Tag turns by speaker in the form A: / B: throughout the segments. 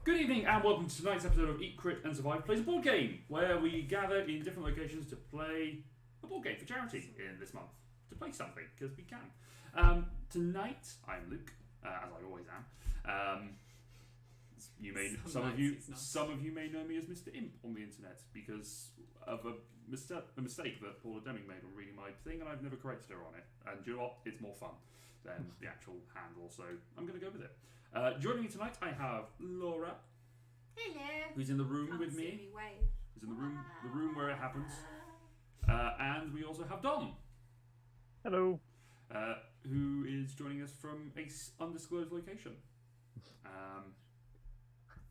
A: Good evening and welcome to tonight's episode of Eat, Crit and Survive Plays a Board Game, where we gather in different locations to play a board game for charity in this month. To play something, because we can. Tonight, I'm Luke, as I always am. Some of you may know me as Mr. Imp on the internet because of a mistake that Paula Deming made on reading my thing, and I've never corrected her on it. And do you know what? It's more fun than the actual handle, so I'm going to go with it. Joining me tonight, I have Laura.
B: Hello.
A: Who's in the room with me? Who's in the room where it happens. And we also have Dom.
C: Hello.
A: Who is joining us from a undisclosed location.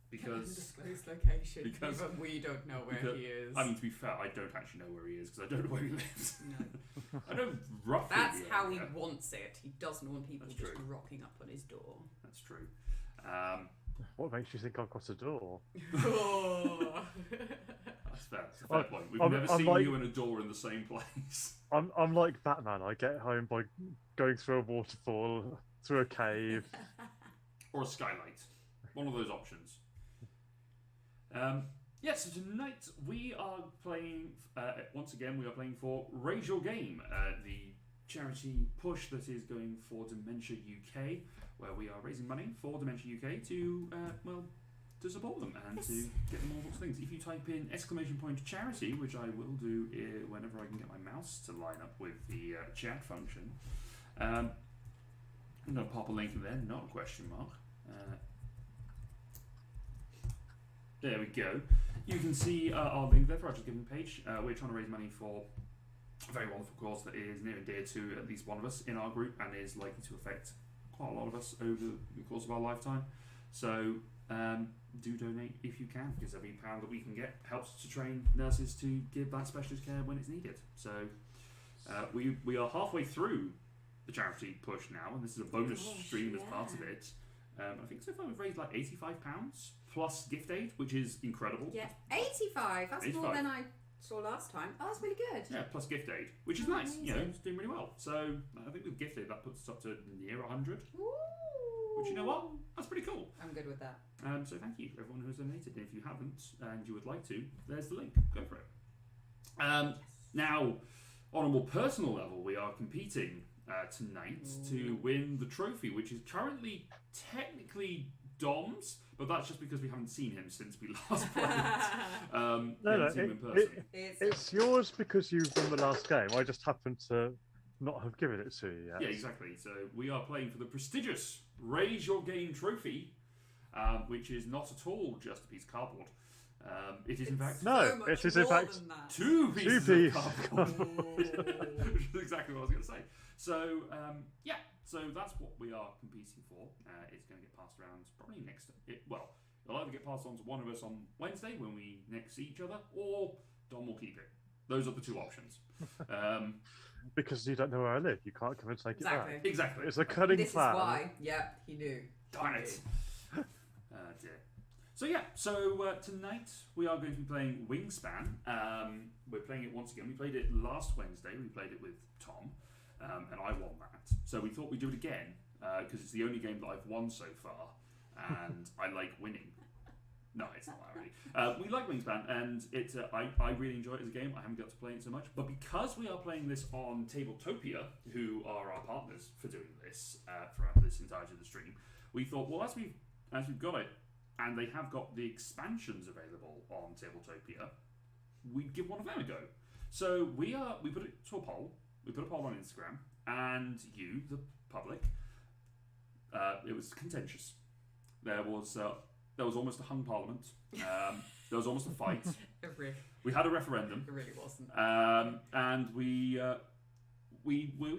A: Because
B: undisclosed location.
A: Because
B: even we don't know where he is.
A: I mean, to be fair, I don't actually know where he is because I don't know where he lives.
B: No.
A: I know roughly.
B: That's how he wants it. He doesn't want people just rocking up on his door.
A: That's true.
C: What makes you think I've got a door?
B: Oh.
A: That's fair. That's a fair point. We've never seen you and a door in the same place.
C: I'm like Batman. I get home by going through a waterfall, through a cave,
A: or a skylight. One of those options. So tonight we are playing, once again, we are playing for Raise Your Game, the charity push that is going for Dementia UK, where we are raising money for Dementia UK to support them and to get them all sorts of things. If you type in !charity, which I will do whenever I can get my mouse to line up with the chat function, I'm going to pop a link in there, not a question mark. There we go. You can see our link there for our Just Giving page. We're trying to raise money for a very wonderful cause that is near and dear to at least one of us in our group and is likely to affect quite a lot of us over the course of our lifetime. So do donate if you can, because every pound that we can get helps to train nurses to give that specialist care when it's needed. So we are halfway through the charity push now, and this is a bonus stream as part of it. I think so far we've raised like £85 plus gift aid, which is incredible.
B: Yeah, 85. That's
A: 85.
B: more than I saw last time. Oh, that's really good.
A: Yeah, plus gift aid, which is nice. Amazing. You know, it's doing really well. So I think with gift aid that puts us up to near 100.
B: Ooh.
A: Which, you know what? That's pretty cool.
B: I'm good with that.
A: So thank you for everyone who has donated. And if you haven't and you would like to, there's the link. Go for it. Now, on a more personal level, we are competing tonight to win the trophy, which is currently technically Dom's, but that's just because we haven't seen him since we last played.
C: It's yours because you won the last game. I just happened to not have given it to you yet.
A: Yeah, exactly. So we are playing for the prestigious Raise Your Game trophy, which is not at all just a piece of cardboard. It is in fact
C: it is in fact
A: two pieces of cardboard, which is exactly what I was going to say. So so that's what we are competing for. It's going to get passed around probably it'll either get passed on to one of us on Wednesday when we next see each other, or Dom will keep it. Those are the two options.
C: Because you don't know where I live, you can't come and take it back.
A: Exactly.
C: It's a cunning plan.
B: This is why. Yeah, he knew.
A: Darn it. Dear. So tonight we are going to be playing Wingspan. We're playing it once again. We played it last Wednesday. We played it with Tom, and I won that. So we thought we'd do it again because it's the only game that I've won so far, and I like winning. No, it's not that really. We like Wingspan, and it's I really enjoy it as a game. I haven't got to play it so much, but because we are playing this on Tabletopia, who are our partners for doing this throughout this entirety of the stream, we thought, well, as we've got it, and they have got the expansions available on Tabletopia, we'd give one of them a go. So we put it to a poll. We put a poll on Instagram, and you, the public, it was contentious. There was almost a hung parliament. There was almost a fight. We had a referendum.
B: It really wasn't.
A: And we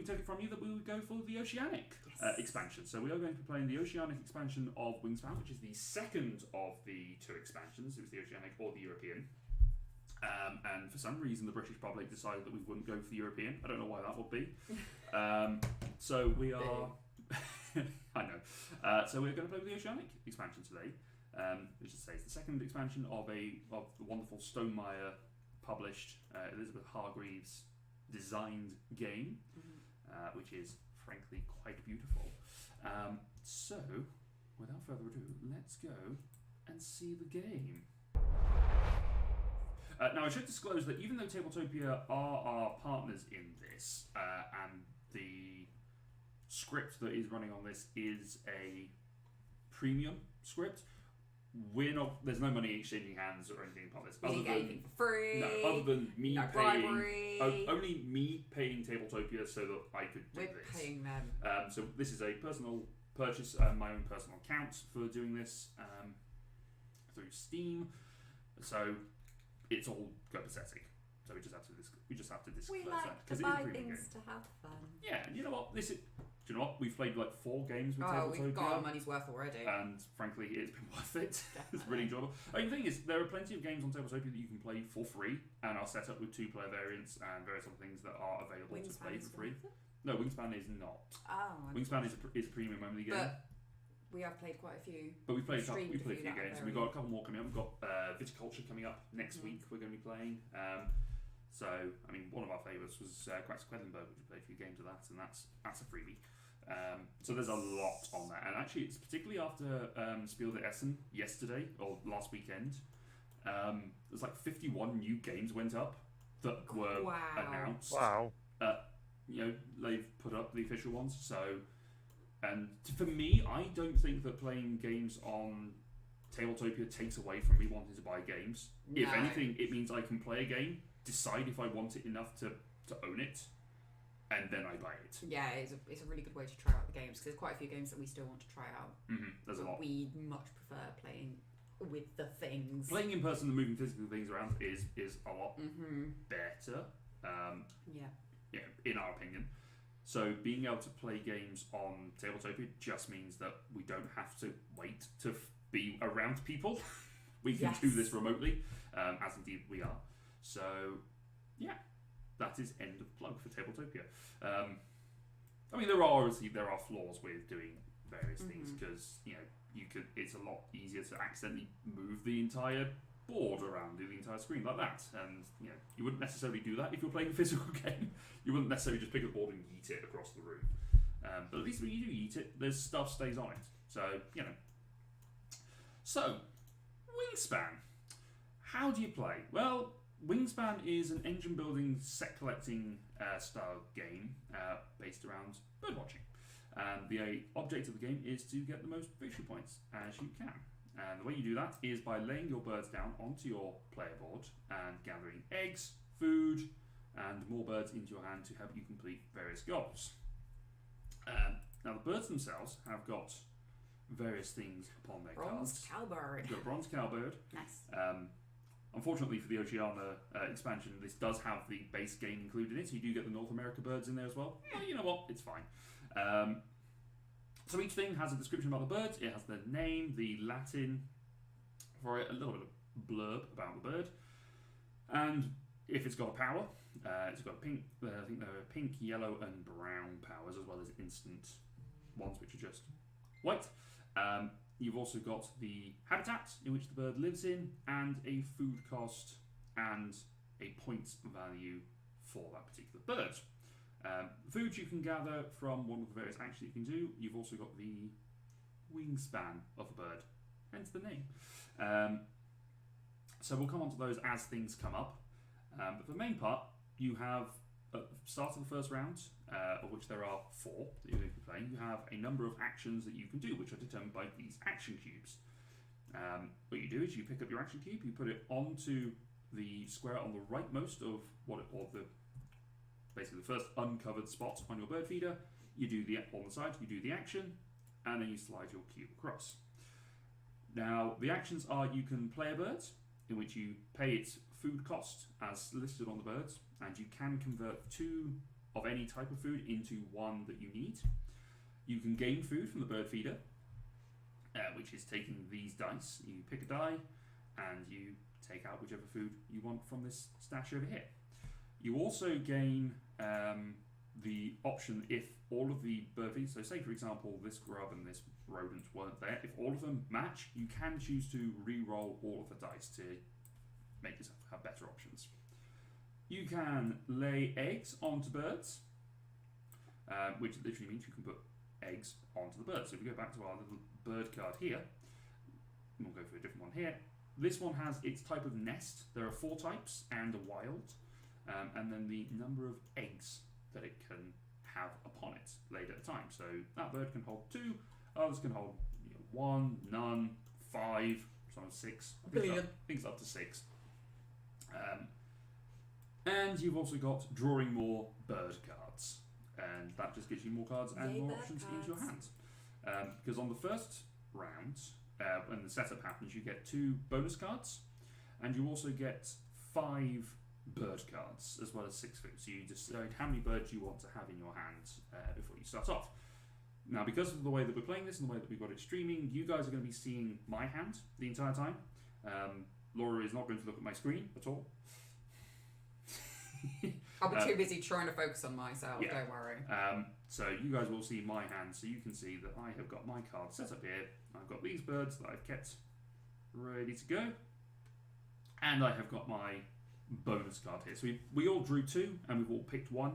A: took it from you that we would go for the Oceanic expansion. So we are going to be playing the Oceanic expansion of Wingspan, which is the second of the two expansions. It was the Oceanic or the European. And for some reason, the British public decided that we wouldn't go for the European. I don't know why that would be. So we are... I know. So we're going to play with the Oceanic expansion today. Which is the second expansion of the wonderful Stonemaier published Elizabeth Hargreaves designed game, which is frankly quite beautiful. So without further ado, let's go and see the game. Now, I should disclose that even though Tabletopia are our partners in this, and the script that is running on this is a premium script, there's no money exchanging hands or anything about this.
B: We didn't get anything for free.
A: No, other than me
B: no
A: paying.
B: bribery.
A: Only me paying Tabletopia so that I could do
B: We're
A: this.
B: paying them.
A: So this is a personal purchase, my own personal account for doing this through Steam. So it's all copacetic. So we just have to disclose
B: We
A: that
B: like to
A: because it is a
B: buy
A: premium
B: things
A: game.
B: to have fun.
A: Yeah, and you know what? Do you know what? We've played like 4 games with
B: Oh,
A: Tabletopia.
B: we've got our money's worth already.
A: And frankly, it's been worth it. It's really enjoyable. I mean, the thing is, there are plenty of games on Tabletopia that you can play for free and are set up with 2-player variants and various other things that are available to play for free. No, Wingspan is not.
B: Oh,
A: Wingspan is a premium only game.
B: But we have played quite a few.
A: But we've played a
B: streamed
A: few
B: a few that
A: games.
B: are
A: We've got a couple more coming up. We've got Viticulture coming up next week. We're going to be playing. So, I mean, one of our favourites was Quedlinburg, which we played a few games of that, and that's a freebie. So there's a lot on that, and actually, it's particularly after Spiel der Essen yesterday or last weekend. There's like 51 new games went up that were announced.
C: Wow.
A: They've put up the official ones. So, and for me, I don't think that playing games on Tabletopia takes away from me wanting to buy games.
B: No.
A: If anything, it means I can play a game, decide if I want it enough to own it, and then I buy it.
B: Yeah, it's a really good way to try out the games because there's quite a few games that we still want to try out.
A: There's a lot.
B: We much prefer playing with the things.
A: Playing in person and moving physical things around is a lot better. Yeah, in our opinion. So being able to play games on Tabletopia just means that we don't have to wait to be around people. We can do this remotely, as indeed we are. So, yeah, that is end of plug for Tabletopia. I mean, there are flaws with doing various things because it's a lot easier to accidentally move the entire board around, do the entire screen like that, and you wouldn't necessarily do that if you're playing a physical game. You wouldn't necessarily just pick up the board and yeet it across the room. But at least when you do yeet it, there's stuff stays on it. So So, Wingspan. How do you play? Well, Wingspan is an engine building, set collecting style game based around birdwatching. And the object of the game is to get the most victory points as you can. And the way you do that is by laying your birds down onto your player board and gathering eggs, food, and more birds into your hand to help you complete various goals. Now the birds themselves have got various things upon their
B: Bronze
A: cards.
B: cowbird.
A: You've got a bronze cowbird.
B: Nice.
A: Unfortunately for the Oceania expansion, this does have the base game included in it, so you do get the North America birds in there as well. Well, you know what? It's fine. So each thing has a description about the bird. It has the name, the Latin for it, a little bit of blurb about the bird, and if it's got a power, it's got a pink. I think there are pink, yellow, and brown powers, as well as instant ones, which are just white. You've also got the habitat in which the bird lives in, and a food cost and a points value for that particular bird. Food you can gather from one of the various actions you can do. You've also got the wingspan of a bird, hence the name. So we'll come on to those as things come up. But for the main part, you have, at the start of the first round, of which there are 4 that you're going to be playing, you have a number of actions that you can do, which are determined by these action cubes. What you do is you pick up your action cube, you put it onto the square on the rightmost of basically the first uncovered spot on your bird feeder. You do on the side, you do the action, and then you slide your cube across. Now, the actions are you can play a bird, in which you pay its food cost as listed on the birds, and you can convert 2 of any type of food into 1 that you need. You can gain food from the bird feeder, which is taking these dice. You pick a die, and you take out whichever food you want from this stash over here. You also gain the option if all of the bird feeders, so say for example this grub and this rodent weren't there, if all of them match, you can choose to re-roll all of the dice to make yourself have better options. You can lay eggs onto birds, which literally means you can put eggs onto the bird. So if we go back to our little bird card here, we'll go for a different one here. This one has its type of nest. There are 4 types and a wild, and then the number of eggs that it can have upon it laid at a time. So that bird can hold 2, others can hold 1, none, 5, sometimes 6. Things up to 6. And you've also got drawing more bird cards, and that just gives you more cards and more options into your hand. Because on the first round, when the setup happens, you get 2 bonus cards, and you also get 5 bird cards as well as 6 food. So you decide how many birds you want to have in your hand before you start off. Now, because of the way that we're playing this and the way that we've got it streaming, you guys are going to be seeing my hand the entire time. Laura is not going to look at my screen at all.
B: I'll be too busy trying to focus on myself, don't worry.
A: So you guys will see my hand, so you can see that I have got my card set up here. I've got these birds that I've kept ready to go, and I have got my bonus card here. So we all drew 2, and we've all picked 1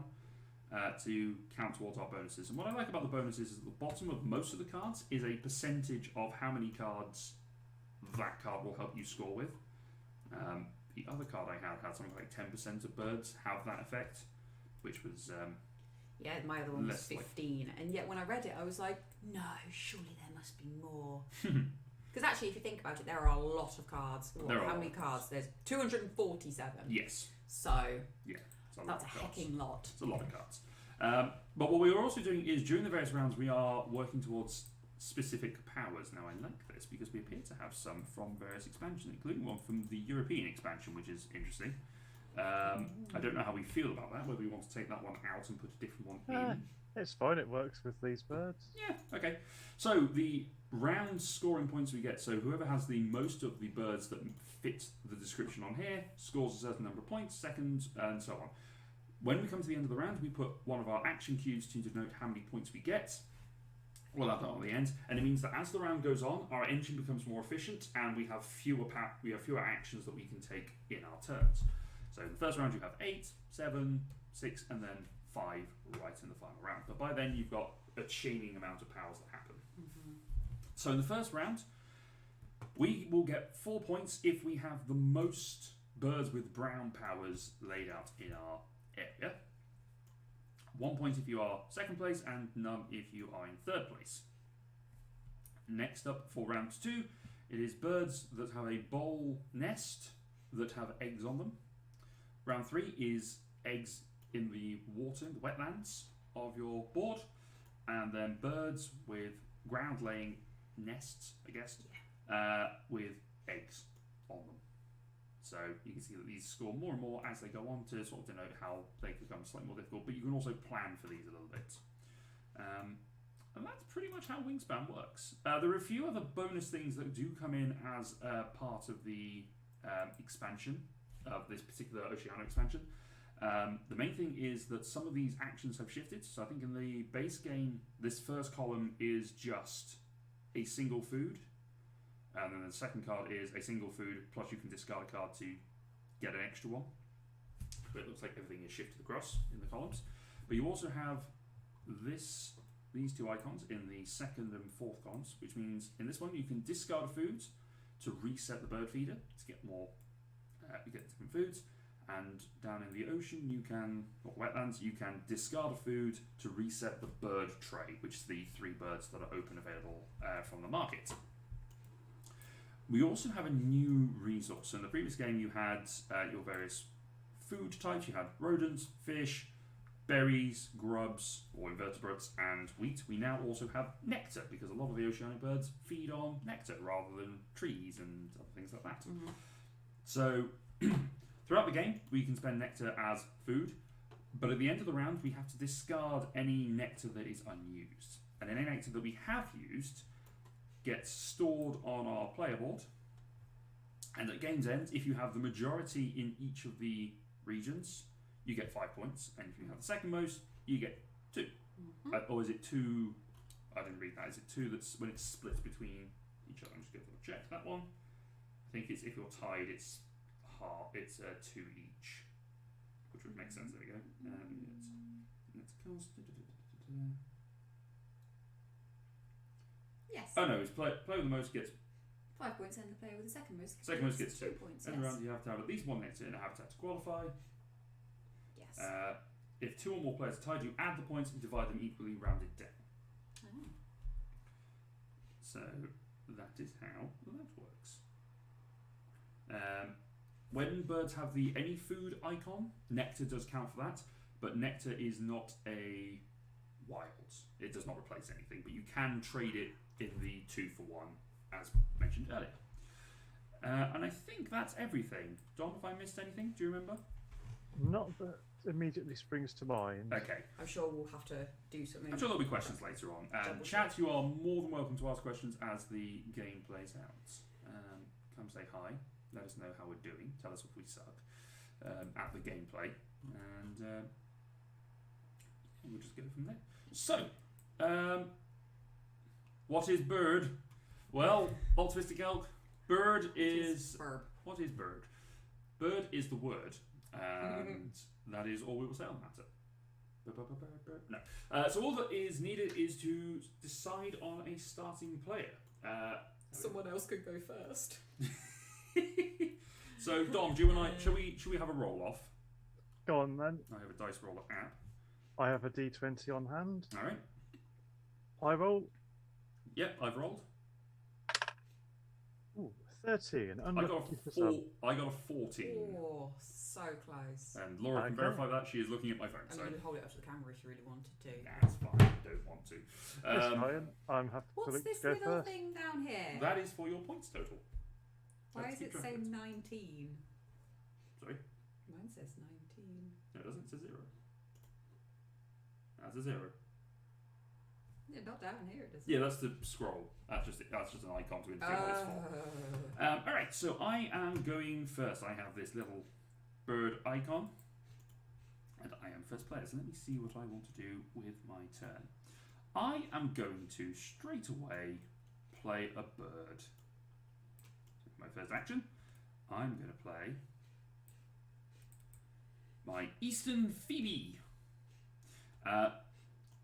A: to count towards our bonuses. And what I like about the bonuses is at the bottom of most of the cards is a percentage of how many cards that card will help you score with. The other card I had something like 10% of birds have that effect, which was
B: yeah, my other one was 15, and yet when I read it, I was like, no, surely there must be more. Because actually, if you think about it, there are a lot of cards. How many cards? There's 247.
A: Yes.
B: So
A: yeah,
B: that's a hecking lot.
A: It's a lot of cards. But what we are also doing is during the various rounds, we are working towards specific powers. Now, I like this because we appear to have some from various expansions, including one from the European expansion, which is interesting. I don't know how we feel about that, whether we want to take that one out and put a different one in.
C: It's fine, it works with these birds.
A: Yeah, okay. So the round scoring points we get, so whoever has the most of the birds that fit the description on here scores a certain number of points, seconds, and so on. When we come to the end of the round, we put one of our action cues to denote how many points we get. We'll have that on the end, and it means that as the round goes on, our engine becomes more efficient, and we have fewer actions that we can take in our turns. So in the first round, you have 8, 7, 6, and then 5 right in the final round. But by then, you've got a chaining amount of powers that happen. So in the first round, we will get 4 points if we have the most birds with brown powers laid out in our area. 1 point if you are second place, and none if you are in third place. Next up for round 2, it is birds that have a bowl nest that have eggs on them. Round 3 is eggs in the water, the wetlands of your board, and then birds with ground-laying nests, I guess, with eggs on them. So you can see that these score more and more as they go on to sort of denote how they become slightly more difficult, but you can also plan for these a little bit. And that's pretty much how Wingspan works. There are a few other bonus things that do come in as part of the expansion of this particular Oceanic expansion. The main thing is that some of these actions have shifted. So I think in the base game, this first column is just a single food. And then the second card is a single food, plus you can discard a card to get an extra one. But it looks like everything is shifted across in the columns. But you also have these 2 icons in the second and fourth columns, which means in this one you can discard a food to reset the bird feeder to get more, you get different foods. And down in the ocean, you can, or wetlands, you can discard a food to reset the bird tray, which is the 3 birds that are open available from the market. We also have a new resource. So in the previous game, you had your various food types. You had rodents, fish, berries, grubs, or invertebrates, and wheat. We now also have nectar, because a lot of the oceanic birds feed on nectar rather than trees and other things like that. So throughout the game, we can spend nectar as food, but at the end of the round, we have to discard any nectar that is unused. And any nectar that we have used gets stored on our player board, and at game's end, if you have the majority in each of the regions, you get 5 points, and if you have the second most, you get 2. Or is it 2? I didn't read that. Is it 2 that's when it's split between each other? I'm just going to check that one. I think it's if you're tied, it's half. It's 2 each, which would make sense. There we go. Let's cast.
B: Yes.
A: Oh no, it's play with the most gets
B: 5 points, and the player with the second most
A: gets 2
B: points.
A: And round you have to have at least one nectar in a habitat to qualify.
B: Yes.
A: If 2 or more players are tied, you add the points and divide them equally, rounded down.
B: Oh.
A: So that is how that works. When birds have the any food icon, nectar does count for that, but nectar is not a wild. It does not replace anything, but you can trade it in the 2 for 1, as mentioned earlier. And I think that's everything. Dom, have I missed anything? Do you remember?
C: Not that immediately springs to mind.
A: Okay.
B: I'm sure we'll have to do something.
A: I'm sure there'll be questions later on. Chat, you are more than welcome to ask questions as the game plays out. Come say hi. Let us know how we're doing. Tell us if we suck at the gameplay. And we'll just go from there. So, what is bird? Well, Optimistic Elk, bird is...
B: Verb.
A: What is bird? Bird is the word. And that is all we will say on the matter. No. So all that is needed is to decide on a starting player.
B: Someone else could go first.
A: So Dom, do you and I should we have a roll off?
C: Go on then.
A: I have a dice roller app.
C: I have a D20 on hand.
A: All right.
C: I roll.
A: Yep, I've rolled.
C: Ooh, 13.
A: I got a 14.
B: Oh, so close.
A: And Laura can verify that. She is looking at my phone.
B: I'm going to hold it up to the camera if you really wanted to.
A: Nah, it's fine. I don't want to.
C: It's fine. I'm happy
B: What's
C: to
B: this
C: go
B: little
C: first.
B: thing down here?
A: That is for your points total.
B: Why does it say 19?
A: Sorry?
B: Mine says 19.
A: No, it doesn't. It says 0. That's a 0.
B: Yeah, not down here, it doesn't.
A: Yeah, that's the scroll. That's just an icon to indicate what it's for. Alright, so I am going first. I have this little bird icon. And I am first player. So let me see what I want to do with my turn. I am going to straight away play a bird. So my first action, I'm going to play my Eastern Phoebe,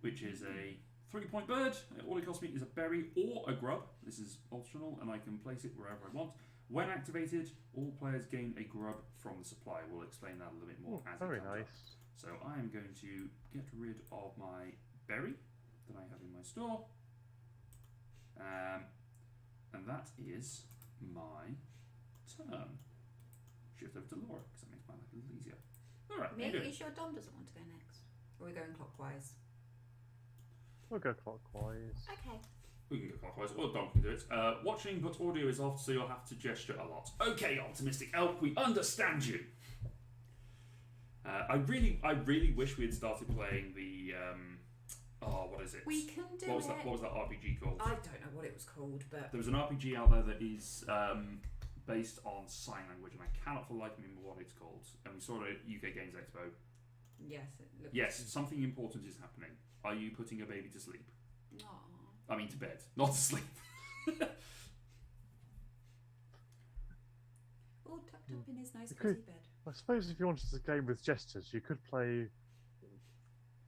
A: which is a 3-point bird. All it costs me is a berry or a grub. This is optional, and I can place it wherever I want. When activated, all players gain a grub from the supply. We'll explain that a little bit more as it comes
C: Very nice.
A: up. So I am going to get rid of my berry that I have in my store. And that is my turn. Shift over to Laura, because that makes my life a little easier. Alright,
B: Maybe are you sure Dom doesn't want to go next? Or are we going clockwise?
C: We'll go clockwise.
B: Okay.
A: We can go clockwise, or Dom can do it. Watching, but audio is off, so you'll have to gesture a lot. Okay, Optimistic Elk, we understand you. I really wish we had started playing the what is it?
B: We can do
A: what was that RPG called?
B: I don't know what it was called, but
A: there was an RPG out there that is based on sign language, and I cannot for the life of me remember what it's called. And we saw it at UK Games Expo.
B: yes, it looks.
A: Yes, something important is happening. Are you putting a baby to sleep?
B: Aww.
A: I mean to bed, not to sleep.
B: All tucked up in his nice cozy bed.
C: I suppose if you wanted a game with gestures, you could play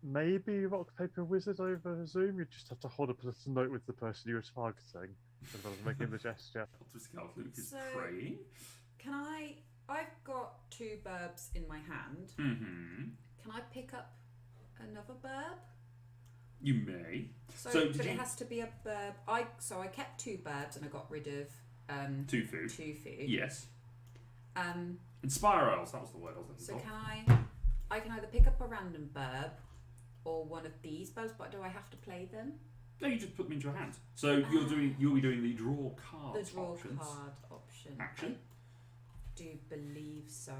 C: maybe Rock Paper Wizard over Zoom. You just have to hold up a little note with the person you were targeting as well as making the gesture.
A: Optimistic Elk Luke is
B: So-
A: praying.
B: Can I've got 2 burbs in my hand.
A: Mm-hmm.
B: Can I pick up another burb?
A: You may.
B: So
A: did
B: but
A: you-
B: it has to be a burb. I kept 2 burbs and I got rid of
A: 2 food.
B: 2 food.
A: Yes.
B: Um.
A: Inspirals, that was the word I was looking
B: So
A: for.
B: can I can either pick up a random burb or one of these burbs, but do I have to play them?
A: No, you just put them into your hand. So you'll be doing the draw card
B: The draw
A: options.
B: card option.
A: Action.
B: I do believe so.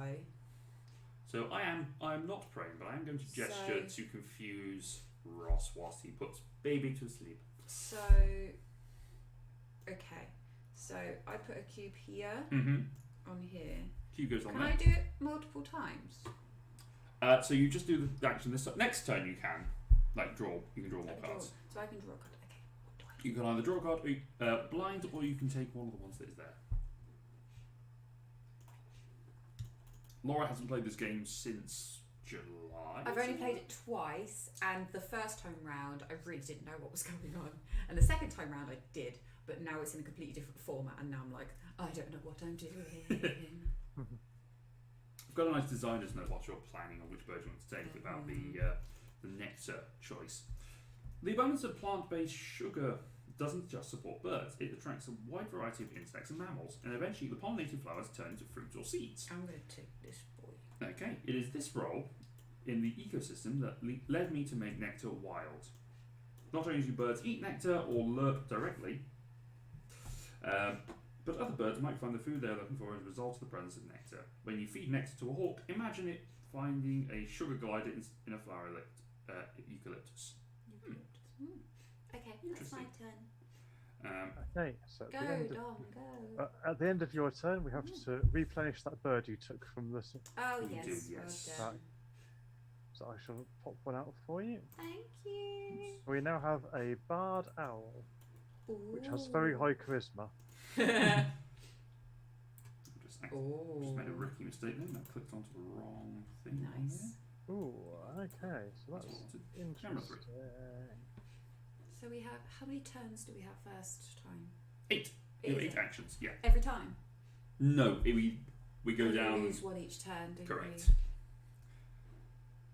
A: So I'm not praying, but I am going to gesture to confuse Ross whilst he puts baby to sleep.
B: So okay. So I put a cube here on here.
A: Q goes on
B: Can
A: there.
B: I do it multiple times?
A: So you just do the action this next turn. You can draw. You can draw more cards.
B: So I can draw a card. Okay. What do I?
A: You can either draw a card, blind, or you can take one of the ones that is there. Laura hasn't played this game since July.
B: I've only played it twice, and the first home round I really didn't know what was going on, and the second time round I did, but now it's in a completely different format, and now I'm like, I don't know what I'm doing.
A: I've got a nice designer's note whilst you're planning on which bird you want to take about the nectar choice. The abundance of plant-based sugar doesn't just support birds, it attracts a wide variety of insects and mammals, and eventually the pollinated flowers turn into fruits or seeds.
B: I'm going to take this boy.
A: Okay, it is this role in the ecosystem that led me to make nectar wild. Not only do birds eat nectar or lurp directly, but other birds might find the food they're looking for as a result of the presence of nectar. When you feed nectar to a hawk, imagine it finding a sugar glider in a flower eucalyptus.
B: Okay, that's my turn.
C: Okay, so
B: Go, Dom, go.
C: at the end of your turn, we have to replenish that bird you took from the.
B: Oh,
A: You
B: yes.
A: do, yes.
B: Well done.
C: Right. So I shall pop one out for you.
B: Thank you.
C: We now have a barred owl, which has very high charisma.
A: Just made a rookie mistake then. I clicked onto the wrong thing.
B: Nice.
C: Ooh, okay, so that's
A: Camera
C: interesting.
B: So we have, how many turns do we have first time?
A: 8. You have 8 actions, yeah.
B: Every time?
A: No, we go down.
B: We lose one each turn, don't
A: Correct.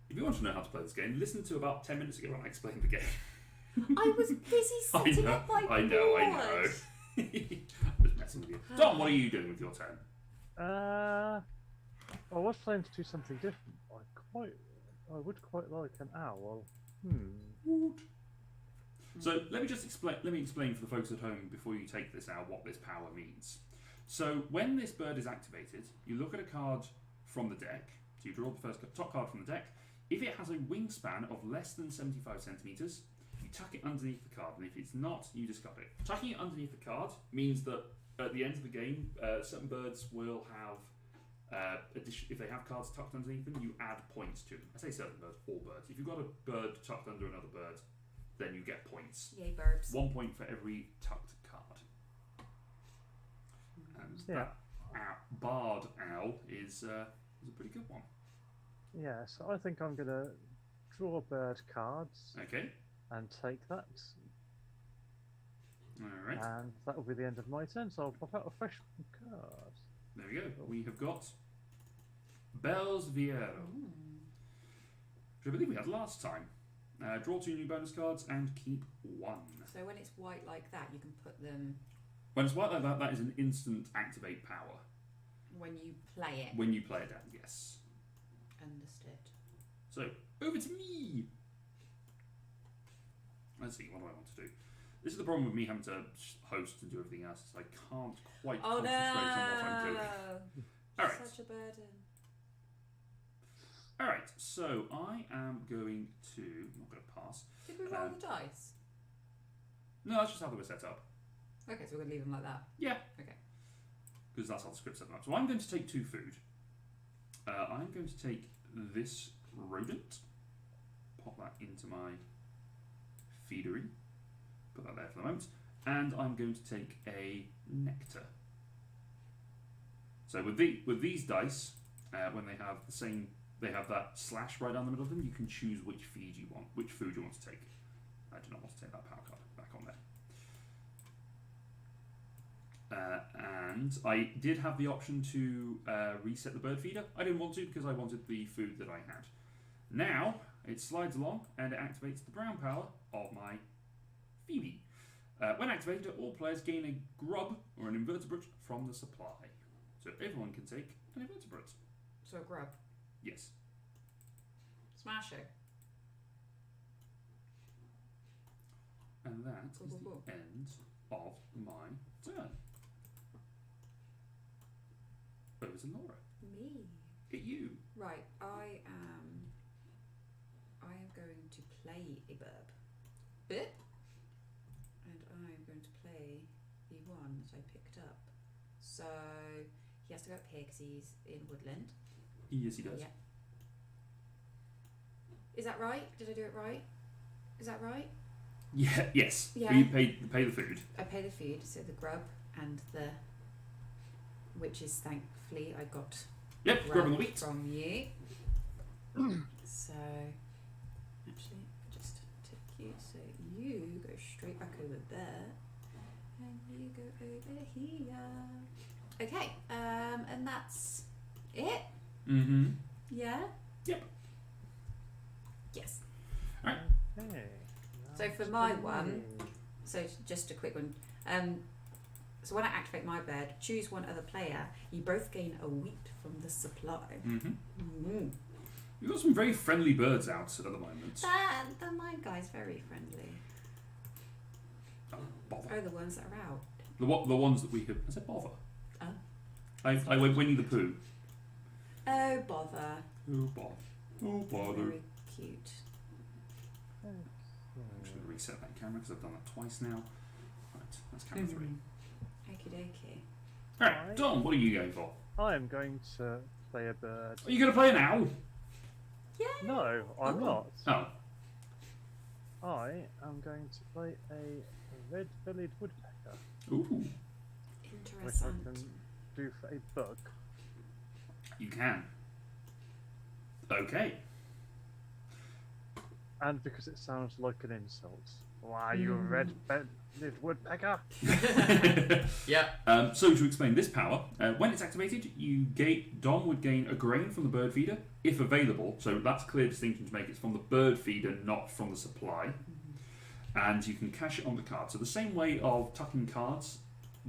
A: If you want to know how to play this game, listen to about 10 minutes ago when I explained the game.
B: we? I was busy setting up my board.
A: I know. I was messing with you. Dom, what are you doing with your turn?
C: I was planning to do something different. I would quite like an owl.
A: So let me explain for the folks at home before you take this out what this power means. So when this bird is activated, you look at a card from the deck. So you draw the first top card from the deck. If it has a wingspan of less than 75 centimeters, you tuck it underneath the card, and if it's not, you discard it. Tucking it underneath the card means that at the end of the game, certain birds will have if they have cards tucked underneath them, you add points to them. I say certain birds, all birds. If you've got a bird tucked under another bird, then you get points.
B: Yay, birds.
A: 1 point for every tucked card. And that barred owl is a pretty good one.
C: Yeah, so I think I'm going to draw bird cards.
A: Okay.
C: And take that.
A: Alright.
C: And that will be the end of my turn, so I'll pop out a fresh card.
A: There we go. We have got Bells Viero, which I believe we had last time. Draw 2 new bonus cards and keep 1.
B: So when it's white like that, you can put them...
A: When it's white like that, that is an instant activate power.
B: When you play it?
A: When you play it down, yes.
B: Understood.
A: So, over to me! Let's see, what do I want to do? This is the problem with me having to host and do everything else. I can't quite concentrate on what I'm doing. Alright.
B: Such a burden.
A: Alright, so I am going to... I'm not going to pass.
B: Did we roll the dice?
A: No, that's just how they were set up.
B: Okay, so we're going to leave them like that?
A: Yeah.
B: Okay.
A: Because that's how the script set them up. So I'm going to take 2 food. I'm going to take this rodent. Pop that into my feedery. Put that there for the moment. And I'm going to take a nectar. So with these dice, when they have the same, they have that slash right down the middle of them, you can choose which food you want to take. I do not want to take that power card back on there. And I did have the option to reset the bird feeder. I didn't want to because I wanted the food that I had. Now it slides along and it activates the brown power of my Phoebe. When activated, all players gain a grub or an invertebrate from the supply. So everyone can take an invertebrate.
B: So a grub?
A: Yes.
B: Smash it.
A: And that is the end of my turn. Over to Laura.
B: Me.
A: Hit you.
B: Right, I am going to play a burb. Bit. And I'm going to play the one that I picked up. So he has to go up here because he's in woodland.
A: Yes, he does.
B: Yeah. Is that right? Did I do it right? Is that right?
A: Yeah. Yes.
B: Yeah.
A: You pay the food.
B: I pay the food, so the grub and the, which is thankfully I got.
A: Yep. Grub and the wheat.
B: From you. So, actually, just take you. So you go straight back over there, and you go over here. Okay, and that's it.
A: Mm-hmm.
B: Yeah.
A: Yep.
B: Yes.
A: All right.
C: Okay.
B: So for my one, so just a quick one. So when I activate my bird, choose one other player. You both gain a wheat from the supply.
A: Mm-hmm. You've got some very friendly birds out at the moment.
B: The my guy's very friendly.
A: Oh, bother.
B: Oh, the ones that are out.
A: The ones that we could. I said bother.
B: Oh.
A: I went Winnie the Pooh.
B: Oh, bother.
A: Oh, bother. Oh, bother.
B: Very cute.
A: I'm just going to reset that camera because I've done that twice now. Right, that's camera 3.
B: Okie dokie.
A: Alright, Dom, what are you going for?
C: I am going to play a bird.
A: Are you going to play an owl?
B: Yeah.
C: No, I'm not.
A: Oh.
C: I am going to play a red-bellied woodpecker,
A: Ooh.
C: which I
B: Interesting.
C: can do for a bug.
A: You can. Okay.
C: And because it sounds like an insult. Why, you red-bellied woodpecker?
B: Yeah.
A: So to explain this power, when it's activated, Dom would gain a grain from the bird feeder, if available. So that's a clear distinction to make. It's from the bird feeder, not from the supply. And you can cash it on the card. So the same way of tucking cards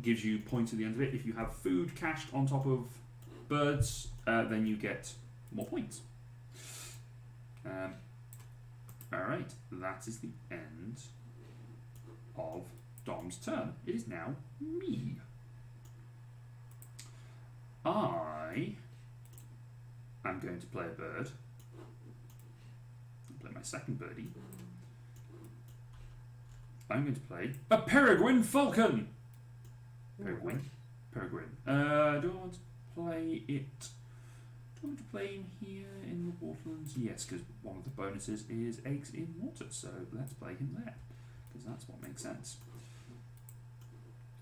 A: gives you points at the end of it. If you have food cached on top of birds, then you get more points. Alright, that is the end of Dom's turn. It is now me. I am going to play a bird. I'll play my second birdie. I'm going to play a peregrine falcon. Peregrine. Do I want to play it? Do I want to play him here in the waterlands? Yes, because one of the bonuses is eggs in water. So let's play him there, because that's what makes sense.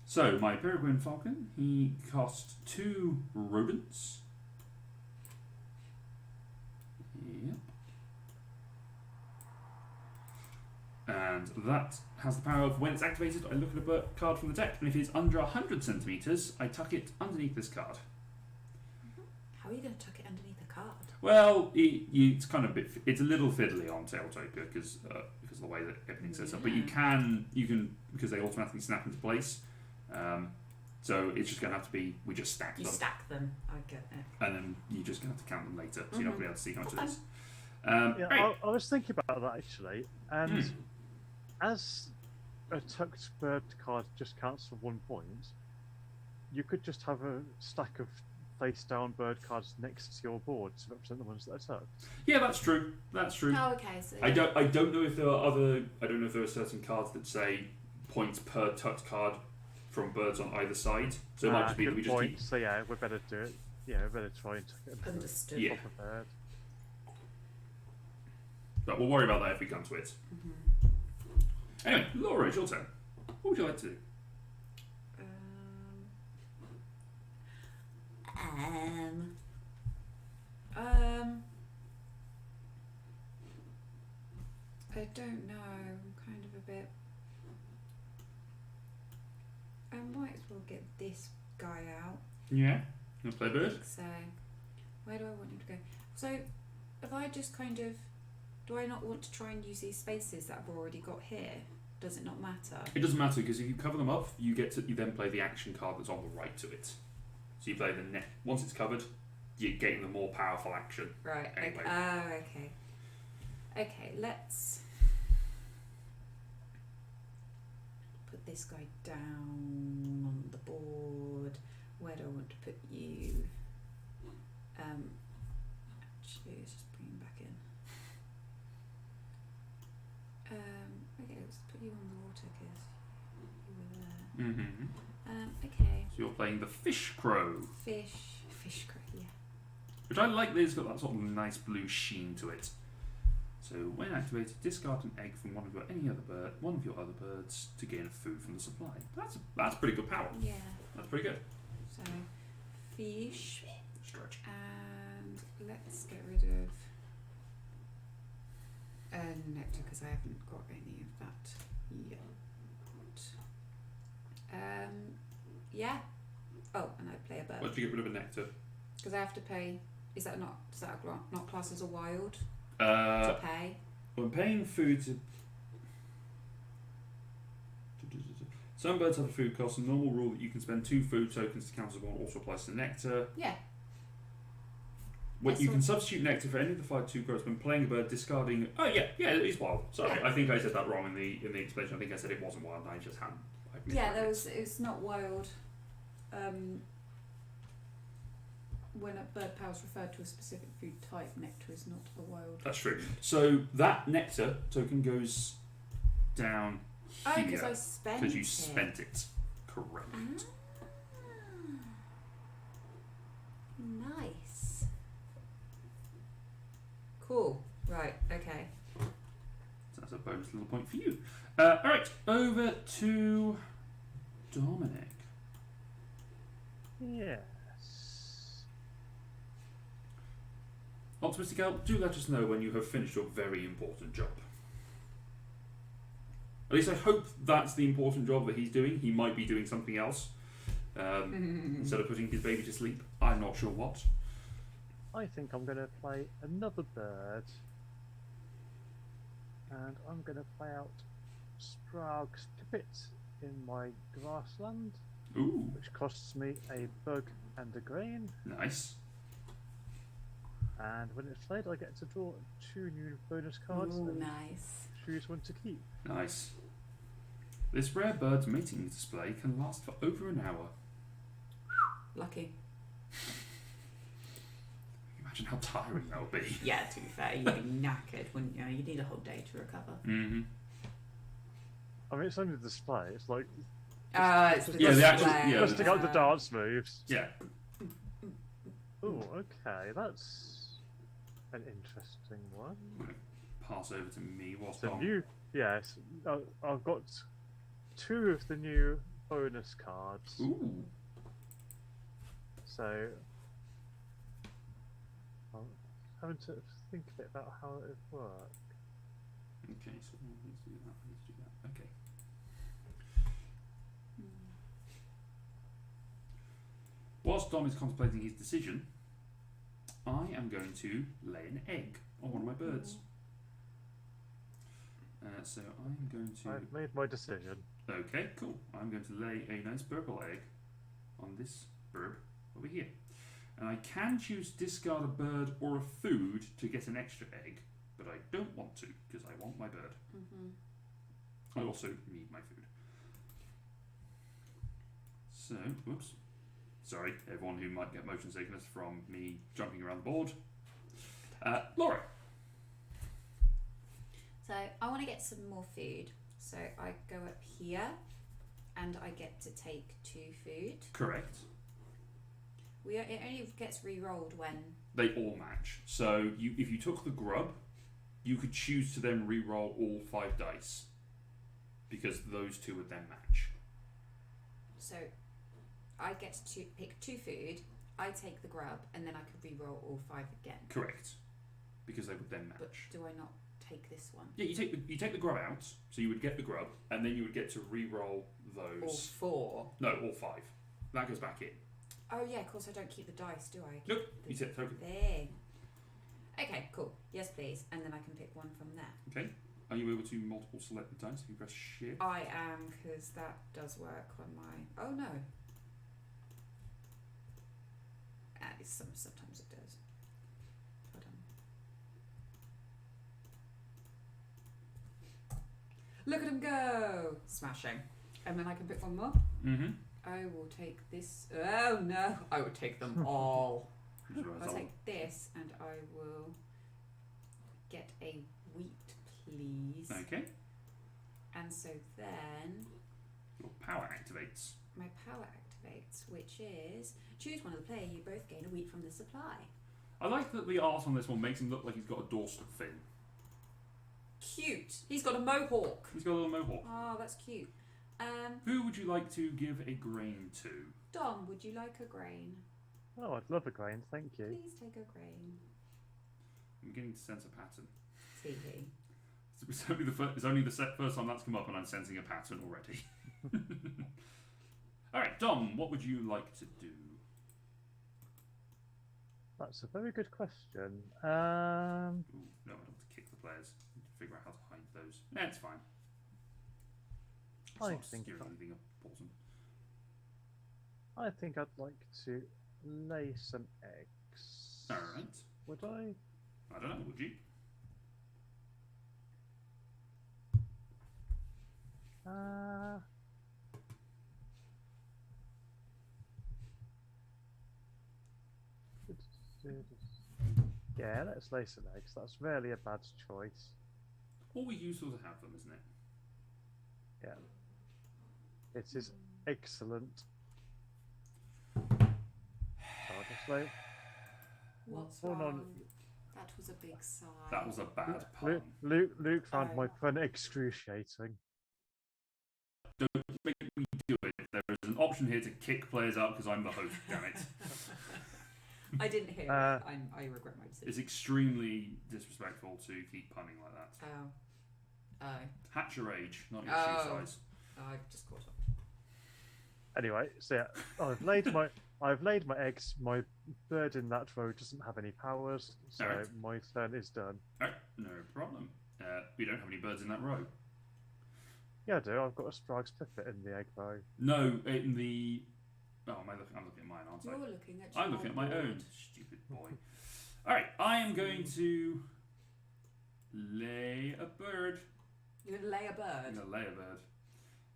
A: So my peregrine falcon, he costs 2 rodents. Yep. And that has the power of, when it's activated, I look at a card from the deck, and if it's under 100 centimetres, I tuck it underneath this card.
B: How are you going to tuck it underneath the card?
A: Well, it's kind of it's a little fiddly on Tabletopia because of the way that everything's set up. But you can because they automatically snap into place. So it's just going to have to be, we just stack them.
B: You stack them, I get it.
A: And then you're just going to have to count them later, so you're not going to be able to see how much it is.
C: Yeah, I was thinking about that actually, and as a tucked bird card just counts for 1 point, you could just have a stack of face-down bird cards next to your board to represent the ones that are tucked.
A: Yeah, that's true. That's true.
B: Oh, okay. So
A: I don't know if there are I don't know if there are certain cards that say points per tucked card from birds on either side. So it might just be that we just keep.
C: So yeah, we better do it. Yeah, we better try and tuck it.
B: Understood.
A: Yeah.
C: Bird.
A: But we'll worry about that if we come to it. Anyway, Laura, it's your turn. What would you like to do?
B: I don't know. I'm kind of a bit. I might as well get this guy out.
A: Yeah. You want to play bird?
B: So, where do I want him to go? So, if I just kind of, do I not want to try and use these spaces that I've already got here? Does it not matter?
A: It doesn't matter because if you cover them up, you then play the action card that's on the right to it. So you play the net. Once it's covered, you're getting the more powerful action.
B: Right.
A: Anyway.
B: Okay. Oh, okay. Okay. Let's put this guy down on the board. Where do I want to put you? Actually, let's just bring him back in. Okay, let's put you on the water because you were there. Okay.
A: So you're playing the fish crow.
B: Fish crow, yeah.
A: Which I like. It's got that sort of nice blue sheen to it. So when activated, discard an egg from one of your other birds to gain food from the supply. That's pretty good power.
B: Yeah.
A: That's pretty good.
B: So fish.
A: Stretch.
B: And let's get rid of nectar, because I haven't got any of that yet. Yeah. Oh, and I play a bird.
A: Why did you get rid of a nectar?
B: Because I have to pay. Does that not class as a wild?
A: To
B: pay?
A: When paying food to... Some birds have a food cost. A normal rule that you can spend 2 food tokens to count as one also applies to nectar.
B: Yeah.
A: When you can substitute nectar for any of the 2 growths when playing a bird, discarding... Oh, yeah, it is wild. Sorry, yeah. I think I said that wrong in the explanation. I think I said it wasn't wild, and I just hadn't.
B: Yeah, it's not wild. When a bird power is referred to a specific food type, nectar is not a wild.
A: That's true. So that nectar token goes down here.
B: Oh, because I spent it.
A: Because you spent it. Correct.
B: Nice. Cool. Right, okay.
A: So that's a bonus little point for you. Alright, over to Dominic.
C: Yes.
A: Optimistic Elk, do let us know when you have finished your very important job. At least I hope that's the important job that he's doing. He might be doing something else. Instead of putting his baby to sleep. I'm not sure what.
C: I think I'm going to play another bird. And I'm going to play out Sprague's Pipit in my grassland.
A: Ooh.
C: Which costs me a bug and a grain.
A: Nice.
C: And when it's played, I get to draw 2 new bonus cards.
B: Ooh, nice.
C: Choose one to keep.
A: Nice. This rare bird's mating display can last for over an hour.
B: Lucky.
A: Imagine how tiring that would be.
B: Yeah, to be fair, you'd be knackered, wouldn't you? You'd need a whole day to recover.
A: Mm-hmm.
C: I mean, it's only the display. It's like...
B: It's the
A: yeah, the actual...
B: display.
A: Yeah,
C: Busting out the dance moves.
A: Yeah.
C: Oh, okay. That's an interesting one.
A: I'm going to pass over to me whilst
C: So
A: Dom...
C: new... Yes. I've got 2 of the new bonus cards.
A: Ooh.
C: So... I'm having to think a bit about how it would work.
A: Okay, so let's do that, let's do that. Okay. Whilst Dom is contemplating his decision, I am going to lay an egg on one of my birds. So I'm going to...
C: I've made my decision.
A: Okay, cool. I'm going to lay a nice purple egg on this bird over here. And I can choose discard a bird or a food to get an extra egg, but I don't want to because I want my bird. I also need my food. So, whoops. Sorry, everyone who might get motion sickness from me jumping around the board. Laura.
B: So I want to get some more food. So I go up here and I get to take 2 food.
A: Correct.
B: It only gets re-rolled when...
A: They all match. So if you took the grub, you could choose to then re-roll all 5 dice. Because those 2 would then match.
B: So I get to pick 2 food, I take the grub, and then I could re-roll all 5 again.
A: Correct. Because they would then match.
B: But do I not take this one?
A: Yeah, you take the grub out, so you would get the grub, and then you would get to re-roll those.
B: All 4?
A: No, all 5. That goes back in.
B: Oh yeah, of course I don't keep the dice, do I?
A: Nope, you take the token.
B: Thing. Okay, cool. Yes, please. And then I can pick one from there.
A: Okay. Are you able to multiple select the dice if you press shift?
B: I am, because that does work on my... Oh no. Sometimes it does. Hold on. Look at him go! Smashing. And then I can pick one more.
A: Mm-hmm.
B: I will take this. Oh no! I would take them all. I'll take this and I will get a wheat, please.
A: Okay.
B: And so then
A: Your power activates.
B: my power activates, which is choose one of the player. You both gain a wheat from the supply.
A: I like that the art on this one makes him look like he's got a doorstep fin.
B: Cute. He's got a mohawk.
A: He's got a little mohawk.
B: Oh, that's cute.
A: Who would you like to give a grain to?
B: Dom, would you like a grain?
C: Oh, I'd love a grain, thank you.
B: Please take a grain.
A: I'm beginning to sense a pattern.
B: TV.
A: It's only the first time that's come up, and I'm sensing a pattern already. All right, Dom, what would you like to do?
C: That's a very good question.
A: Ooh, no, I don't want to kick the players. I need to figure out how to hide those. Yeah, it's fine.
C: I think I'd like to lay some eggs.
A: All right.
C: Would I?
A: I don't know. Would you?
C: Yeah, let's lay some eggs. That's really a bad choice.
A: Always useful to have them, isn't it?
C: Yeah. It is excellent. So I'll just lay.
B: What's wrong? That was a big sigh.
A: That was a bad pun.
C: Luke found my pun excruciating.
A: Don't make me do it. There is an option here to kick players out because I'm the host, damn it.
B: I didn't hear it. I regret my decision.
A: It's extremely disrespectful to keep punning like that.
B: Oh.
A: Hatch your age, not your shoe size.
B: I've just caught up.
C: Anyway, so yeah, I've laid my eggs. My bird in that row doesn't have any powers, so my turn is done.
A: Alright, no problem. We don't have any birds in that row.
C: Yeah, I do. I've got a Sprague's Pipit in the egg row.
A: No, in the... Oh, I'm looking at mine, aren't I?
B: You're looking at your
A: I'm looking at my own. Stupid boy. Alright, I am going to lay a bird.
B: You're going to lay a bird?
A: I'm going to lay a bird.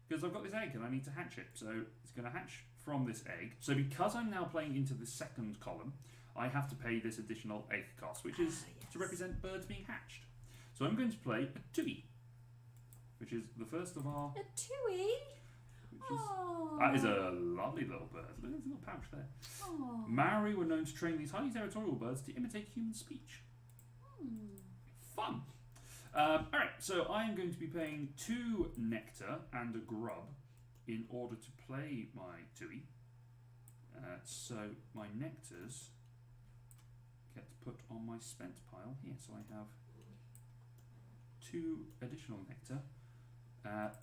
A: Because I've got this egg and I need to hatch it. So it's going to hatch from this egg. So because I'm now playing into the second column, I have to pay this additional egg cost, which is to represent birds being hatched. So I'm going to play a Tui, which is the first of our...
B: A Tui?
A: That is a lovely little bird. Look at his little pouch there.
B: Aww.
A: Maori were known to train these highly territorial birds to imitate human speech. Fun. Alright, so I am going to be paying 2 nectar and a grub in order to play my Tui. So my nectars get put on my spent pile here. So I have 2 additional nectar.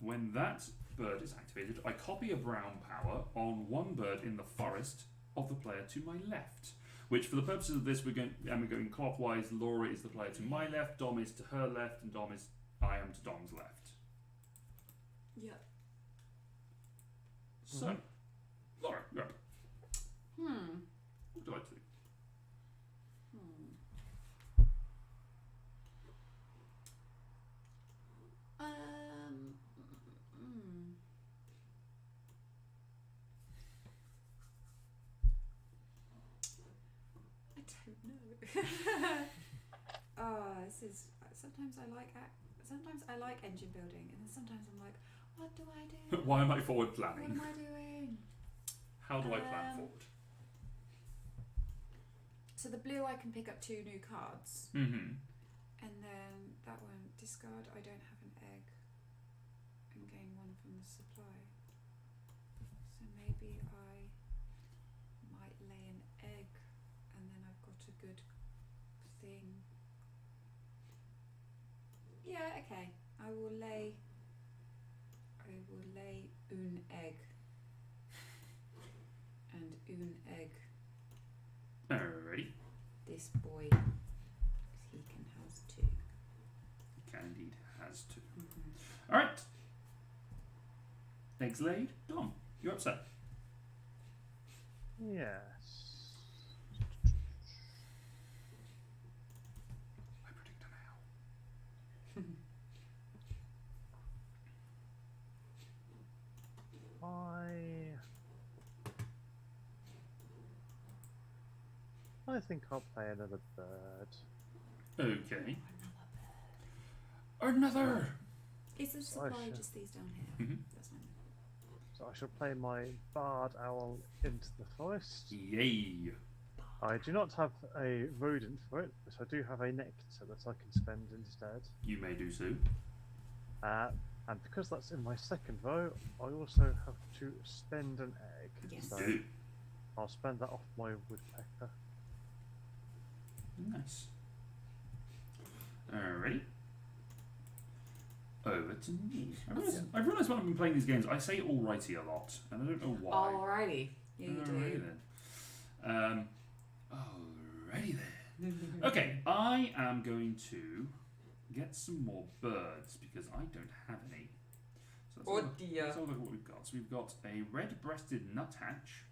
A: When that bird is activated, I copy a brown power on 1 bird in the forest of the player to my left. Which, for the purposes of this, we're going clockwise. Laura is the player to my left, Dom is to her left, and I am to Dom's left.
B: Yep.
A: So, Laura, you're up. What would you like to do?
B: This is sometimes I like engine building, and then sometimes I'm like, what do I do?
A: Why am I forward planning?
B: What am I doing?
A: How do I plan forward?
B: So the blue, I can pick up 2 new cards,
A: Mm-hmm.
B: and then that one discard. I don't have an egg, and gain 1 from the supply. So maybe I might lay an egg, and then I've got a good thing. Yeah, okay. I will lay un egg. And un egg.
A: Alrighty.
B: This boy, 'cause he can has 2.
A: He can indeed has 2. Alright. Eggs laid. Dom, you're upset.
C: Yes.
A: I predict an owl.
C: I think I'll play another bird.
A: Okay. Another!
B: Is the supply just these down here?
A: Mm-hmm.
B: That's fine.
C: So I shall play my barred owl into the forest.
A: Yay!
C: I do not have a rodent for it, but I do have a nectar that I can spend instead.
A: You may do so.
C: And because that's in my second row, I also have to spend an egg.
B: Yes.
C: So
A: Do.
C: I'll spend that off my woodpecker.
A: Nice. Alrighty. over to me. I realise when I've been playing these games, I say alrighty a lot, and I don't know why.
B: Alrighty. Yeah, you do.
A: Then. Alrighty then. Okay, I am going to get some more birds because I don't have any. So
B: dear.
A: Let's have a look at what we've got. So we've got a red-breasted nuthatch.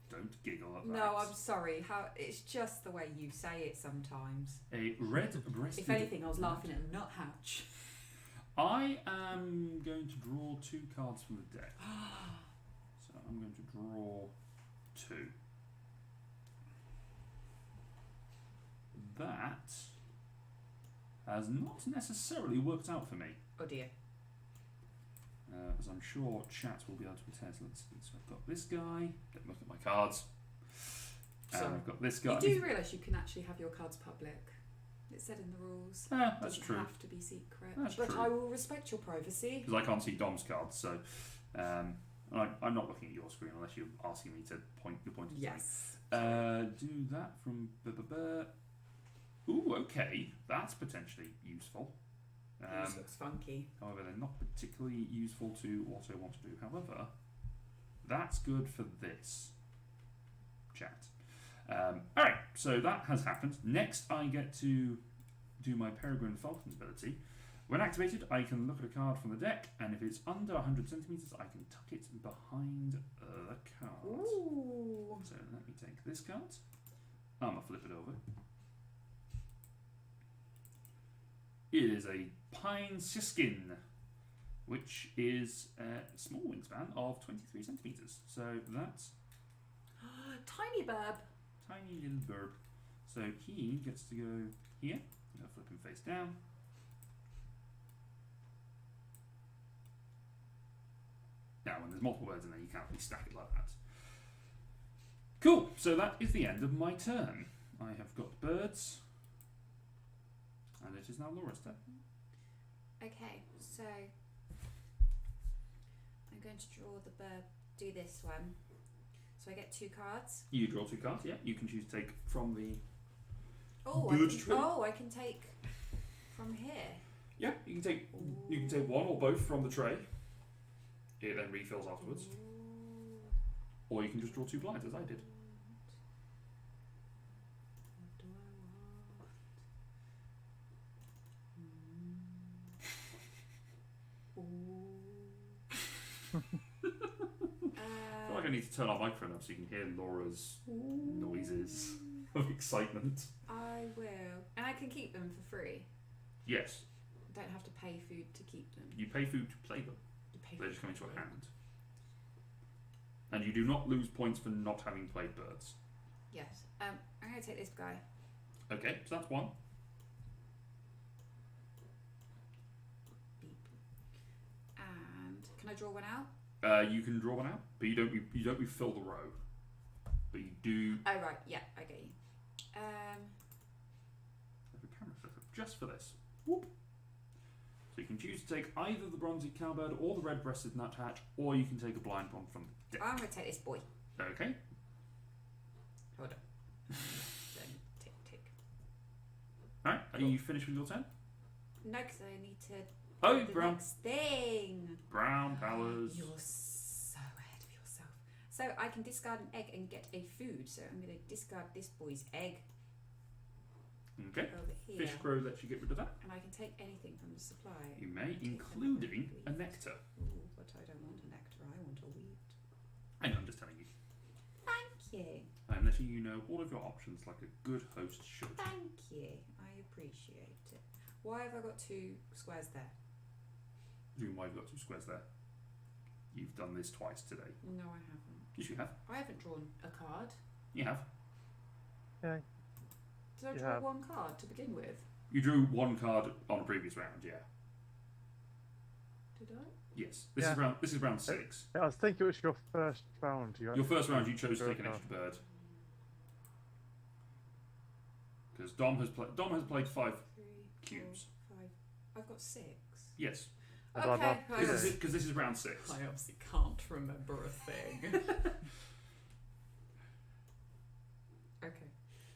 A: Don't giggle at that.
B: No, I'm sorry. It's just the way you say it sometimes.
A: A red-breasted.
B: If anything, I was laughing at a nuthatch.
A: I am going to draw 2 cards from the deck. So I'm going to draw 2. That has not necessarily worked out for me.
B: Oh dear.
A: As I'm sure chat will be able to attest. Let's see. So I've got this guy. Don't look at my cards. And I've got this guy.
B: You do realise you can actually have your cards public. It's said in the rules.
A: That's true.
B: It doesn't have to be secret.
A: That's
B: but
A: true.
B: I will respect your privacy.
A: Because I can't see Dom's cards, so I'm not looking at your screen unless you're asking me to point your pointer.
B: Yes.
A: Do that from. Ooh, okay. That's potentially useful.
B: This looks funky.
A: However, they're not particularly useful to what I want to do. However, that's good for this chat. Alright, so that has happened. Next, I get to do my Peregrine Falcon's ability. When activated, I can look at a card from the deck, and if it's under 100 centimetres, I can tuck it behind the card.
B: Ooh.
A: So let me take this card. I'm going to flip it over. It is a Pine Siskin, which is a small wingspan of 23 centimetres. So that's
B: Tiny burb.
A: tiny little burb. So he gets to go here. I'm going to flip him face down. Now, when there's multiple birds in there, you can't really stack it like that. Cool. So that is the end of my turn. I have got birds. And it is now Laura's turn.
B: Okay, so I'm going to draw the bird, do this one. So I get 2 cards.
A: You draw 2 cards, yeah. You can choose to take from the
B: bird
A: tree.
B: I can take from here.
A: Yeah, you can take one or both from the tray. It then refills afterwards.
B: Ooh.
A: Or you can just draw 2 blinds, as I did.
B: What do I want?
A: I feel like I need to turn our microphone up so you can hear Laura's noises of excitement.
B: I will. And I can keep them for free.
A: Yes.
B: I don't have to pay food to keep them.
A: You pay food to play them.
B: Pay
A: They just come into a hand. And you do not lose points for not having played birds.
B: Yes. I'm going to take this guy.
A: Okay, so that's 1.
B: Beep. And can I draw one out?
A: You can draw one out, but you don't refill the row. But you do.
B: Oh right, yeah, I get you.
A: Have a camera setup just for this. Whoop. So you can choose to take either the bronzy cowbird or the red-breasted nuthatch, or you can take a blind one from the deck.
B: I'm going to take this boy.
A: Okay.
B: Hold on. Then tick.
A: Alright, are you finished with your turn?
B: No, because I need to
A: Oh,
B: the
A: brown.
B: next thing.
A: Brown powers.
B: You're so ahead of yourself. So I can discard an egg and get a food. So I'm going to discard this boy's egg.
A: Okay.
B: Over here.
A: Fish crow lets you get rid of that.
B: And I can take anything from the supply.
A: You may, including a nectar.
B: Ooh, but I don't want a nectar. I want a wheat.
A: I know, I'm just telling you.
B: Thank you.
A: I'm letting you know all of your options like a good host should.
B: Thank you. I appreciate it. Why have I got 2 squares there?
A: Why have you got 2 squares there? You've done this twice today.
B: No, I haven't.
A: Yes, you have.
B: I haven't drawn a card.
A: You have.
C: Yeah.
B: Did I draw 1 card to begin with?
A: You drew 1 card on a previous round, yeah.
B: Did I?
A: Yes. This is round 6.
C: I think it was your first round.
A: Your first round, you chose to take an extra bird. Because Dom has played 5
B: 3,
A: cubes.
B: 4, 5. I've got 6.
A: Yes.
B: Okay.
A: Because this is round 6.
B: I obviously can't remember a thing. Okay.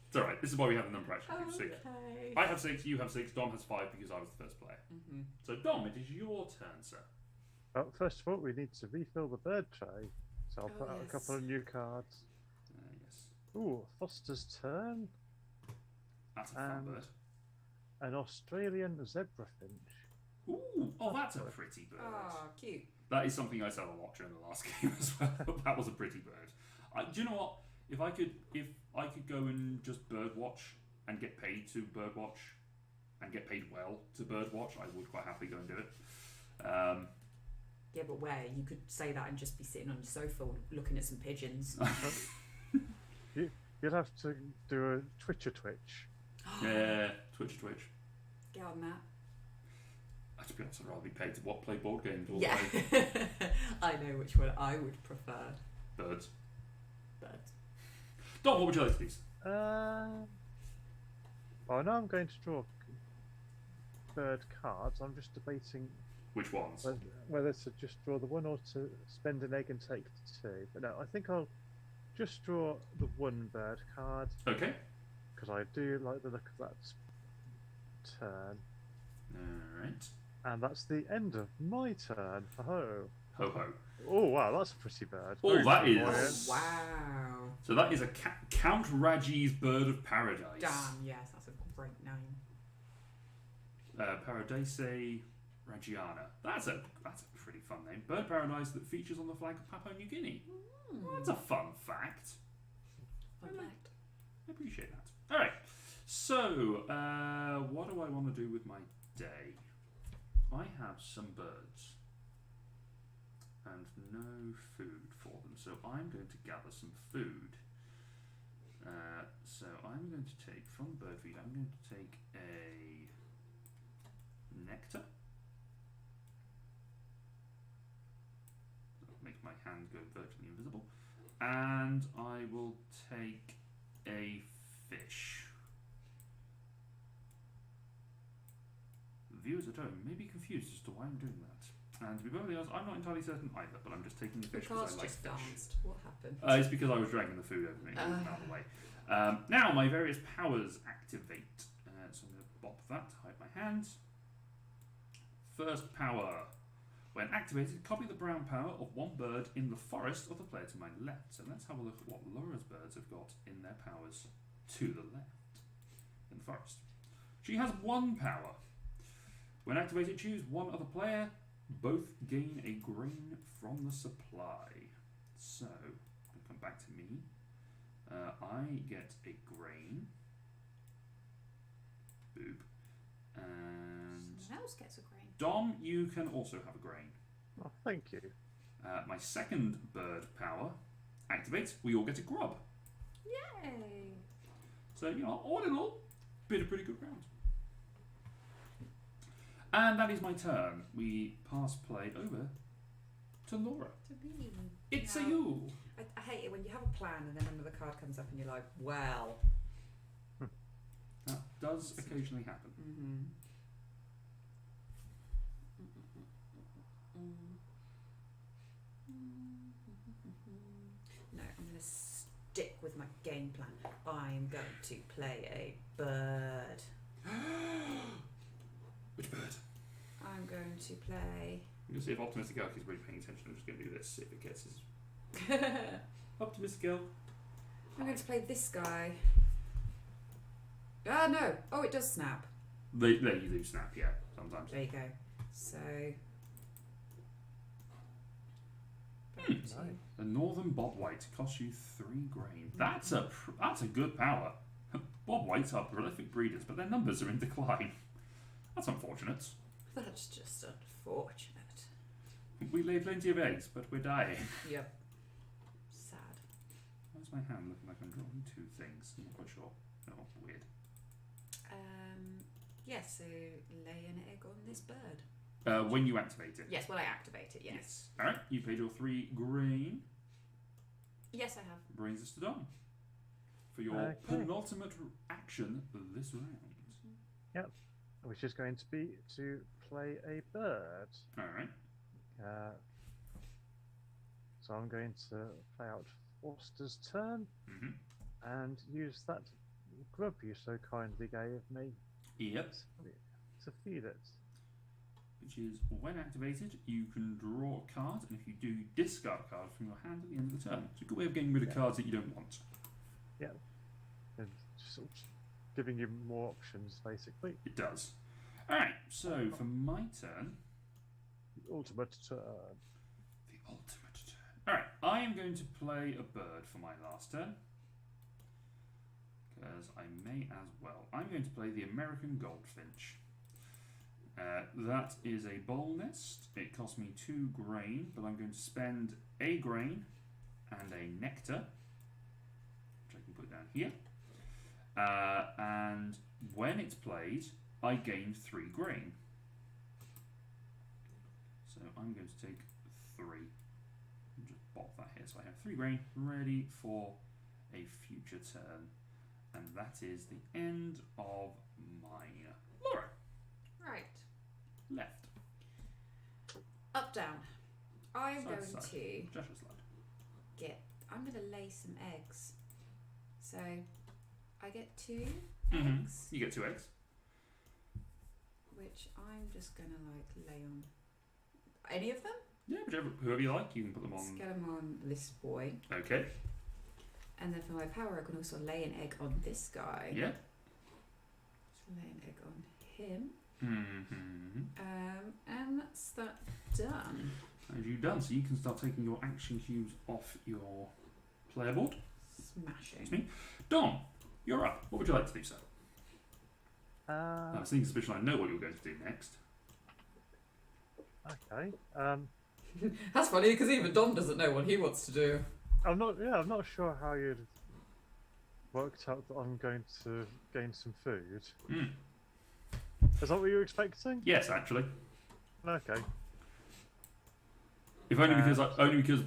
A: It's alright. This is why we have the number action.
B: Okay.
A: I have 6, you have 6, Dom has 5 because I was the first player.
B: Mm-hmm.
A: So, Dom, it is your turn, sir.
C: Well, first of all, we need to refill the bird tray. So I'll put out a couple of new cards.
A: Yes.
C: Ooh, Foster's turn.
A: That's a fun bird.
C: An Australian zebrafinch.
A: Ooh, oh, that's a pretty bird.
B: Oh, cute.
A: That is something I said a lot during the last game as well. That was a pretty bird. Do you know what? If I could go and just birdwatch and get paid to birdwatch and get paid well to birdwatch, I would quite happily go and do it.
B: Yeah, but where? You could say that and just be sitting on your sofa looking at some pigeons.
C: You'd have to do a Twitch.
A: Yeah, Twitch.
B: Get on that.
A: To be honest, I'd rather be paid to play board games all
B: Yeah.
A: day.
B: I know which one I would prefer.
A: Birds.
B: Birds.
A: Dom, what would you like to do?
C: Well, now I'm going to draw bird cards. I'm just debating
A: which ones.
C: Whether to just draw the one or to spend an egg and take the 2. But no, I think I'll just draw the one bird card.
A: Okay.
C: Because I do like the look of that turn.
A: Alright.
C: And that's the end of my turn. Ho
A: ho.
C: Oh wow, that's a pretty bird.
A: Oh, that is.
B: Oh, wow.
A: So that is a Count Raji's Bird of Paradise.
B: Damn, yes, that's a great name.
A: Paradise Ragiana. That's a pretty fun name. Bird paradise that features on the flag of Papua New Guinea. That's a fun fact.
B: Fun fact.
A: I appreciate that. All right. So, what do I want to do with my day? I have some birds and no food for them, so I'm going to gather some food. So I'm going to take from bird feed. I'm going to take a nectar. That'll make my hand go virtually invisible, and I will take a fish. Viewers at home may be confused as to why I'm doing that. And to be perfectly honest, I'm not entirely certain either, but I'm just taking the fish because I like
B: just
A: fish.
B: danced. What happened?
A: It's because I was dragging the food over me and out of the way. Now my various powers activate. So I'm going to bop that to hide my hand. First power. When activated, copy the brown power of one bird in the forest of the player to my left. So let's have a look at what Laura's birds have got in their powers to the left in the forest. She has one power. When activated, choose one other player. Both gain a grain from the supply. So, come back to me. I get a grain. Boop. And
B: someone else gets a grain.
A: Dom, you can also have a grain.
C: Oh, thank you.
A: My second bird power activates. We all get a grub.
B: Yay!
A: So, all in all, been a pretty good round. And that is my turn. We pass play over to Laura.
B: To me.
A: It's a you.
B: I hate it when you have a plan and then another card comes up and you're like, well.
A: That does occasionally happen.
B: Mm-hmm. No, I'm going to stick with my game plan. I'm going to play a bird.
A: Which bird?
B: I'm going to play...
A: I'm going to see if Optimistic Elk is really paying attention. I'm just going to do this, see if it gets his... Optimistic Elk.
B: I'm going to play this guy. Ah, no. Oh, it does snap.
A: They you do snap, yeah, sometimes.
B: There you go. So...
C: Nice.
A: The Northern Bob White costs you 3 grain. That's a good power. Bob Whites are prolific breeders, but their numbers are in decline. That's unfortunate.
B: That's just unfortunate.
A: We lay plenty of eggs, but we're dying.
B: Yep. Sad.
A: Why is my hand looking like I'm drawing 2 things? I'm not quite sure. Oh, weird.
B: Yeah, so lay an egg on this bird.
A: When you activate it.
B: Yes, well I activate it, yes.
A: Alright, you paid your 3 grain.
B: Yes, I have.
A: Brings us to Dom. For your penultimate action this round.
C: Yep. Which is going to be to play a bird.
A: Alright.
C: So I'm going to play out Foster's turn and use that grub you so kindly gave me
A: Yep.
C: to feed it.
A: Which is, when activated, you can draw a card, and if you do, discard a card from your hand at the end of the turn. It's a good way of getting rid of cards that you don't want.
C: Yeah. And just sort of giving you more options, basically.
A: It does. Alright, so for my turn...
C: The ultimate turn.
A: The ultimate turn. Alright, I am going to play a bird for my last turn. Because I may as well. I'm going to play the American Goldfinch. That is a bowl nest. It costs me 2 grain, but I'm going to spend a grain and a nectar, which I can put down here. And when it's played, I gain 3 grain. So I'm going to take 3. I'll just pop that here. So I have 3 grain ready for a future turn. And that is the end of mine. Laura.
B: Right.
A: Left.
B: Up, down. I'm
A: Side
B: going
A: to side.
B: to
A: Joshua slide.
B: I'm going to lay some eggs. So I get 2
A: Mhm.
B: eggs,
A: You get 2 eggs.
B: which I'm just going to like lay on any of them.
A: Yeah, whoever you like, you can put them
B: Let's
A: on.
B: get them on this boy.
A: Okay.
B: And then for my power, I can also lay an egg on this guy.
A: Yeah.
B: So lay an egg on him.
A: Mm-hmm.
B: And that's that done.
A: And you've done, so you can start taking your action cubes off your player board.
B: Smashing.
A: It's me. Dom, you're up. What would you like to do, sir? I
C: Uh,
A: was thinking suspicion I know what you're going to do next.
C: okay.
B: That's funny because even Dom doesn't know what he wants to do.
C: I'm not sure how you'd worked out that I'm going to gain some food.
A: Mm.
C: Is that what you were expecting?
A: Yes, actually.
C: Okay.
A: If only because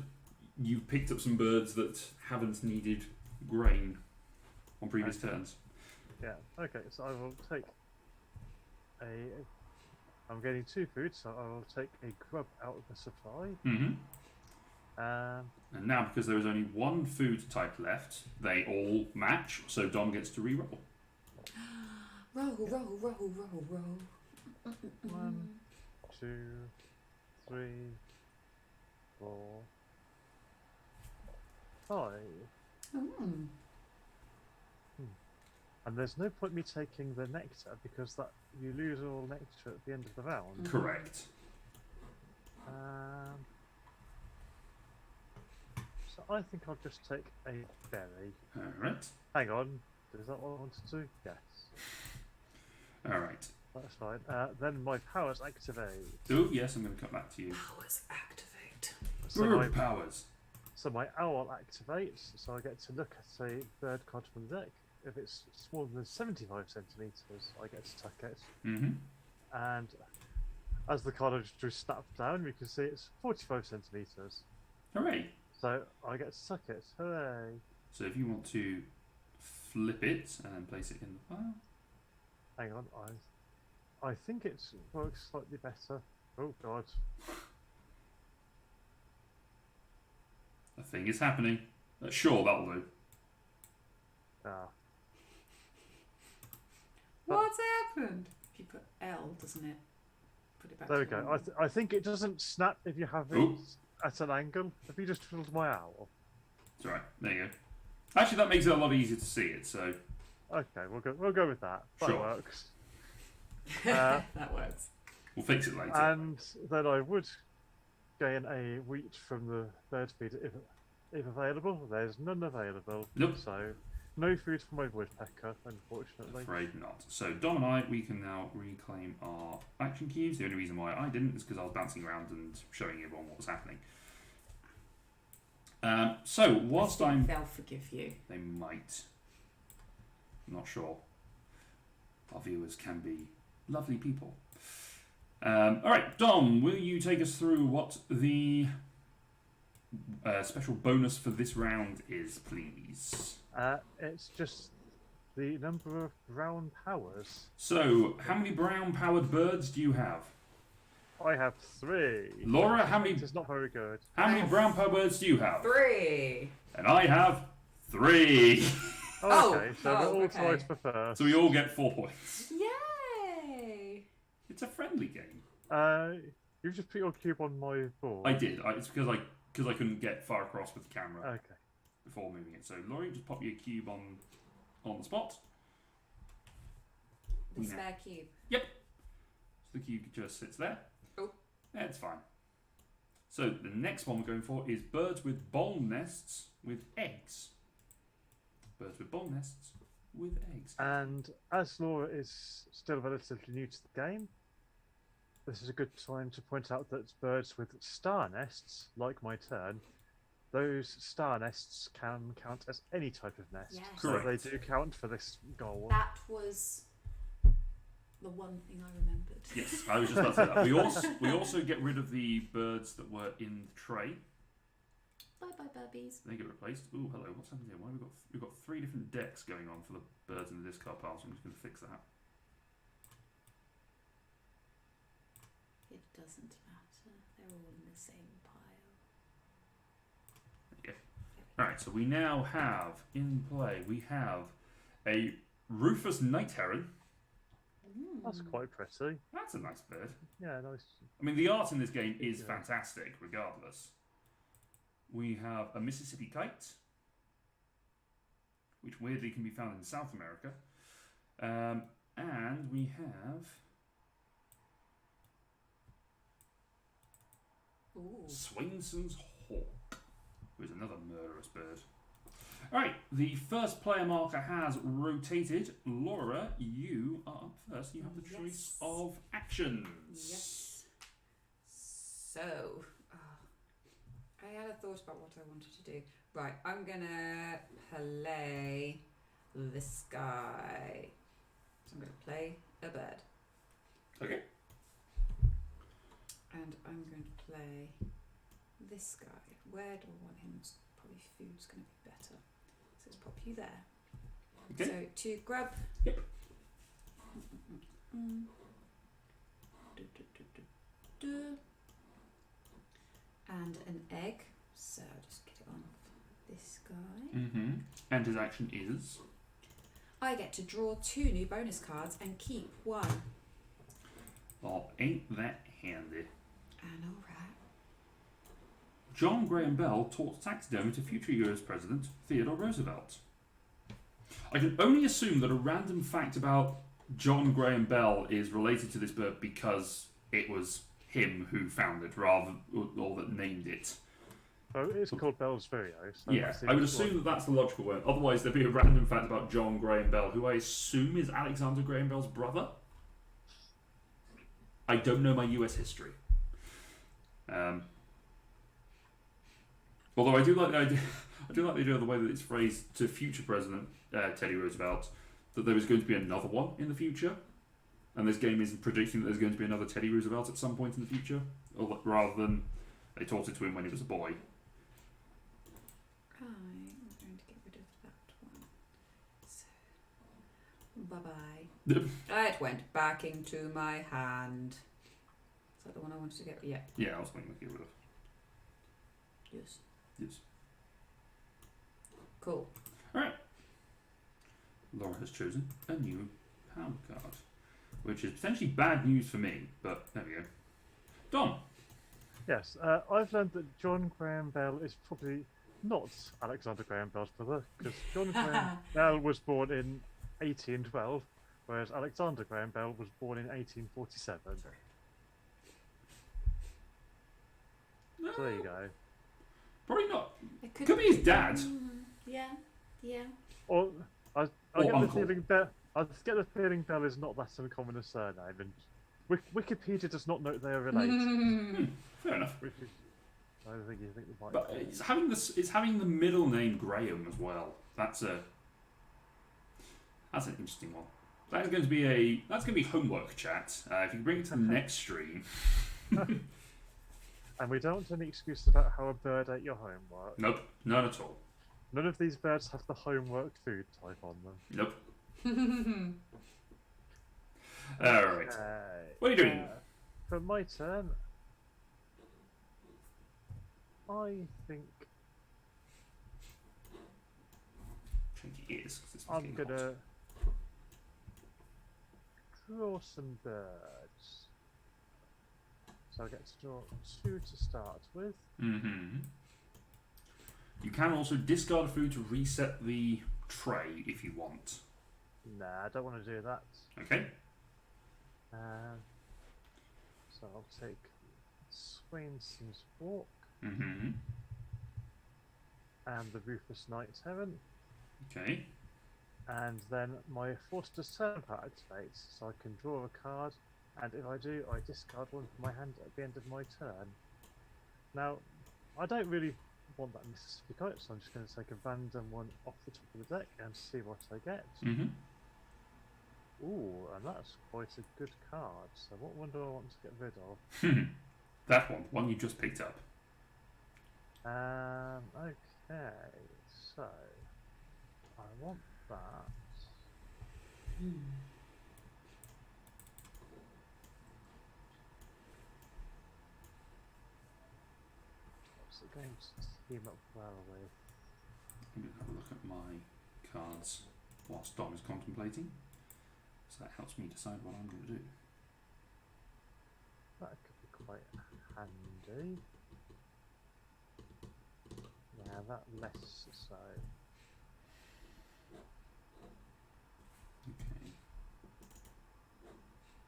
A: you've picked up some birds that haven't needed grain on previous turns.
C: Yeah. Okay. So I will take I'm getting 2 food, so I will take a grub out of the supply.
A: Mm-hmm. And now, because there is only 1 food type left, they all match, so Dom gets to re-roll.
B: Roll, roll, roll, roll, roll.
C: 1, 2, 3, 4, 5.
B: Mm.
C: And there's no point me taking the nectar because that you lose all nectar at the end of the round.
A: Correct.
C: So I think I'll just take a berry.
A: Alright.
C: Hang on, is that what I wanted to do? Yes.
A: Alright.
C: That's fine. Then my powers activate.
A: Oh, yes, I'm going to come back to you.
B: Powers activate.
C: So
A: Bird powers.
C: my owl activates, so I get to look at a bird card from the deck. If it's smaller than 75 centimetres, I get to tuck it.
A: Mm-hmm.
C: And as the card I just drew snapped down, you can see it's 45 centimetres.
A: Hooray.
C: So I get to tuck it. Hooray!
A: So if you want to flip it and then place it in the pile.
C: Hang on, I think it works slightly better. Oh god.
A: A thing is happening. Sure, that'll do.
C: Ah.
B: What's happened? If you put L, doesn't it? Put it back.
C: There we
B: to
C: go.
B: normal.
C: I think it doesn't snap if you have it
A: Ooh.
C: at an angle. If you just twiddled my owl.
A: It's alright. There you go. Actually, that makes it a lot easier to see it, so...
C: Okay, we'll go with that. That
A: Sure.
C: works.
B: That works.
A: We'll fix it later.
C: And then I would gain a wheat from the bird feeder if available. There's none available.
A: Nope.
C: So no food for my woodpecker, unfortunately.
A: Afraid not. So Dom and I, we can now reclaim our action cubes. The only reason why I didn't is because I was bouncing around and showing everyone what was happening. So whilst I'm...
B: They'll forgive you.
A: They might. I'm not sure. Our viewers can be lovely people. Alright, Dom, will you take us through what the special bonus for this round is, please?
C: It's just the number of brown powers.
A: So, how many brown-powered birds do you have?
C: I have 3.
A: Laura, how many
C: It's not very good.
A: brown-powered birds do you have?
B: 3.
A: And I have 3.
C: Okay, so we're all
B: okay.
C: tied for first.
A: So we all get 4 points.
B: Yay!
A: It's a friendly game.
C: You just put your cube on my board.
A: I did. It's because I couldn't get far across with the camera.
C: Okay.
A: Before moving it. So Laurie, just pop your cube on the spot.
B: The spare cube.
A: Yep. So the cube just sits there.
B: Oh.
A: Yeah, it's fine. So the next one we're going for is birds with bowl nests with eggs. Birds with bowl nests with eggs.
C: And as Laura is still relatively new to the game, this is a good time to point out that birds with star nests, like my turn, those star nests can count as any type of nest.
B: Yes.
C: So
A: Correct.
C: they do count for this goal.
B: That was the one thing I remembered.
A: Yes, I was just about to say that. We also get rid of the birds that were in the tray.
B: Bye bye, burbies.
A: They get replaced. Ooh, hello. What's happened here? Why have we've got 3 different decks going on for the birds in the discard pile? So I'm just going to fix that.
B: It doesn't matter. They're all in the same pile.
A: There you go. All right. So we now have in play. We have a Rufous Night Heron.
C: That's quite pretty.
A: That's a nice bird.
C: Yeah, nice.
A: I mean, the art in this game is fantastic, regardless. We have a Mississippi Kite, which weirdly can be found in South America. And we have Swainson's Hawk, who is another murderous bird. Alright, the first player marker has rotated. Laura, you are up first. You have the choice of actions.
B: Yes. So, I had a thought about what I wanted to do. Right, I'm gonna play this guy. So I'm gonna play a bird.
A: Okay.
B: And I'm going to play this guy. Where do I want him? Probably food's going to be better. So let's pop you there.
A: Okay.
B: So to grab.
A: Yep.
B: And an egg. So I'll just get it on this guy.
A: Mm-hmm. And his action is?
B: I get to draw 2 new bonus cards and keep 1.
A: Oh, ain't that handy.
B: I know, right?
A: John Graham Bell taught taxidermy to future US President Theodore Roosevelt. I can only assume that a random fact about John Graham Bell is related to this bird because it was him who found it, rather or that named it.
C: Oh, it's called Bell's Video. So
A: Yeah, I would assume that that's the logical way. Otherwise, there'd be a random fact about John Graham Bell, who I assume is Alexander Graham Bell's brother. I don't know my US history. Although I do like the idea. I do like the idea of the way that it's phrased to future President Teddy Roosevelt, that there is going to be another one in the future, and this game is predicting that there's going to be another Teddy Roosevelt at some point in the future, or rather than they taught it to him when he was a boy.
B: I'm going to get rid of that one. So, bye-bye. It went back into my hand. Is that the one I wanted to get? Yeah.
A: Yeah, I was thinking to get rid of.
B: Yes.
A: Yes.
B: Cool.
A: Alright. Laura has chosen a new hand card, which is potentially bad news for me, but there we go. Dom.
C: Yes, I've learned that John Graham Bell is probably not Alexander Graham Bell's brother, because John Graham Bell was born in 1812, whereas Alexander Graham Bell was born in 1847.
A: No,
C: So there you go.
A: probably not.
B: It
A: Could be his dad.
B: Yeah. Yeah.
C: Or I
A: Or
C: get the
A: uncle.
C: feeling Bell is not that uncommon a surname, and Wikipedia does not note they are related.
A: Fair enough.
C: Which is, I think you think they might.
A: But it's having the middle name Graham as well. That's an interesting one. That's going to be homework, chat. If you can bring it to the next stream.
C: And we don't want any excuse about how a bird ate your homework.
A: Nope, none at all.
C: None of these birds have the homework food type on them.
A: Nope. All right. What are you doing?
C: For my turn, I think
A: change your ears. 'Cause this one's
C: I'm
A: getting
C: gonna
A: hot.
C: draw some birds. So I get to draw 2 to start with.
A: You can also discard a food to reset the tray if you want.
C: Nah, I don't want to do that.
A: Okay.
C: So I'll take Swainson's Walk
A: Mm-hmm.
C: and the Rufus Knight's Heron.
A: Okay.
C: And then my Forster's Turn part activates, so I can draw a card, and if I do, I discard one from my hand at the end of my turn. Now, I don't really want that Mississippi Kite, so I'm just going to take a random one off the top of the deck and see what I get.
A: Mm-hmm.
C: Ooh, and that's quite a good card. So what one do I want to get rid of?
A: That one you just picked up.
C: Okay, so I want that. What's it going to team up well with?
A: I'm going to have a look at my cards whilst Dom is contemplating. So that helps me decide what I'm going to do.
C: That could be quite handy. Yeah, that less so.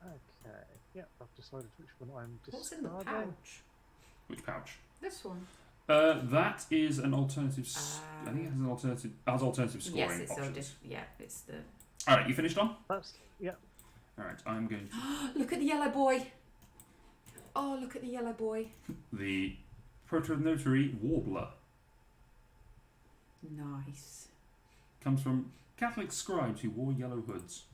C: Okay, yeah, I've decided which one I'm
B: What's
C: discarding.
B: in the pouch?
A: Which pouch?
B: This one.
A: That is an alternative. I think it has an alternative scoring
B: Yes, it's
A: options.
B: it's the.
A: All right, you finished, Dom?
C: That's, yeah.
A: All right, I'm going to
B: Look at the yellow boy. Oh, look at the yellow boy.
A: the Protonotary Warbler.
B: Nice.
A: Comes from Catholic scribes who wore yellow hoods.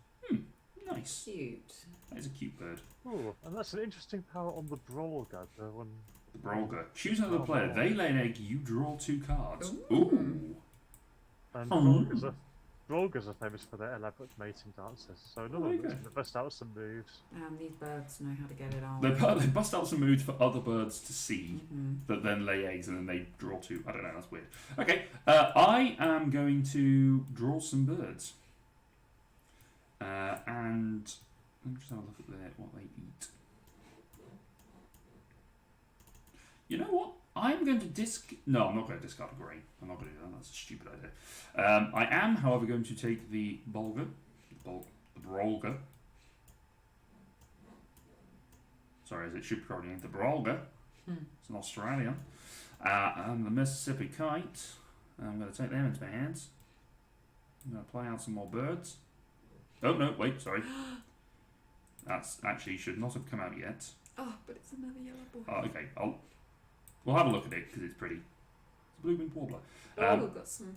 A: Nice.
B: Cute.
A: That is a cute bird.
C: Oh, and that's an interesting power on the Brolga, the one.
A: The Brolga. Choose another
C: Oh,
A: player.
C: wow.
A: They lay an egg. You draw 2 cards.
B: Ooh.
A: Ooh.
C: And
A: Oh.
C: Brolgas are famous for their elaborate mating dances, so another
A: There you
C: one that's
A: go.
C: going to bust out some moves.
B: These birds know how to get it on.
A: They bust out some moves for other birds to see that then lay eggs and then they draw 2. I don't know, that's weird. Okay, I am going to draw some birds. And let me just have a look at what they eat. You know what? I'm going to No, I'm not going to discard a green. I'm not going to do that. That's a stupid idea. I am, however, going to take the Bulga. The Brolga. Sorry, as it should probably named the Brolga. It's an Australian. And the Mississippi Kite. I'm going to take them into my hands. I'm going to play out some more birds. Oh, no, wait, sorry. That's actually should not have come out yet.
B: Oh, but it's another yellow boy.
A: Oh, okay, we'll have a look at it because it's pretty. It's a blue-winged warbler.
B: We've got some.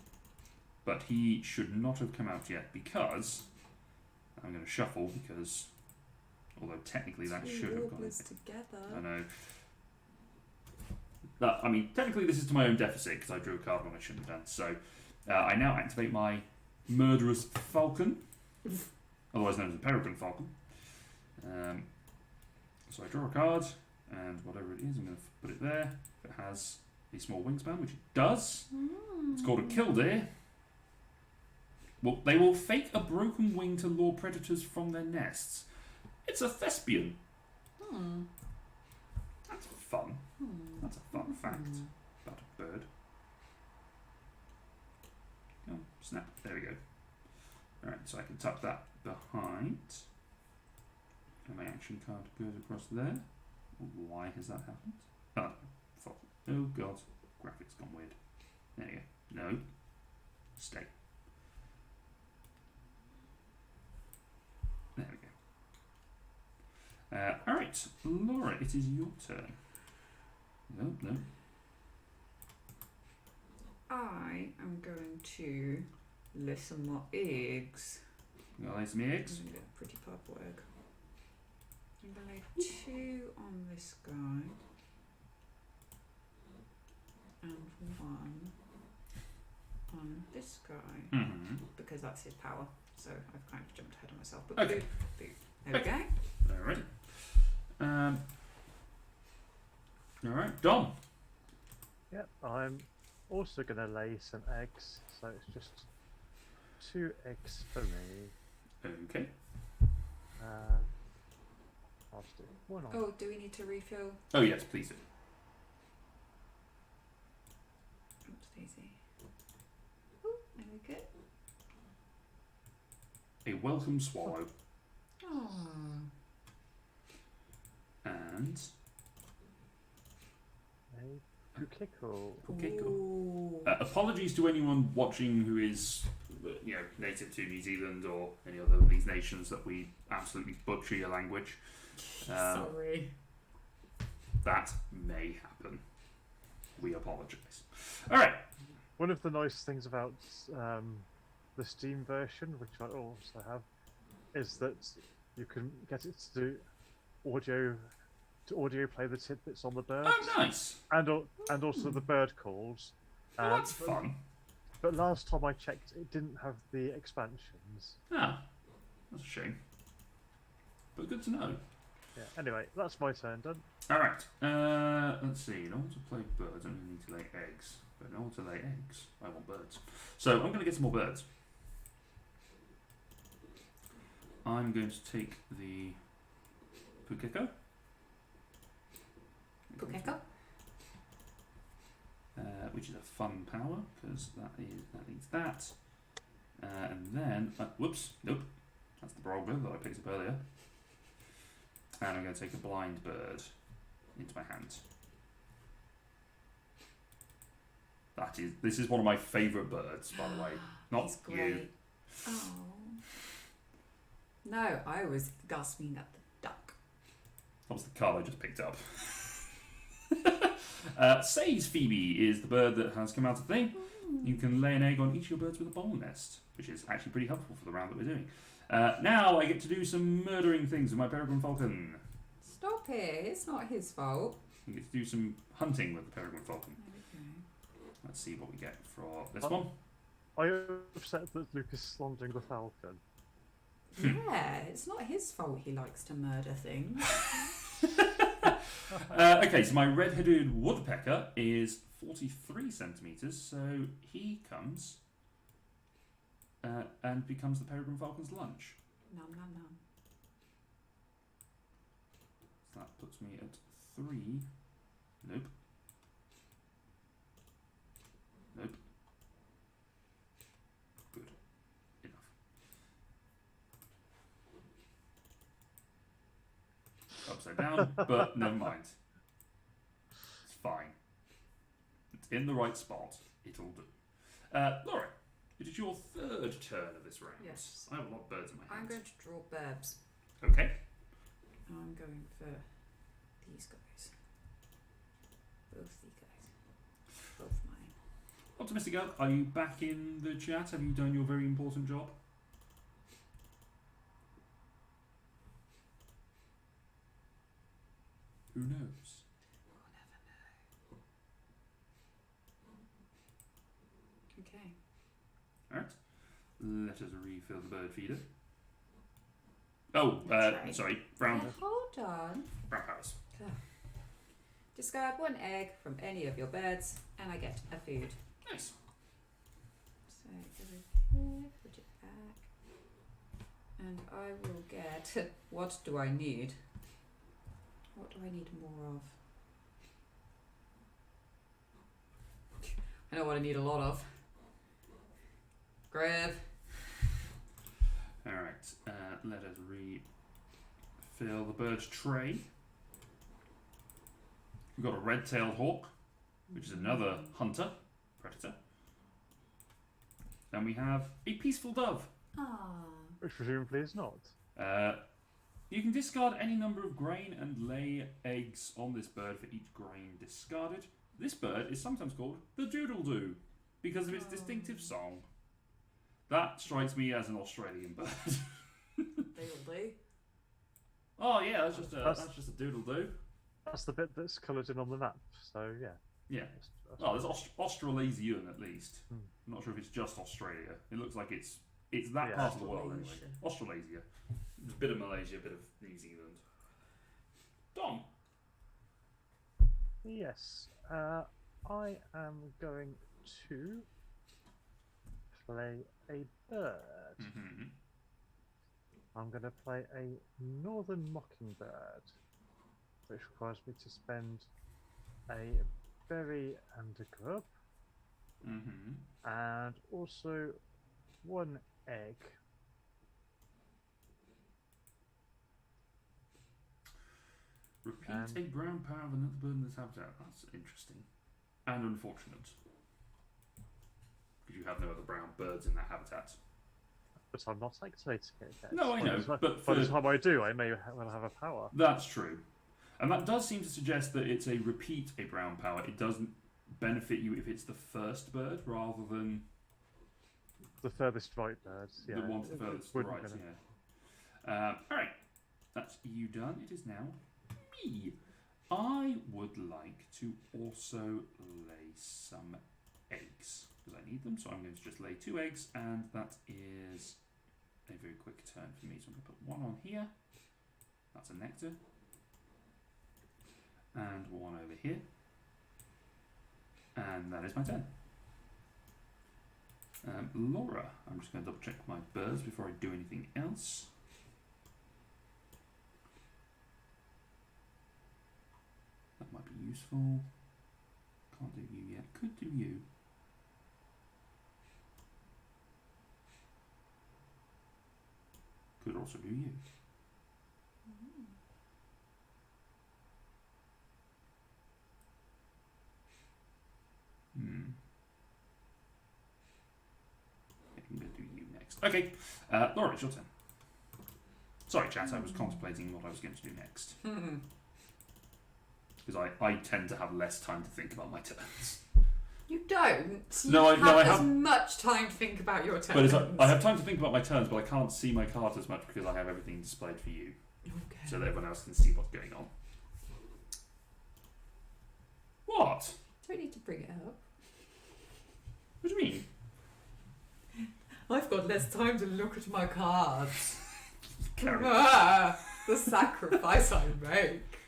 A: But he should not have come out yet because I'm going to shuffle because, although technically that should have gone in.
B: Together.
A: I know. I mean, technically this is to my own deficit because I drew a card when I shouldn't have done. So I now activate my Murderous Falcon, otherwise known as the Peregrine Falcon. So I draw a card, and whatever it is, I'm going to put it there. If it has a small wingspan, which it does, it's called a killdeer. Well, they will fake a broken wing to lure predators from their nests. It's a thespian. That's fun. That's a fun fact about a bird. Oh, snap. There we go. Alright, so I can tuck that behind. And my action card goes across there. Why has that happened? Oh god. Graphics gone weird. There you go. No. Stay. There we go. Alright, Laura, it is your turn. No.
B: I am going to lay some more eggs.
A: You gonna lay some eggs?
B: I'm going to get a pretty purple egg. I'm going to lay 2 on this guy. And 1 on this guy. Because that's his power. So I've kind of jumped ahead of myself. But
A: Okay.
B: boop. There we go.
A: Alright. Alright, Dom.
C: Yep, I'm also going to lay some eggs, so it's just 2 eggs for me.
A: Okay.
C: I'll just do 1 on.
B: Oh, do we need to refill?
A: Oh yes, please do.
B: Oops, daisy. Oh, there we go.
A: A welcome swallow.
B: Oh.
A: And
C: A Pukeko.
A: Pukeko. Apologies to anyone watching who is, native to New Zealand or any other of these nations that we absolutely butcher your language.
B: Sorry.
A: That may happen. We apologise. All right.
C: One of the nice things about the Steam version, which I also have, is that you can get it to do audio play the tidbits on the birds.
A: Oh, nice.
C: And also the bird calls.
A: Oh, that's fun.
C: But last time I checked, it didn't have the expansions.
A: Ah, that's a shame. But good to know.
C: Yeah. Anyway, that's my turn done.
A: All right. Let's see. In order to play birds, I only need to lay eggs. But in order to lay eggs, I want birds. So I'm going to get some more birds. I'm going to take the Pukeko.
B: Pukeko?
A: Which is a fun power, because that needs that. And then, whoops, nope. That's the Brogler that I picked up earlier. And I'm going to take a blind bird into my hand. This is one of my favourite birds, by the way. Not
B: He's great.
A: you.
B: Oh. No, I was gasping at the duck.
A: That was the card I just picked up. Say's Phoebe is the bird that has come out of the thing. You can lay an egg on each of your birds with a bowl nest, which is actually pretty helpful for the round that we're doing. Now I get to do some murdering things with my peregrine falcon.
B: Stop it, it's not his fault.
A: You get to do some hunting with the peregrine falcon.
B: Okay.
A: Let's see what we get for this one.
C: Are you upset that Luke is slandering the falcon?
B: Yeah, it's not his fault he likes to murder things.
A: Okay, so my red-headed woodpecker is 43 centimetres, so he comes and becomes the peregrine falcon's lunch.
B: Nom nom nom.
A: So that puts me at 3. Nope. Nope. Good. Enough. Upside down, but never mind. It's fine. It's in the right spot. It'll do. Laura, it is your third turn of this round.
B: Yes.
A: I have a lot of birds in my hand.
B: I'm going to draw burbs.
A: Okay.
B: I'm going for these guys. Both these guys. Both mine.
A: Optimistic Elk, are you back in the chat? Have you done your very important job? Who knows?
B: We'll never know. Okay.
A: Alright. Let us refill the bird feeder. Oh,
B: Right.
A: sorry. Brown
B: Hold on.
A: powers.
B: Discard 1 egg from any of your birds, and I get a food.
A: Nice.
B: So go here, put it back, and I will get. What do I need? What do I need more of? I know what I need a lot of. Grave.
A: Alright. Let us refill the bird's tray. We've got a red-tailed hawk, which is another hunter, predator. And we have a peaceful dove.
B: Ah.
C: Which presumably is not.
A: You can discard any number of grain and lay eggs on this bird for each grain discarded. This bird is sometimes called the doodle-doo because of its distinctive song. That strikes me as an Australian bird.
B: Doodle-doo.
A: Oh yeah, that's just a doodle-doo.
C: That's the bit that's coloured in on the map, so yeah.
A: Yeah. Oh, there's Australasian at least. I'm not sure if it's just Australia. It looks like it's that part of the world anyway. Australasia. There's a bit of Malaysia, a bit of New Zealand. Dom.
C: Yes. I am going to play a bird.
A: Mm-hmm.
C: I'm going to play a northern mockingbird, which requires me to spend a berry and a grub, and also 1 egg.
A: Repeat a brown power of another bird in this habitat. That's interesting. And unfortunate. Because you have no other brown birds in that habitat.
C: But I'm not activating it yet.
A: No, I know. But
C: by the time I do, I may well have a power.
A: That's true. And that does seem to suggest that it's a repeat a brown power. It doesn't benefit you if it's the first bird rather than
C: the furthest right birds. Yeah.
A: The one furthest right, yeah. Alright. That's you done. It is now me. I would like to also lay some eggs. Because I need them, so I'm going to just lay 2 eggs, and that is a very quick turn for me. So I'm going to put 1 on here. That's a nectar. And 1 over here. And that is my turn. Laura, I'm just going to double check my birds before I do anything else. That might be useful. Can't do you yet. Could do you. Could also do you. I'm going to do you next. Okay, Laura, it's your turn. Sorry, chat, I was contemplating what I was going to do next. Because I tend to have less time to think about my turns.
B: You don't.
A: I have
B: as much time to think about your turns.
A: But I have time to think about my turns, but I can't see my cards as much because I have everything displayed for you.
B: Okay.
A: So that everyone else can see what's going on. What?
B: Don't need to bring it up.
A: What do you mean?
B: I've got less time to look at my cards.
A: The
B: sacrifice I make.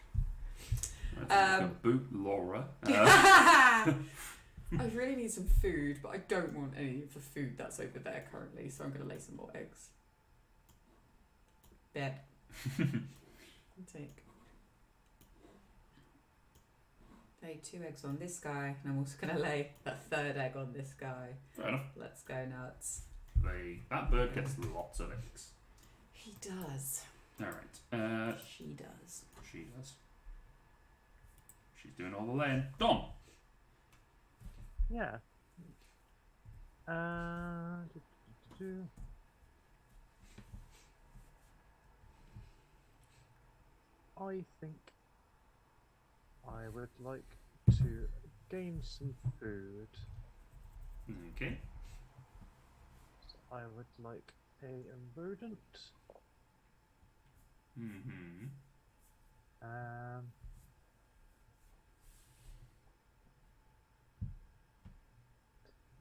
A: Boot Laura.
B: I really need some food, but I don't want any of the food that's over there currently, so I'm going to lay some more eggs. Bed. Lay 2 eggs on this guy, and I'm also going to lay a 3rd egg on this guy.
A: Fair enough.
B: Let's go nuts.
A: That bird gets lots of eggs.
B: He does.
A: Alright.
B: She does.
A: She does. She's doing all the laying. Dom!
C: Yeah. I think I would like to gain some food.
A: Okay.
C: So I would like a rodent.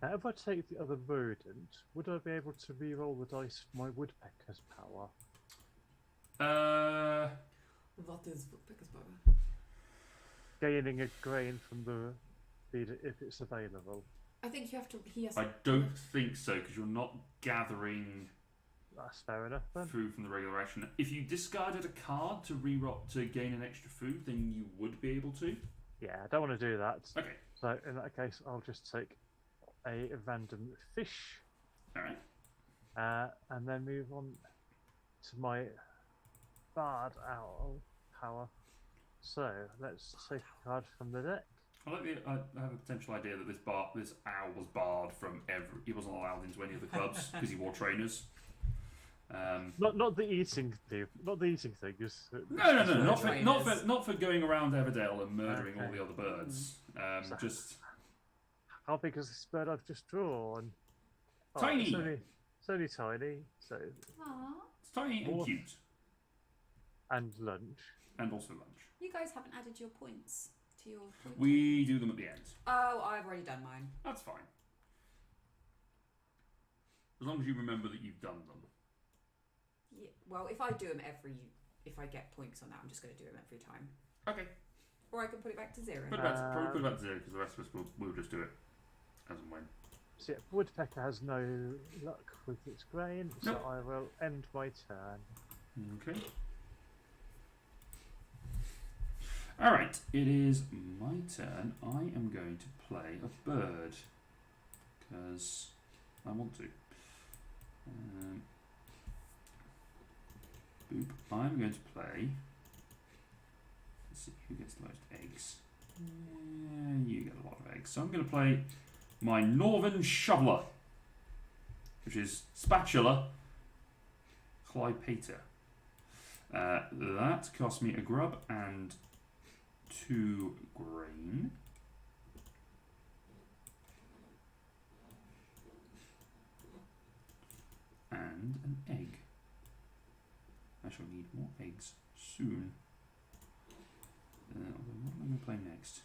C: Now, if I take the other rodent, would I be able to re-roll the dice for my woodpecker's power?
B: What is woodpecker's power?
C: Gaining a grain from the feeder if it's available.
B: I think you have to.
A: I don't think so, because you're not gathering.
C: That's fair enough then.
A: Food from the regular ration. If you discarded a card to to gain an extra food, then you would be able to.
C: Yeah, I don't want to do that.
A: Okay.
C: So in that case, I'll just take a random fish.
A: Alright.
C: And then move on to my bard owl power. So let's take a card from the deck.
A: I have a potential idea that this owl was barred from he wasn't allowed into any of the clubs because he wore trainers.
C: Not the eating thing. Not the eating thing. Just
A: No. Not for going around Everdale and murdering all the other birds. Just.
C: How big is this bird I've just drawn?
A: Tiny.
C: It's only tiny. So.
B: Aww.
A: It's tiny and cute.
C: And lunch.
A: And also lunch.
B: You guys haven't added your points to your.
A: We do them at the end.
B: Oh, I've already done mine.
A: That's fine. As long as you remember that you've done them.
B: Yeah. Well, if I do them if I get points on that, I'm just going to do them every time.
A: Okay.
B: Or I can put it back to 0.
A: Probably put it back to 0 because the rest of us will just do it as and when.
C: So yeah, woodpecker has no luck with its grain, so
A: Nope.
C: I will end my turn.
A: Okay. Alright, it is my turn. I am going to play a bird. Because I want to. Boop. I'm going to play. Let's see who gets the most eggs. Yeah, you get a lot of eggs. So I'm going to play my Northern Shoveler, which is Spatula Clypeater. That cost me a grub and 2 grain. And an egg. I shall need more eggs soon. What am I going to play next?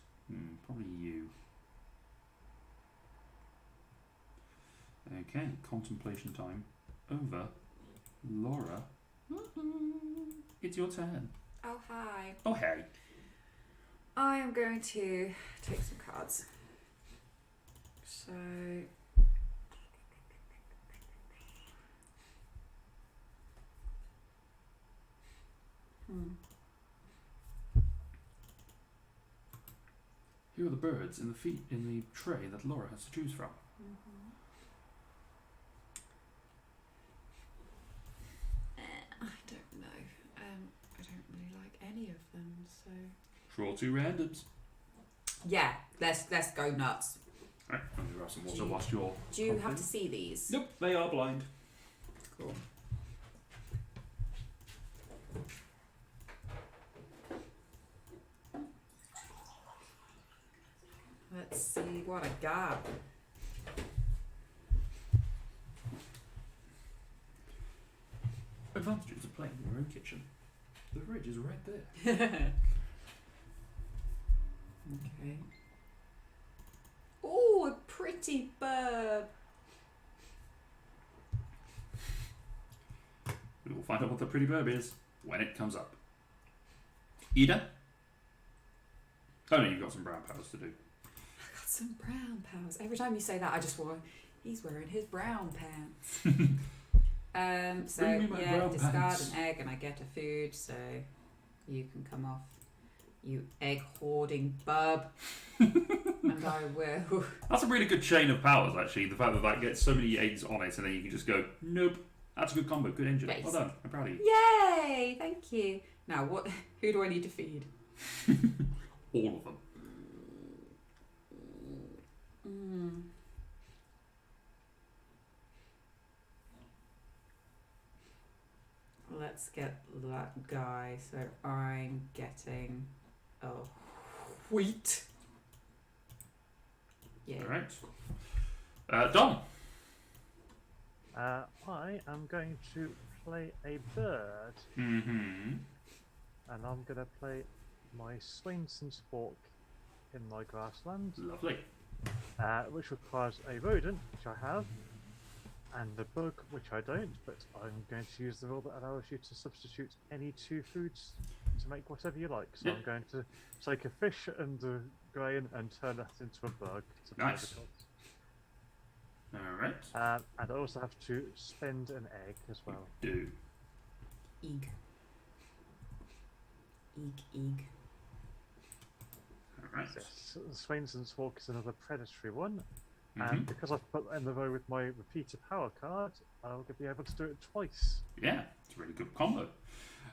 A: Probably you. Okay, contemplation time over. Laura, it's your turn.
B: Oh, hi.
A: Oh, hey.
B: I am going to take some cards. So...
A: Here are the birds in the tray that Laura has to choose from.
B: I don't know. I don't really like any of them, so...
A: Draw 2 randoms.
B: Yeah, let's go nuts.
A: Right, I'm going to grab some water whilst you're...
B: Do you have to see these?
A: Nope, they are blind.
B: Cool. Let's see what I got.
A: Advantages of playing in your own kitchen. The fridge is right there.
B: Okay. Oh, a pretty bird.
A: We will find out what the pretty bird is when it comes up. Ida? Oh no, you've got some brown powers to do.
B: I got some brown powers. Every time you say that, I just want. He's wearing his brown pants. So
A: Bring me my
B: yeah,
A: brown
B: discard
A: pants.
B: an egg and I get a food, so you can come off, you egg hoarding bub. And I will.
A: That's a really good chain of powers, actually. The fact that that gets so many eggs on it, and then you can just go, nope. That's a good combo, good engine.
B: Yes.
A: Well done. I'm proud of you.
B: Yay! Thank you. Now, what? Who do I need to feed?
A: All of them.
B: Let's get that guy. So I'm getting wheat. Yeah.
A: All right. Dom.
C: I am going to play a bird,
A: Mm-hmm.
C: and I'm going to play my Swainson's Hawk in my grassland,
A: Lovely.
C: which requires a rodent, which I have, and a bug, which I don't, but I'm going to use the rule that allows you to substitute any 2 foods to make whatever you like. So
A: Yeah.
C: I'm going to take a fish and a grain and turn that into a bug. To play
A: Nice.
C: the cards.
A: All right.
C: And I also have to spend an egg as well.
A: Do.
B: Eeg. Eeg, eeg.
A: All right.
C: Yes, Swainson's Hawk is another predatory one,
A: Mhm.
C: and because I've put that in the row with my repeater power card, I'll be able to do it twice.
A: Yeah, it's a really good combo.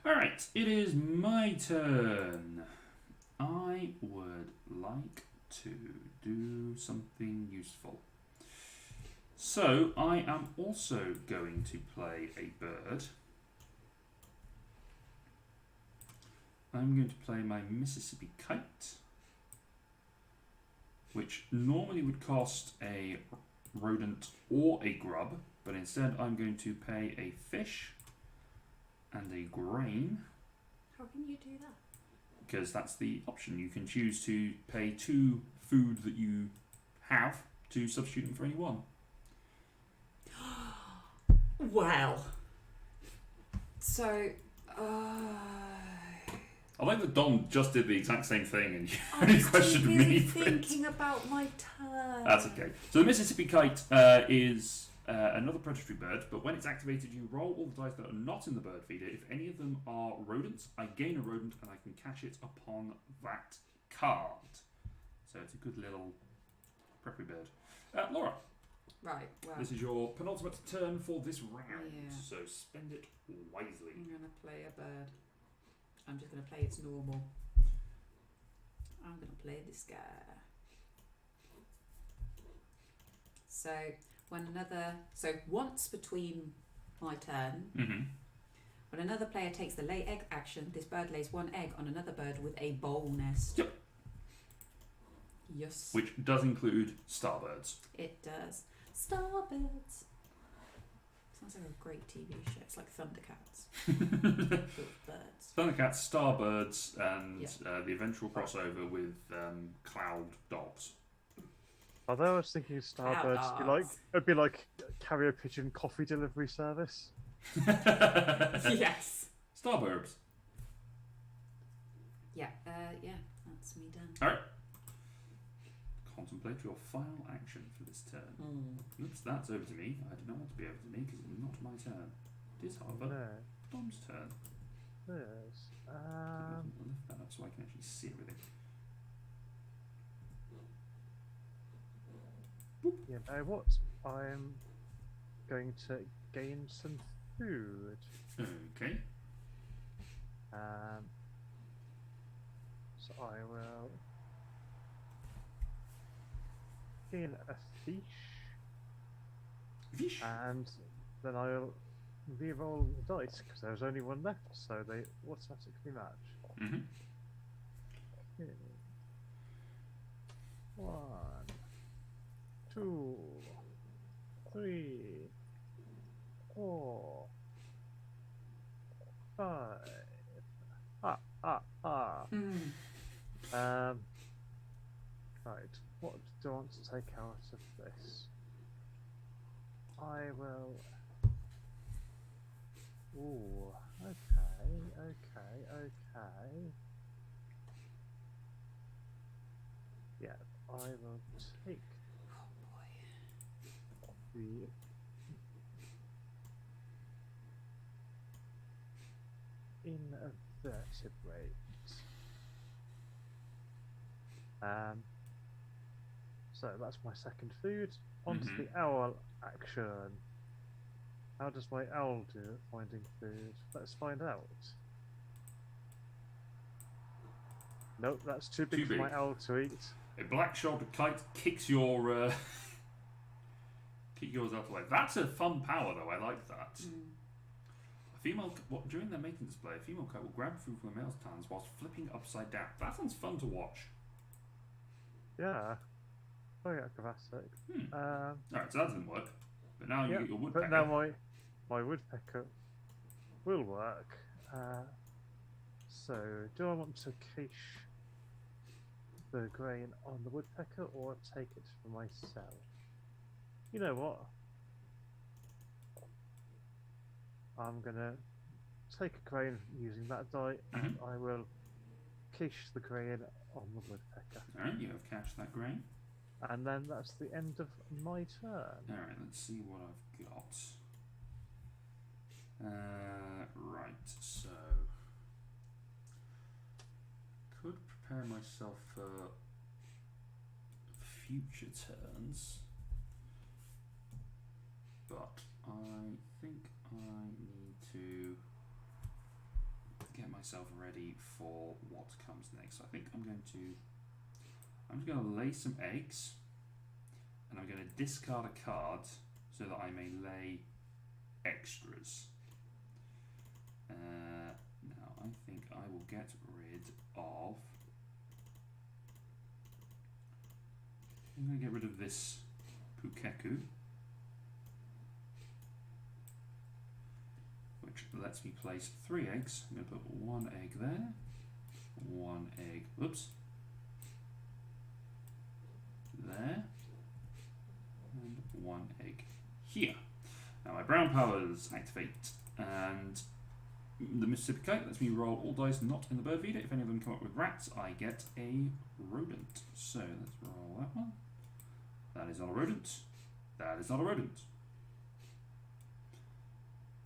A: All right, it is my turn. I would like to do something useful. So I am also going to play a bird. I'm going to play my Mississippi Kite, which normally would cost a rodent or a grub, but instead I'm going to pay a fish and a grain,
B: How can you do that?
A: because that's the option. You can choose to pay 2 food that you have to substitute them for any one.
B: Well. So,
A: I like that Dom just did the exact same thing and you only questioned me for it.
B: Thinking about my turn.
A: That's okay. So the Mississippi Kite is another predatory bird, but when it's activated, you roll all the dice that are not in the bird feeder. If any of them are rodents, I gain a rodent and I can catch it upon that card. So it's a good little preppy bird. Laura.
B: Right, well.
A: This is your penultimate turn for this round,
B: Yeah.
A: so spend it wisely.
B: I'm going to play a bird. I'm just going to play its normal. I'm going to play this guy. So once between my turn, when another player takes the lay egg action, this bird lays one egg on another bird with a bowl nest.
A: Yep.
B: Yes.
A: Which does include starbirds.
B: It does. Starbirds. Sounds like a great TV show. It's like Thundercats. Birds.
A: Thundercats, starbirds, and the eventual crossover with cloud dogs.
C: Although I was thinking starbirds, it'd be like carrier pigeon coffee delivery service.
B: Yes.
A: Starbirds.
B: Yeah. That's me done.
A: All right. Contemplate your final action for this turn. Oops, that's over to me. I did not want to be over to me because it's not my turn. It is, however, Dom's turn.
C: Yes.
A: I'll lift that up so I can actually see everything.
C: You know what? I'm going to gain some food.
A: Okay.
C: So I will gain a fish.
A: Fish.
C: And then I'll re-roll the dice because there's only one left, so they automatically match. Okay. 1, 2, 3, 4, 5. Right, what do I want to take out of this? I will. Ooh, okay. Yeah, I will take the invertebrate. So that's my second food. On to the owl action. How does my owl do at finding food? Let's find out. Nope, that's too big for my owl to eat.
A: A black-shouldered kite kicks your kick yours out of the way. That's a fun power, though. I like that. A female, during their mating display, a female kite will grab food from a male's talons whilst flipping upside down. That sounds fun to watch.
C: Yeah, very acrobatic.
A: Alright, so that didn't work. But now you get your woodpecker.
C: But now my woodpecker will work. So, do I want to quiche the grain on the woodpecker or take it for myself? You know what? I'm gonna take a grain using that die, and I will quiche the grain on the woodpecker.
A: Alright, you have cached that grain.
C: And then that's the end of my turn.
A: Alright, let's see what I've got. Right, so could prepare myself for future turns, but I think I need to get myself ready for what comes next. So I think I'm just going to lay some eggs, and I'm going to discard a card so that I may lay extras. Now I think I will get rid of. I'm going to get rid of this Pukeku, which lets me place 3 eggs. I'm going to put 1 egg there, 1 egg, oops, there, and 1 egg here. Now my brown powers activate, and the Mississippi Kite lets me roll all dice not in the bird feeder. If any of them come up with rats, I get a rodent. So let's roll that one. That is not a rodent. That is not a rodent.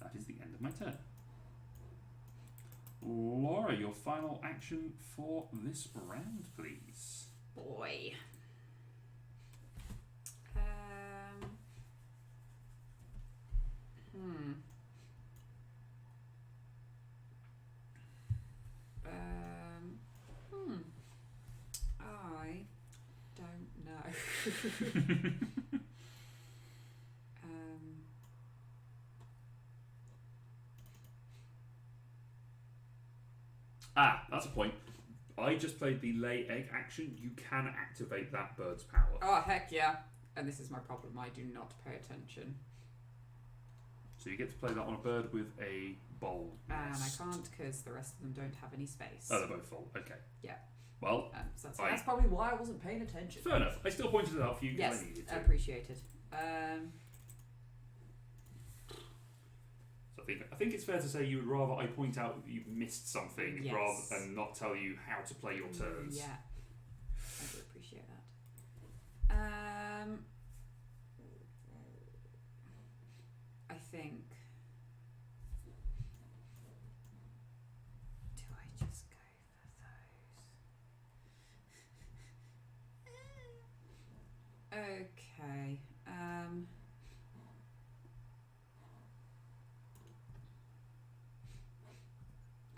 A: That is the end of my turn. Laura, your final action for this round, please.
B: Boy. I don't know.
A: That's a point. I just played the lay egg action. You can activate that bird's power.
B: Oh, heck yeah. And this is my problem. I do not pay attention.
A: So you get to play that on a bird with a bowl nest.
B: And I can't because the rest of them don't have any space.
A: Oh, they're both full. Okay.
B: Yeah.
A: Well,
B: so that's probably why I wasn't paying attention.
A: Fair enough. I still pointed it out for you because
B: yes,
A: I needed to.
B: Appreciated.
A: So I think it's fair to say you would rather I point out that you've missed something rather than not tell you how to play your turns.
B: Yeah. I do appreciate that. I think... Do I just go for those? Okay.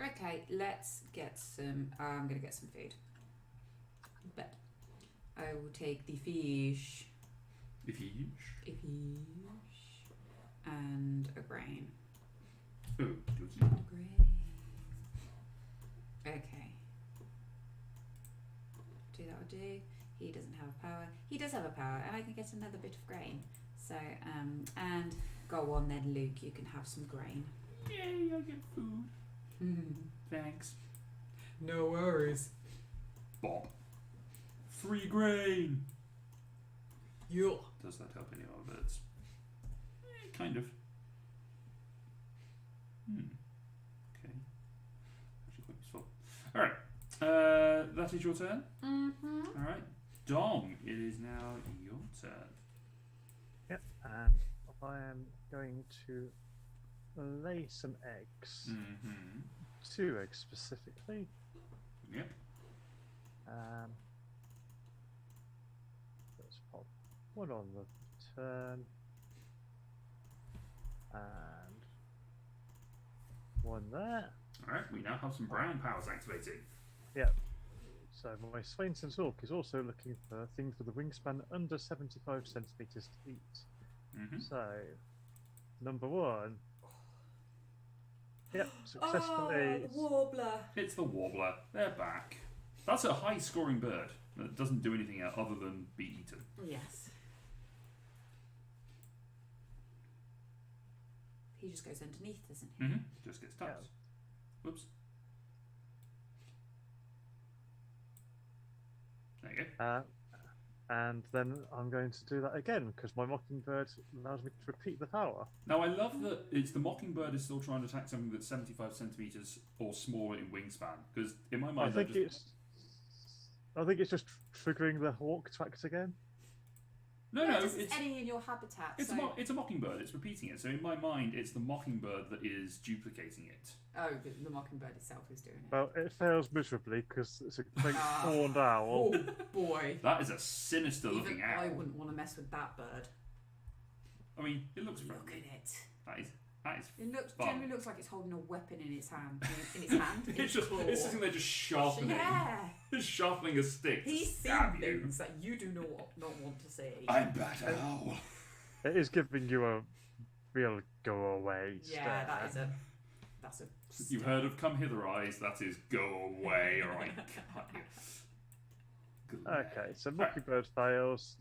B: Okay, let's get some... I'm going to get some food. But I will take the fish.
A: The fish.
B: A fish. And a grain.
A: Oh,
B: A grain. Okay. Do that will do. He doesn't have a power. He does have a power, and I can get another bit of grain. So, and go on then, Luke. You can have some grain.
A: Yay, I get food. Thanks.
B: No worries.
A: Bob. Free grain.
B: Yeah.
A: Does that help any of our birds? Kind of. Okay. Actually quite useful. Alright. That is your turn? Alright. Dom, it is now your turn.
C: Yep, and I am going to lay some eggs. 2 eggs specifically.
A: Yep.
C: Let's pop one on the turn. And one there.
A: Alright, we now have some brown powers activating.
C: Yep. So my Swainson's Hawk is also looking for things with a wingspan under 75 centimetres to eat. So, number 1. Yep, successfully.
B: Oh, warbler.
A: It's the warbler. They're back. That's a high scoring bird that doesn't do anything other than be eaten.
B: Yes. He just goes underneath, doesn't he?
A: Just gets touched.
C: Yeah.
A: Whoops. There you go.
C: And then I'm going to do that again because my Mockingbird allows me to repeat the power.
A: Now I love that it's the Mockingbird is still trying to attack something that's 75 centimeters or smaller in wingspan. Because in my mind,
C: I think it's just triggering the hawk to act again.
A: No,
B: it's any in your habitat.
A: It's a Mockingbird. It's repeating it. So in my mind, it's the Mockingbird that is duplicating it.
B: Oh, the Mockingbird itself is doing it.
C: Well, it fails miserably because it's a big horned owl.
B: Oh boy!
A: That is a sinister looking
B: Even
A: owl.
B: I wouldn't want to mess with that bird.
A: I mean, it looks friendly.
B: Look at it.
A: That is
B: It
A: fun.
B: generally looks like it's holding a weapon in its hand. In its hand.
A: It's sitting there just sharpening.
B: Yeah.
A: Just sharpening a stick.
B: He's
A: to
B: seen
A: stab you.
B: things that you do not want to see.
A: I'm Bat Owl.
C: It is giving you a real go away stare.
B: That's a.
A: You've heard of Come Hither Eyes, that is go away, alright.
C: Okay, so Mockingbird fails.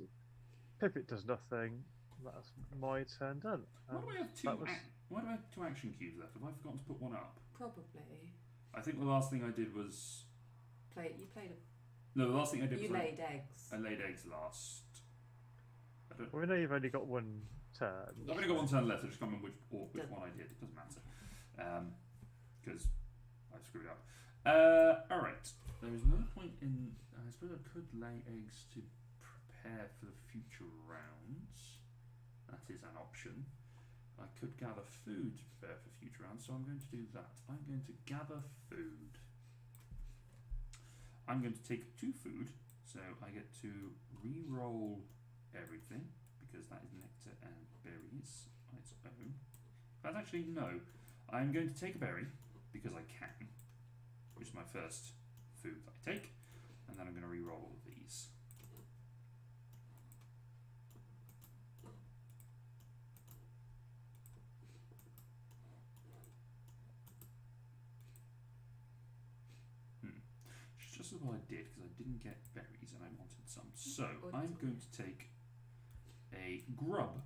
C: Pipit does nothing. That's my turn done.
A: Why do I have two action cubes left? Have I forgotten to put one up?
B: Probably.
A: I think the last thing I did was...
B: You played
A: No, the last thing I did was...
B: You laid eggs.
A: I laid eggs last.
C: We know you've only got one turn.
A: I've only got one turn left, I just can't remember which one I did. It doesn't matter. because I screwed up. Alright. There is no point in... I suppose I could lay eggs to prepare for the future rounds. That is an option. I could gather food to prepare for future rounds, so I'm going to do that. I'm going to gather food. I'm going to take 2 food, so I get to re-roll everything, because that is nectar and berries on its own. But actually, no. I'm going to take a berry, because I can, which is my first food that I take, and then I'm going to re-roll all of these. Just as well I did, because I didn't get berries and I wanted some. So I'm going to take a grub,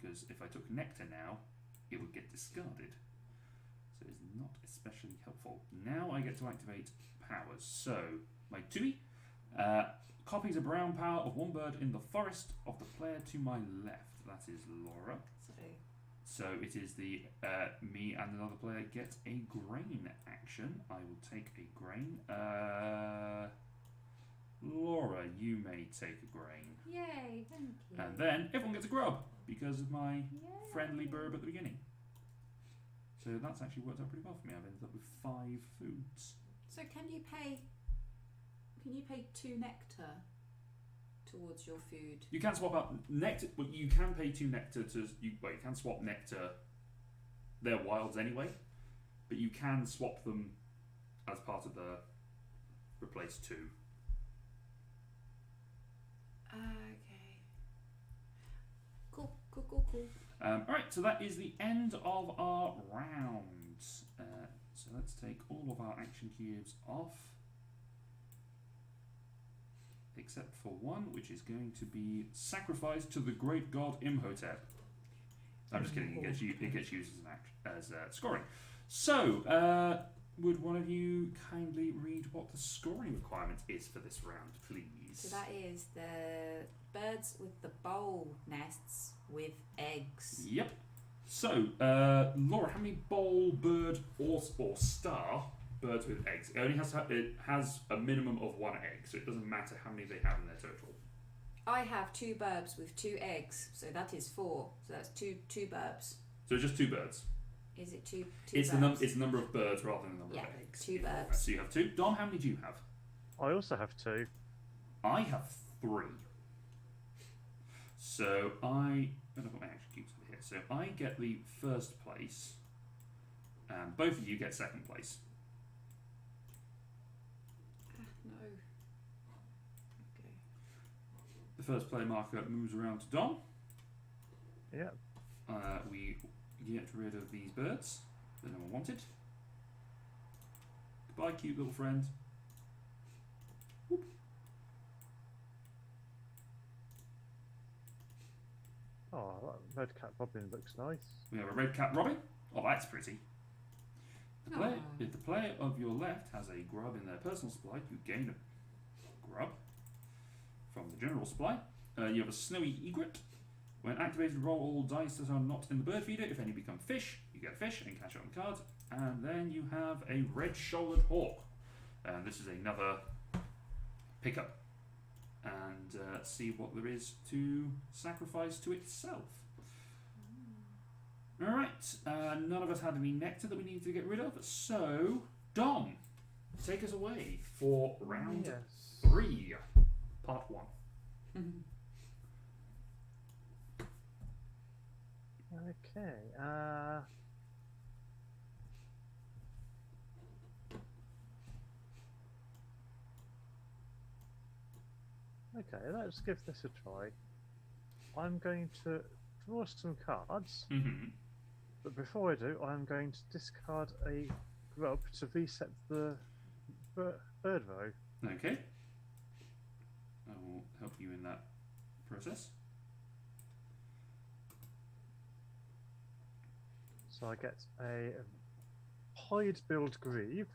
A: because if I took nectar now, it would get discarded. So it's not especially helpful. Now I get to activate powers. So my Tui copies a brown power of one bird in the forest of the player to my left. That is Laura. So it is the me and another player get a grain action. I will take a grain. Laura, you may take a grain.
B: Yay, thank you.
A: And then everyone gets a grub because of my friendly burb at the beginning. So that's actually worked out pretty well for me. I've ended up with 5 foods.
B: So can you pay 2 nectar towards your food?
A: You can swap out nectar. Well, you can pay 2 nectar to you can swap nectar. They're wilds anyway, but you can swap them as part of the replace 2.
B: Okay. Cool.
A: Alright, so that is the end of our round. So let's take all of our action cubes off, except for one, which is going to be sacrificed to the great god Imhotep. I'm just kidding. It gets used as an scoring. So, would one of you kindly read what the scoring requirement is for this round, please?
B: So that is the birds with the bowl nests with eggs.
A: Yep. So, Laura, how many bowl, bird, or star birds with eggs? It only has a minimum of 1 egg, so it doesn't matter how many they have in their total.
B: I have 2 burbs with 2 eggs, so that is 4. So that's two burbs.
A: So just 2 birds.
B: Is it two?
A: It's burbs? It's the number of birds rather than the number of eggs.
B: 2 burbs.
A: So you have 2. Dom, how many do you have?
C: I also have 2.
A: I have 3. So I'm going to put my action cubes over here. So I get the first place, and both of you get second place.
B: No. Okay.
A: The first play marker moves around to Dom.
C: Yeah.
A: We get rid of these birds that no one wanted. Goodbye, cute little friend. Whoop.
C: Oh, that red cat Robin looks nice.
A: We have a red cat Robin. Oh, that's pretty. If the player of your left has a grub in their personal supply, you gain a grub from the general supply. You have a snowy egret. When activated, roll all dice that are not in the bird feeder. If any become fish, you get a fish and cash it on the card. And then you have a red-shouldered hawk. And this is another pickup. And see what there is to sacrifice to itself. Alright, none of us had any nectar that we needed to get rid of. So, Dom, take us away for round 3, part 1.
C: Okay. Okay, let's give this a try. I'm going to draw some cards, but before I do, I'm going to discard a grub to reset the bird row.
A: Okay. I will help you in that process.
C: So I get a pied-billed grebe,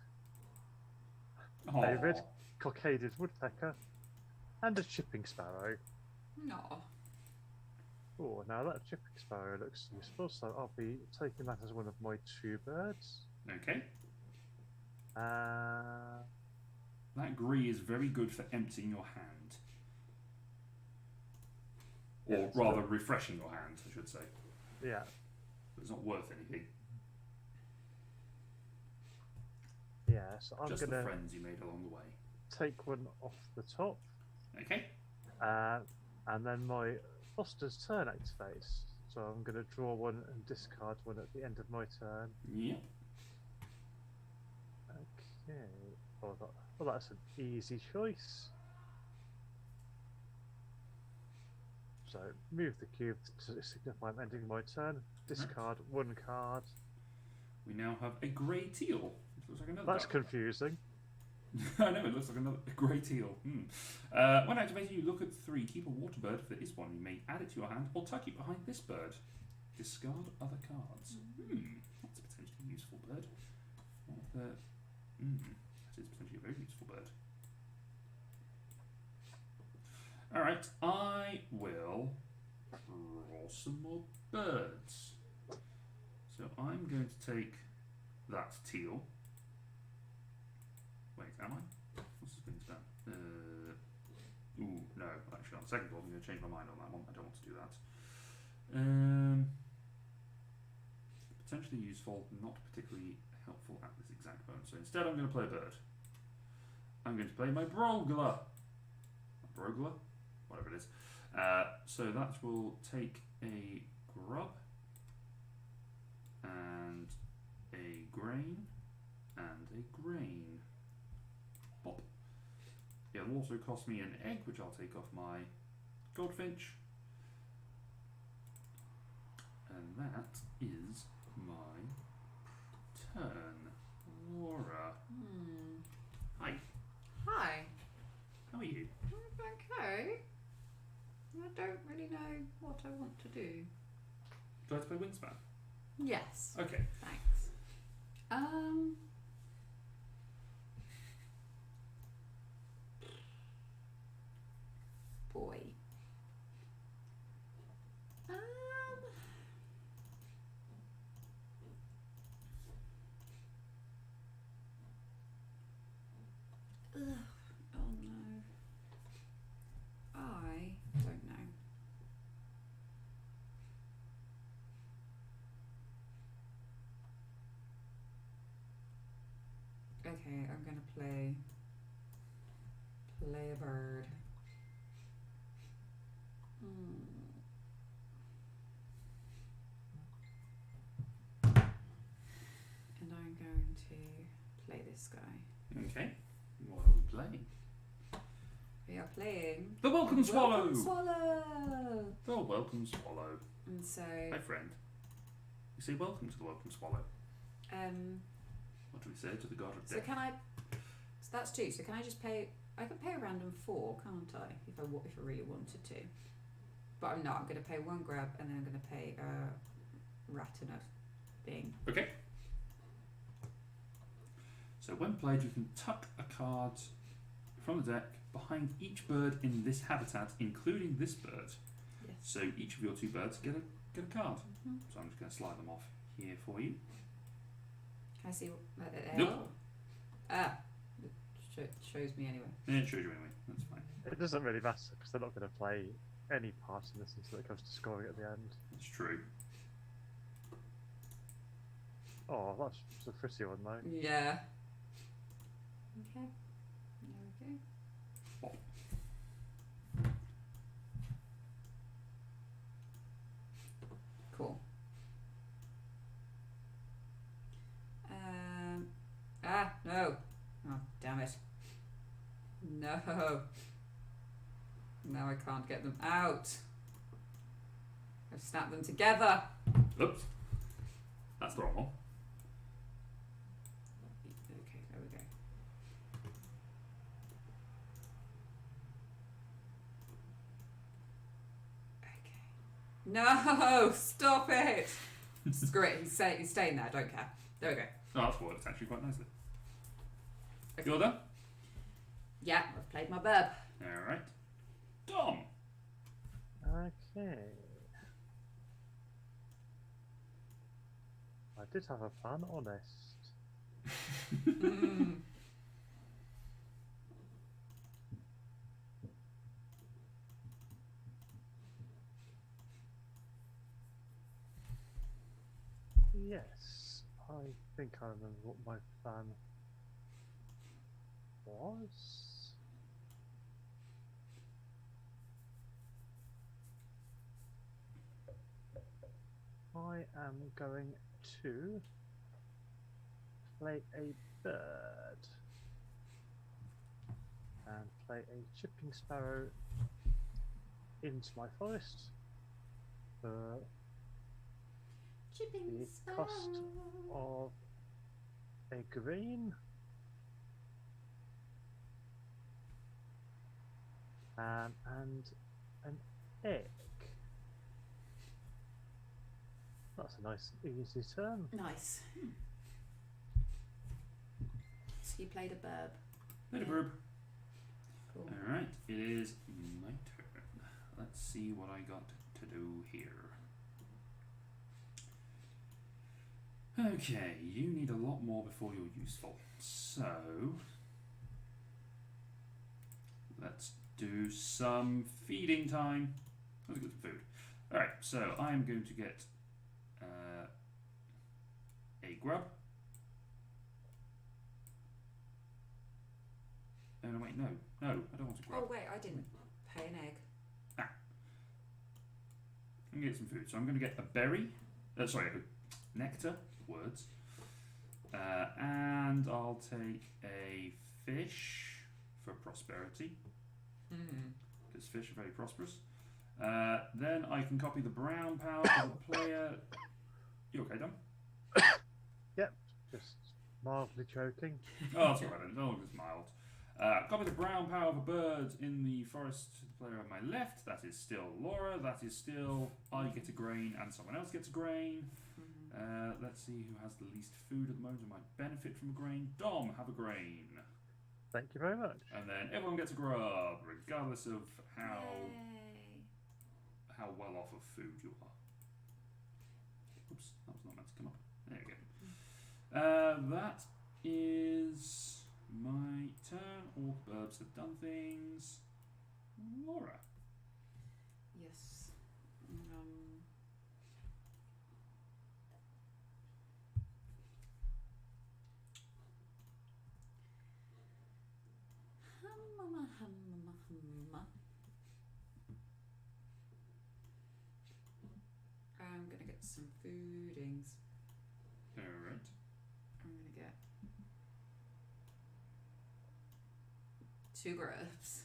C: a red cockaded woodpecker, and a chipping sparrow.
B: No.
C: Oh, now that chipping sparrow looks useful, so I'll be taking that as one of my 2 birds.
A: Okay.
C: Uh,
A: That gree is very good for emptying your hand. Or rather, refreshing your hand, I should say.
C: Yeah.
A: But it's not worth anything.
C: Yeah, so I'm
A: Just
C: going
A: the
C: to
A: friends you made along the way.
C: take one off the top.
A: Okay.
C: And then my Foster's turn activates. So I'm going to draw one and discard one at the end of my turn.
A: Yeah.
C: Okay. Well, that's an easy choice. So move the cube to signify I'm ending my turn. Discard one card.
A: We now have a grey teal. It looks like another.
C: That's
A: dark
C: confusing.
A: I know, it looks like another grey teal. When activated, you look at 3. Keep a water bird if there is one. You may add it to your hand or tuck it behind this bird. Discard other cards. That's a potentially useful bird. That is potentially a very useful bird. Alright, I will draw some more birds. So I'm going to take that teal. Wait, am I? What's this wingspan? Ooh, no. Actually, on second thought, I'm going to change my mind on that one. I don't want to do that. Potentially useful, not particularly helpful at this exact moment. So instead, I'm going to play a bird. I'm going to play my Brogler. Brogler? Whatever it is. So that will take a grub and a grain and a grain. Pop. It'll also cost me an egg, which I'll take off my goldfinch. And that is my turn. Laura. Hi.
B: Hi.
A: How are you?
B: Okay. I don't really know what I want to do.
A: Do I have to play Wingspan?
B: Yes.
A: Okay.
B: Thanks. Boy. Ugh. Oh no. I don't know. Okay, I'm gonna play a bird. And I'm going to play this guy.
A: Okay. What are we playing?
B: We are playing
A: The Welcome Swallow!
B: Welcome Swallow!
A: The Welcome Swallow.
B: And so
A: Hi friend. You say welcome to the Welcome Swallow. What do we say to the God of Death?
B: so can I so that's 2, so can I just pay I can pay a random 4, can't I? If I really wanted to. But I'm not. I'm gonna pay 1 grab and then I'm gonna pay a rat and a thing.
A: Okay. So when played, you can tuck a card from the deck behind each bird in this habitat, including this bird.
B: Yes.
A: So each of your 2 birds get a card. So I'm just going to slide them off here for you.
B: Can I see what
A: Nope.
B: It shows me anyway.
A: Yeah, it shows you anyway. That's fine.
C: It doesn't really matter because they're not going to play any part in this until it comes to scoring at the end.
A: That's true.
C: Oh, that's a pretty one though.
B: Yeah. Okay. There we go. Cool. No. Oh, damn it. No. Now I can't get them out. I've snapped them together.
A: Oops. That's the wrong one.
B: Okay, there we go. Okay. No! Stop it! Screw it. He's staying there. I don't care. There we go.
A: Oh, that's worked actually quite nicely.
B: Okay.
A: You're done?
B: Yeah, I've played my burb.
A: Alright. Dom.
C: Okay. I did have a plan, honest. Yes, I think I remember what my plan was. I am going to play a bird and play a chipping sparrow into my forest for
B: Chipping
C: the cost of a green and an egg. That's a nice easy turn.
B: Nice. So you played a burb.
A: Played a burb.
B: Cool.
A: Alright, it is my turn. Let's see what I got to do here. Okay, you need a lot more before you're useful. So, let's do some feeding time. Let's get some food. Alright, so I'm going to get a grub. Oh, no, wait, no, I don't want a grub.
B: Oh, wait, I didn't pay an egg.
A: I'm going to get some food. So I'm going to get a berry, sorry, a nectar, words, and I'll take a fish for prosperity, because fish are very prosperous. Then I can copy the brown power of the player. You okay, Dom?
C: Yep, just mildly choking.
A: Oh, that's alright then, as long as it's mild. Copy the brown power of a bird in the forest to the player on my left. That is still Laura. That is still I get a grain and someone else gets a grain. Let's see who has the least food at the moment and might benefit from a grain. Dom, have a grain.
C: Thank you very much.
A: And then everyone gets a grub, regardless of how well off of food you are. Oops, that was not meant to come up. There we go. That is my turn. All the birds have done things. Laura.
B: Yes. I'm gonna get some foodings.
A: Alright.
B: I'm gonna get 2 grubs.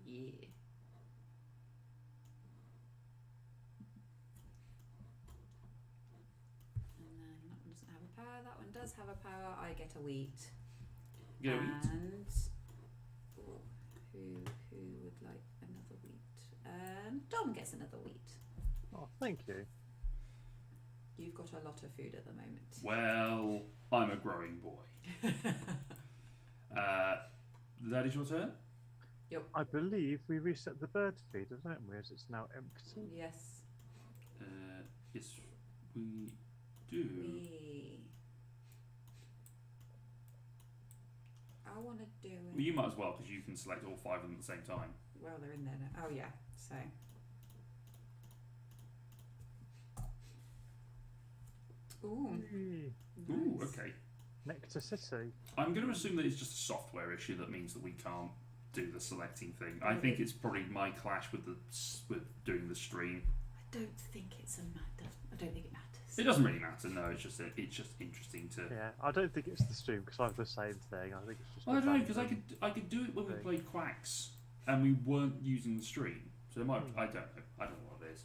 B: Yeah. And then that one doesn't have a power. That one does have a power. I get a wheat.
A: Get a wheat.
B: And who would like another wheat? Dom gets another wheat.
C: Oh, thank you.
B: You've got a lot of food at the moment.
A: Well, I'm a growing boy. That is your turn?
B: Yep.
C: I believe we reset the bird feed, don't we, as it's now empty?
B: Yes.
A: Yes, we do.
B: I want to do it.
A: Well, you might as well, because you can select all 5 of them at the same time.
B: Well, they're in there now. Oh, yeah. So. Ooh.
C: Yay.
A: Ooh,
B: Nice.
A: okay.
C: Nectar City.
A: I'm going to assume that it's just a software issue that means that we can't do the selecting thing. I think it's probably my clash with doing the stream.
B: I don't think it's a matter. I don't think it matters.
A: It doesn't really matter. No, it's just interesting to.
C: Yeah, I don't think it's the stream because I have the same thing. I think it's just.
A: Well, I don't know because I could do it when we played Quacks and we weren't using the stream. So it might. I don't know. I don't know what it is.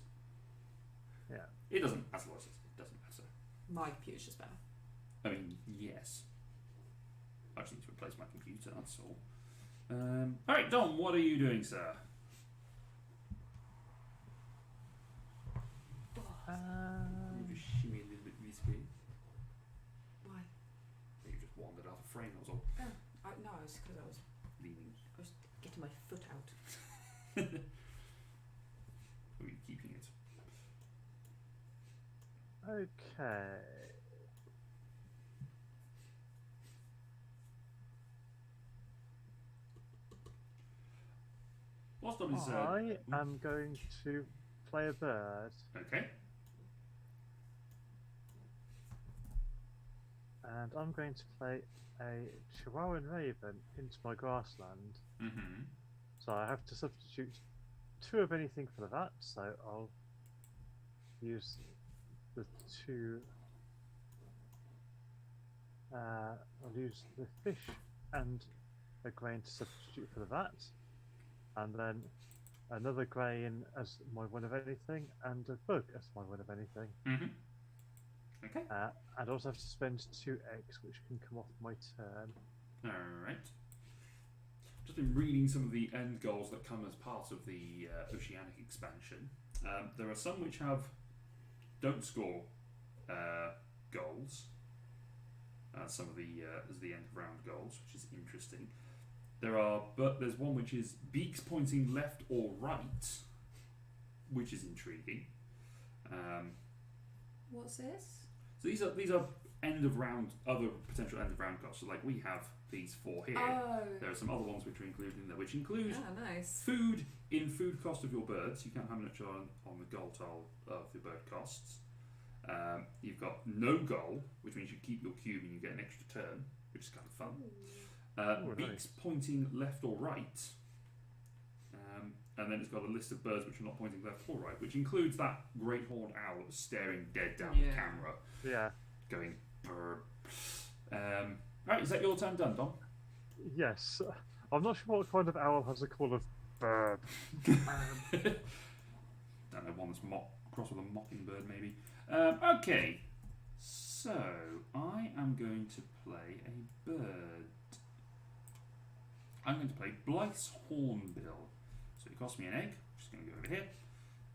C: Yeah.
A: It doesn't. As Laura says, it doesn't matter.
B: My computer's just better.
A: I mean, yes. I just need to replace my computer. That's all. All right, Dom. What are you doing, sir? You just shimmy a little bit this way.
B: Why?
A: You just wandered out of frame. That was all.
B: Oh, no, it's because I was
A: Leaning.
B: getting my foot out.
A: Were you keeping it?
C: Okay.
A: Whilst Dom is...
C: I am going to play a bird.
A: Okay.
C: And I'm going to play a Chihuahuan raven into my grassland.
A: Mm-hmm.
C: So I have to substitute 2 of anything for that. So I'll use the 2. I'll use the fish and a grain to substitute for that, and then another grain as my one of anything, and a bug as my one of anything.
A: Mm-hmm. Okay.
C: I'd also have to spend 2 eggs, which can come off my turn.
A: Alright. Just been reading some of the end goals that come as part of the Oceanic expansion. There are some which don't score goals. Some of the as the end of round goals, which is interesting. There's one which is beaks pointing left or right, which is intriguing.
B: What's this?
A: So these are other potential end of round costs. So like we have these 4 here.
B: Oh.
A: There are some other ones which are included in there, which include
B: nice.
A: food in food cost of your birds. You count how much on the goal tile of your bird costs. You've got no goal, which means you keep your cube and you get an extra turn, which is kind of fun. Beaks
C: nice.
A: pointing left or right. And then it's got a list of birds which are not pointing left or right, which includes that great horned owl that was staring dead down the camera.
C: Yeah.
A: Going brr. Right, is that your turn done, Dom?
C: Yes. I'm not sure what kind of owl has a call of bird.
A: Don't know, one that's crossed with a mockingbird, maybe. Okay, so I am going to play a bird. I'm going to play Blythe's Hornbill. So it costs me an egg, which is going to go over here.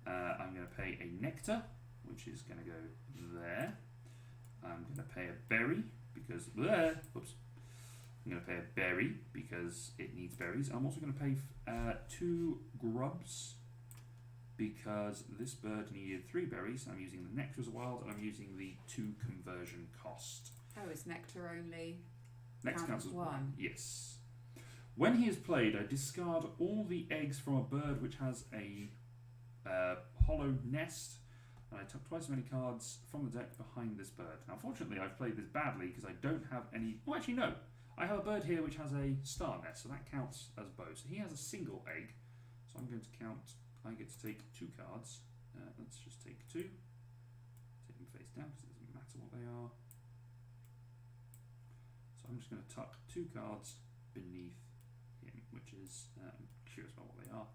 A: I'm going to pay a nectar, which is going to go there. I'm going to pay a berry because oops. I'm going to pay a berry because it needs berries. I'm also going to pay 2 grubs because this bird needed 3 berries. I'm using the nectar as a wild, and I'm using the 2 conversion cost.
B: Oh, is nectar only?
A: Nectar counts as
B: 1.
A: Yes. When he is played, I discard all the eggs from a bird which has a hollow nest, and I took twice as many cards from the deck behind this bird. Now, unfortunately, I've played this badly because I don't have any... Oh, actually, no. I have a bird here which has a star nest, so that counts as both. So he has a single egg, so I'm going to count... I get to take 2 cards. Let's just take 2. Take them face down because it doesn't matter what they are. So I'm just going to tuck 2 cards beneath him, which is, I'm curious about what they are.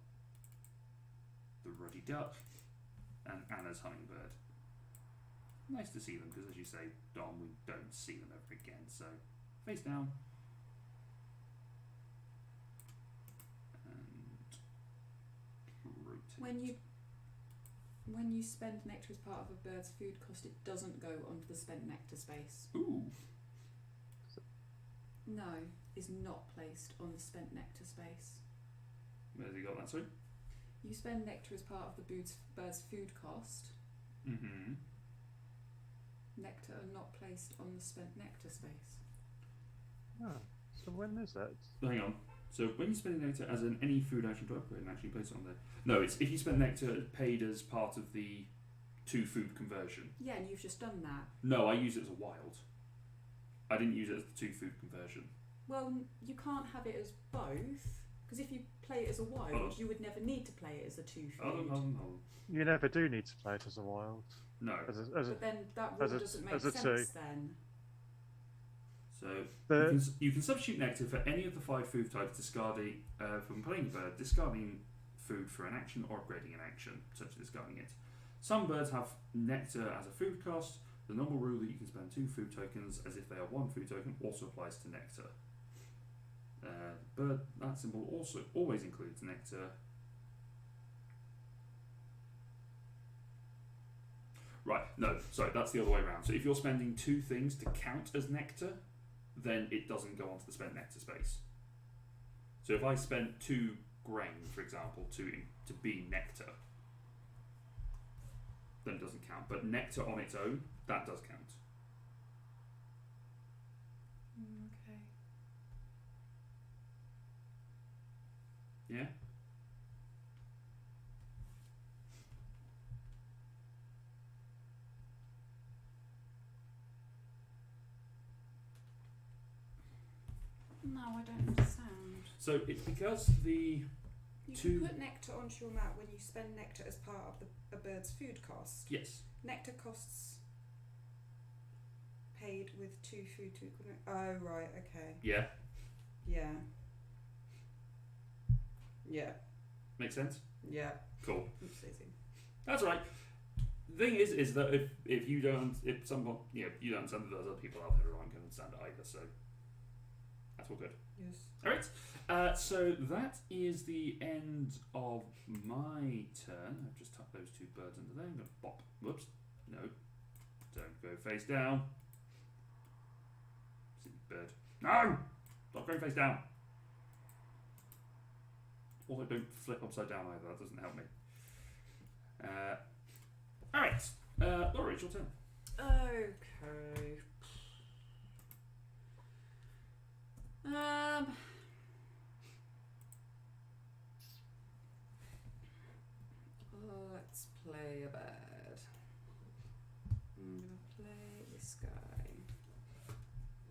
A: The Ruddy Duck and Anna's Hummingbird. Nice to see them because, as you say, Dom, we don't see them ever again. So face down.
B: When you spend nectar as part of a bird's food cost, it doesn't go onto the spent nectar space.
A: Ooh.
B: No, is not placed on the spent nectar space.
A: Where's he got that, sorry?
B: You spend nectar as part of the bird's food cost.
A: Mm-hmm.
B: Nectar are not placed on the spent nectar space.
C: Oh, so when is that?
A: Hang on. So when you spend nectar as an any food action to upgrade and actually place it on there. No, it's if you spend nectar paid as part of the 2 food conversion.
B: Yeah, and you've just done that.
A: No, I use it as a wild. I didn't use it as the 2 food conversion.
B: Well, you can't have it as both, because if you play it as a wild, you would never need to play it as a 2 food.
A: No.
C: You never do need to play it as a wild.
A: No.
B: But then that rule doesn't make sense
C: 2.
B: then.
A: So you can substitute nectar for any of the 5 food types, discarding from playing a bird, discarding food for an action or upgrading an action, such as discarding it. Some birds have nectar as a food cost. The normal rule that you can spend 2 food tokens as if they are 1 food token also applies to nectar. Bird, that symbol also always includes nectar. Right, no, sorry, that's the other way around. So if you're spending 2 things to count as nectar, then it doesn't go onto the spent nectar space. So if I spent 2 grain, for example, to be nectar, then it doesn't count. But nectar on its own, that does count.
B: Okay.
A: Yeah?
B: No, I don't understand.
A: So it's because the
D: You
A: two...
D: can put nectar onto your map when you spend nectar as part of a bird's food cost.
A: Yes.
D: Nectar costs paid with 2 food to equipment. Oh, right, okay.
A: Yeah.
D: Yeah. Yeah.
A: Makes sense?
D: Yeah.
A: Cool.
D: Oopsie.
A: That's right. The thing is that if you don't, if someone, you don't understand that there's other people out there who aren't going to understand it either, so that's all good.
D: Yes.
A: Alright, so that is the end of my turn. I've just tucked those 2 birds under there. I'm going to bop. Whoops. No. Don't go face down. Silly bird. No! Stop going face down. Also, don't flip upside down either. That doesn't help me. Alright. Laura, it's your turn.
B: Okay. Let's play a bird. I'm gonna play this guy.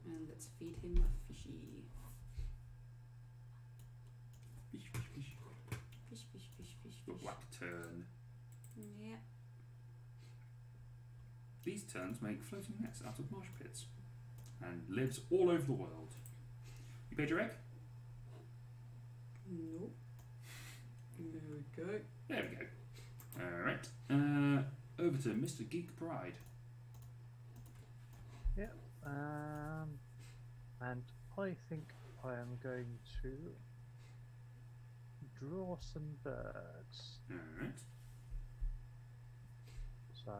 B: And let's feed him a fishy.
A: Fish, fish, fish.
B: Fish, fish, fish, fish,
A: Your
B: fish.
A: black turn.
B: Yeah.
A: These terns make floating nets out of marsh pits and lives all over the world. You paid your egg?
B: No. There we go.
A: There we go. Alright. Over to Mr. Geek Pride.
C: Yeah. And I think I am going to draw some birds.
A: Alright.
C: So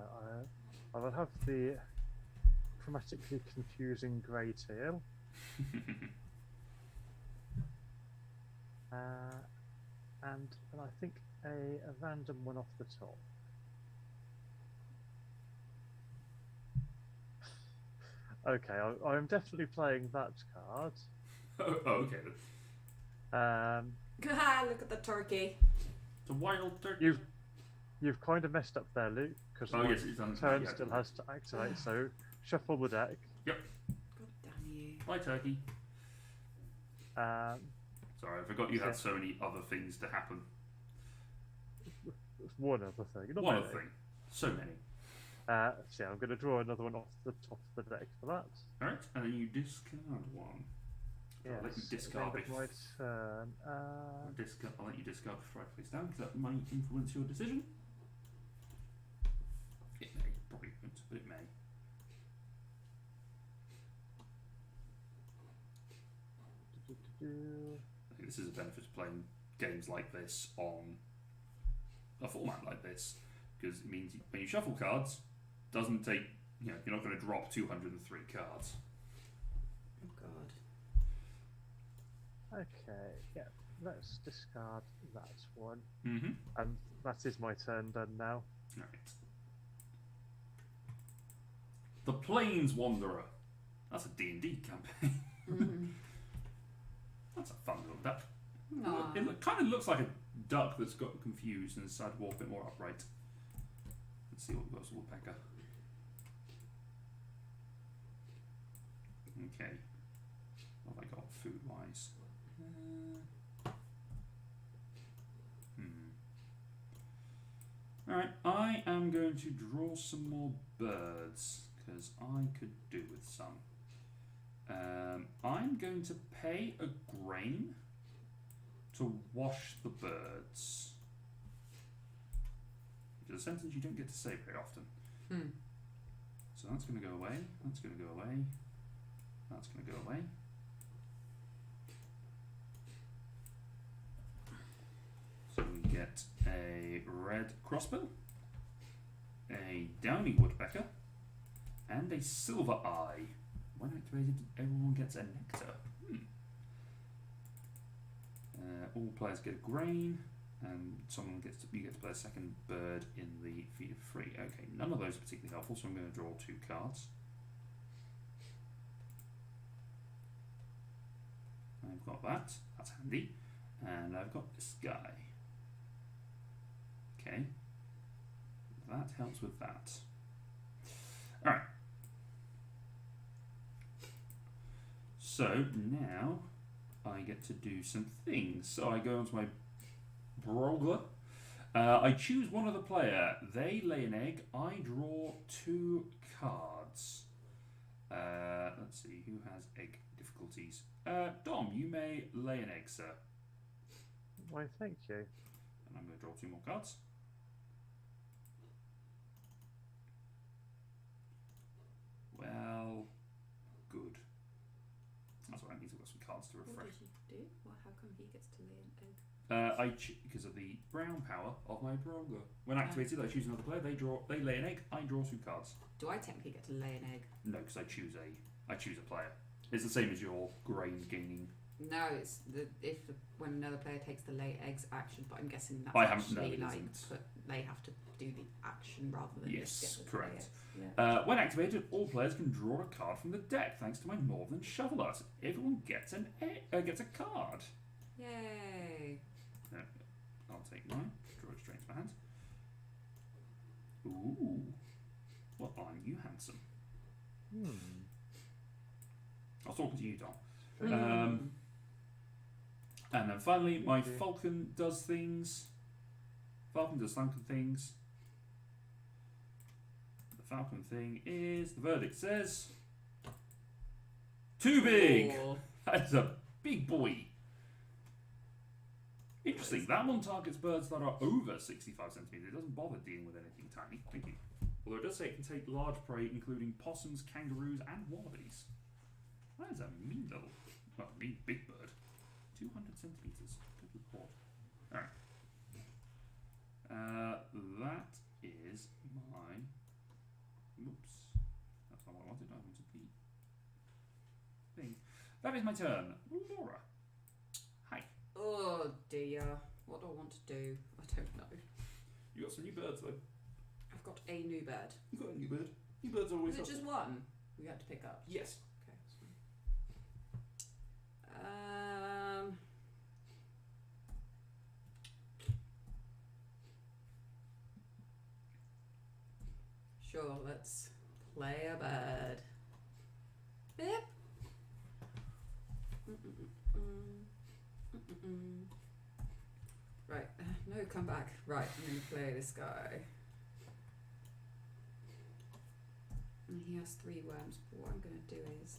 C: I will have the chromatically confusing grey tail. And I think a random one off the top. Okay, I'm definitely playing that card.
A: Oh, okay.
B: Look at the turkey.
A: It's a wild turkey.
C: You've kind of messed up there, Luke, because
A: yes, it's on
C: turn still has to activate. So shuffle the deck.
A: Yep.
B: God damn you.
A: Bye, turkey. Sorry, I forgot you had so many other things to happen.
C: One other thing. Not
A: One
C: many.
A: other thing. So many.
C: So yeah, I'm going to draw another one off the top of the deck for that.
A: Alright, and then you discard one.
C: Yes.
A: I'll let you discard
C: End of my turn.
A: I'll let you discard before I place down, because that might influence your decision. It may, probably won't, but it may. I think this is a benefit of playing games like this on a format like this, because it means when you shuffle cards, doesn't take, you're not going to drop 203 cards.
B: Oh god.
C: Okay, yeah, let's discard that one.
A: Mm-hmm.
C: And that is my turn done now.
A: Alright. The Plains Wanderer. That's a D&D campaign.
B: Mm.
A: That's a fun little duck.
B: Aw.
A: It kind of looks like a duck that's got confused and decided to walk a bit more upright. Let's see what we've got as a woodpecker. Okay. What have I got food-wise? Alright, I am going to draw some more birds, because I could do with some. I'm going to pay a grain to wash the birds. Which is a sentence you don't get to say very often.
B: Hmm.
A: So that's going to go away, that's going to go away, that's going to go away. So we get a red crossbill, a downy woodpecker, and a silver eye. When activated, everyone gets a nectar. All players get a grain, and you get to play a second bird in the feed of free. Okay, none of those are particularly helpful, so I'm going to draw 2 cards. I've got that. That's handy. And I've got this guy. Okay. That helps with that. Alright. So now I get to do some things. So I go onto my Brogler. I choose one other player. They lay an egg. I draw 2 cards. Let's see, who has egg difficulties? Dom, you may lay an egg, sir.
C: Why, thank you.
A: And I'm going to draw 2 more cards. Well, good. That's what that means. I've got some cards to refresh.
B: What did you do? Well, how come he gets to lay an egg?
A: Because of the brown power of my Bronger. When activated, I choose another player. They lay an egg. I draw 2 cards.
B: Do I technically get to lay an egg?
A: No, because I choose a player. It's the same as your grain gaining.
B: No, it's when another player takes the lay eggs action, but I'm guessing that's
A: I
B: actually they have to do the action rather than just get the
A: correct.
B: Eggs. Yeah.
A: When activated, all players can draw a card from the deck thanks to my Northern Shoveler. So everyone gets gets a card.
B: Yay!
A: I'll take mine. Draw it straight into my hand. Ooh. Well, aren't you handsome? I was talking to you, Dom. And then finally, my Falcon does things. Falcon does things. The Falcon thing is, the verdict says, too big!
B: Oh.
A: That's a big boy. Interesting, that one targets birds that are over 65 centimetres. It doesn't bother dealing with anything tiny. Thank you. Although it does say it can take large prey, including possums, kangaroos, and wallabies. That is a mean big bird. 200 centimetres. Good lord. Alright. That is my... Oops. That's not what I wanted. I wanted the thing. That is my turn. Laura. Hi.
B: Oh dear. What do I want to do? I don't know.
A: You got some new birds though.
B: I've got a new bird.
A: You got a new bird. New birds are always
B: Is it just one we had to pick up?
A: Yes.
B: Okay, that's fine. Sure, let's play a bird. Bip. Right, no, come back. Right, I'm going to play this guy. And he has 3 worms, but what I'm going to do is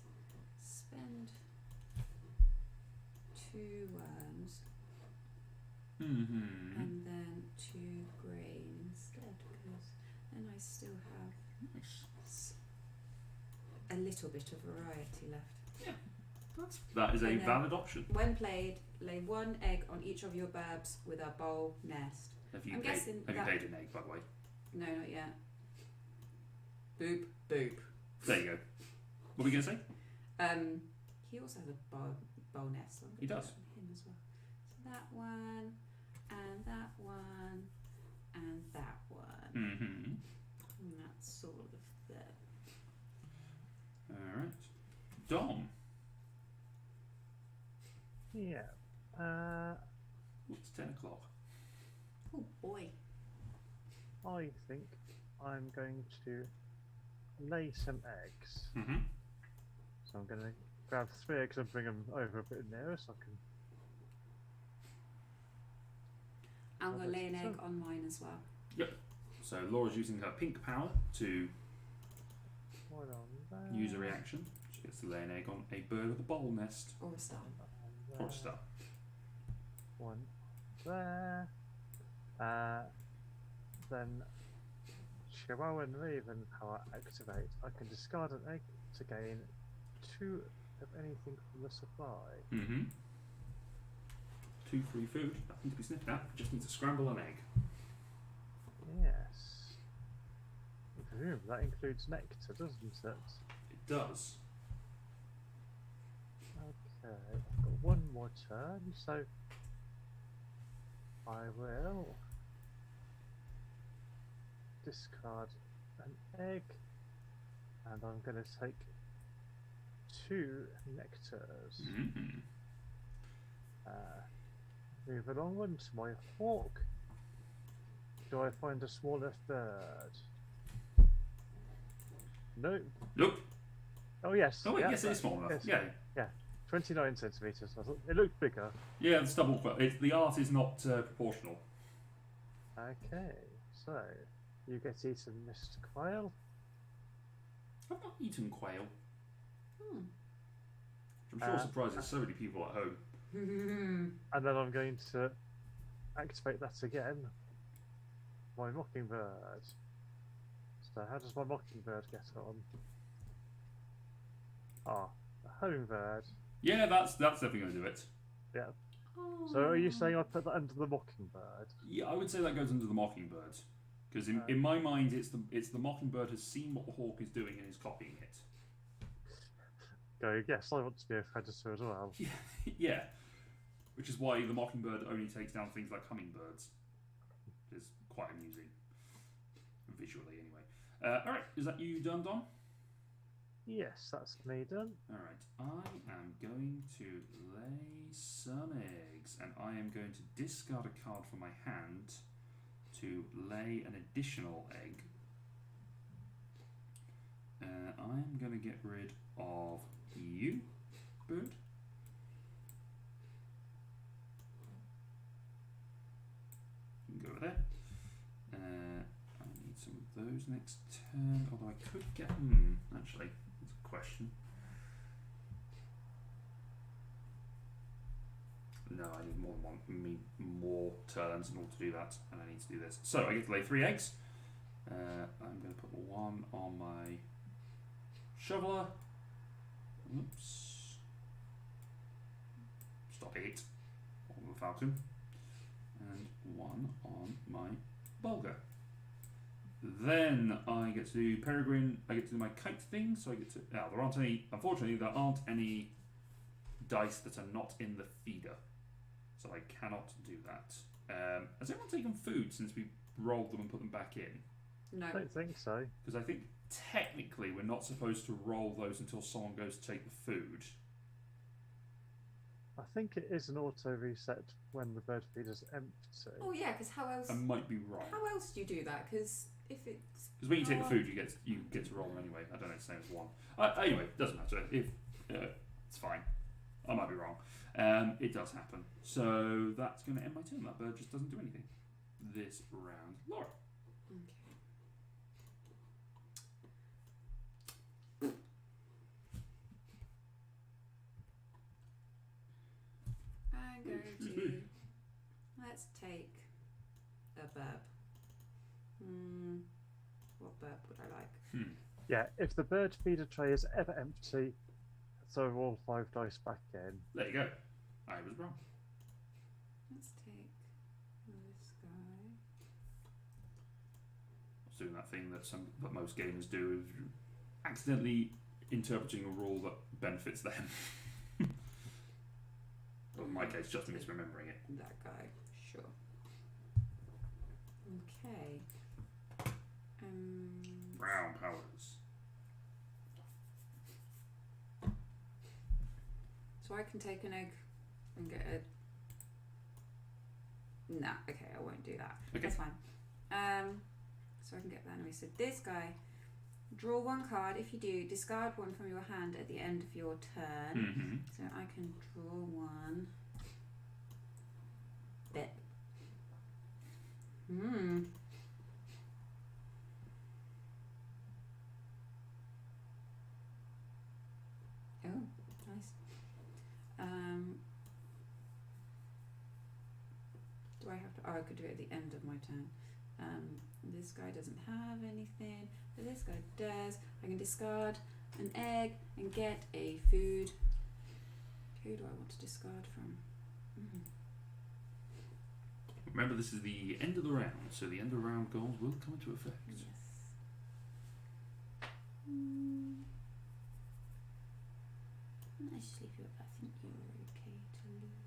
B: spend 2 worms and then 2 grain instead, because then I still have a little bit of variety left.
A: Yeah, that is a valid option.
B: When played, lay 1 egg on each of your burbs with a bowl nest.
A: Have you paid an egg, by the way?
B: No, not yet. Boop, boop.
A: There you go. What were we going to say?
B: He also has a bowl nest. So
A: he does.
B: Him as well. So that one, and that one, and that one. And that's sort of there.
A: Alright. Dom.
C: Yeah.
A: It's 10 o'clock.
B: Oh boy.
C: I think I'm going to lay some eggs. So I'm going to grab 3 eggs and bring them over a bit nearer so I can...
B: I'm going to lay an egg on mine as well.
A: Yep. So Laura's using her pink power to use a reaction. She gets to lay an egg on a bird with a bowl nest.
B: Or a star.
A: Or a star.
C: 1 there. Then Chihuahua and Raven power activate. I can discard an egg to gain 2 of anything from the supply.
A: 2 free food. Nothing to be sniffed at. Just need to scramble an egg.
C: Yes. I presume that includes nectar, doesn't it?
A: It does.
C: Okay, I've got 1 more turn, so I will discard an egg, and I'm going to take 2 nectars. Move along on to my hawk. Do I find a smaller bird? No.
A: Nope.
C: Oh yes.
A: Oh,
C: yeah,
A: yes, it is small enough.
C: Yes.
A: Yeah.
C: 29 centimetres. I thought it looked bigger.
A: Yeah, it's double quail. The art is not proportional.
C: Okay, so you get eaten, Mr. Quail.
A: I've not eaten quail.
B: Hmm.
A: I'm sure surprises so many people at home.
C: And then I'm going to activate that again. My mockingbird. So how does my mockingbird get on? Ah, the hummingbird.
A: Yeah, that's definitely going to do it.
C: Yeah. So are you saying I put that under the mockingbird?
A: Yeah, I would say that goes under the mockingbird, because in my mind it's the mockingbird has seen what the hawk is doing and is copying it.
C: Go, yes, I want to be a predator as well.
A: Yeah, which is why the mockingbird only takes down things like hummingbirds, which is quite amusing visually, anyway. All right, is that you done, Don?
C: Yes, that's me done.
A: All right, I am going to lay some eggs, and I am going to discard a card from my hand to lay an additional egg. I'm going to get rid of you, bird. You can go over there. I need some of those next turn, although I could get... actually, that's a question. No, I need more turns in order to do that, and I need to do this. So I get to lay 3 eggs. I'm going to put 1 on my shoveler. Oops. Stop it. On the falcon. And 1 on my bulger. Then I get to do peregrine. I get to do my kite thing. So I get to. Now there aren't any. Unfortunately, there aren't any dice that are not in the feeder, so I cannot do that. Has anyone taken food since we rolled them and put them back in?
B: No.
C: I don't think so.
A: Because I think technically we're not supposed to roll those until someone goes to take the food.
C: I think it is an auto reset when the bird feeder's empty.
B: Oh yeah, because how else?
A: I might be wrong.
B: How else do you do that? Because if it's
A: Because when you take the food, you get to roll them anyway. I don't know, it's the same as 1. Anyway, doesn't matter. If it's fine. I might be wrong. It does happen. So that's going to end my turn. That bird just doesn't do anything this round. Laura.
B: I'm going to let's take a burp. What burp would I like?
C: Yeah, if the bird feeder tray is ever empty, throw all 5 dice back in.
A: There you go. I was wrong.
B: Let's take this guy.
A: I was doing that thing that most gamers do, is accidentally interpreting a rule that benefits them. Well, in my case, just misremembering it.
B: That guy, sure. Okay.
A: Brown powers.
B: So I can take an egg and get a. No, okay, I won't do that.
A: Okay.
B: That's fine. So I can get that anyway. So this guy, draw 1 card. If you do, discard 1 from your hand at the end of your turn.
A: Mm-hmm.
B: So I can draw 1. Bit. Oh, nice. Do I have to? Oh, I could do it at the end of my turn. This guy doesn't have anything, but this guy does. I can discard an egg and get a food. Who do I want to discard from?
A: Remember, this is the end of the round, so the end of the round goals will come into effect.
B: Yes. Let's sleep you up. I think you're okay to lose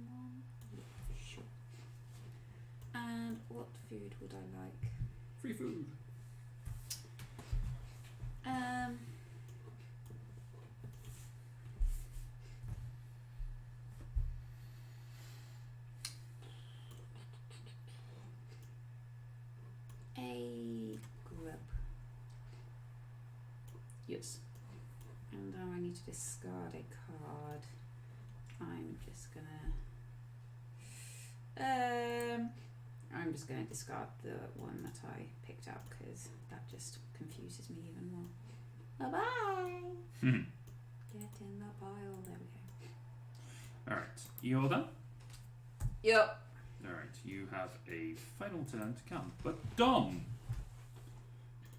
B: 1. Yeah, sure. And what food would I like?
A: Free food.
B: A grub. Yes. And now I need need to discard a card. I'm just gonna discard the one that I picked up because that just confuses me even more. Bye bye. Get in the pile. There we go.
A: All right, you all done?
B: Yep.
A: All right, you have a final turn to come, but Dom.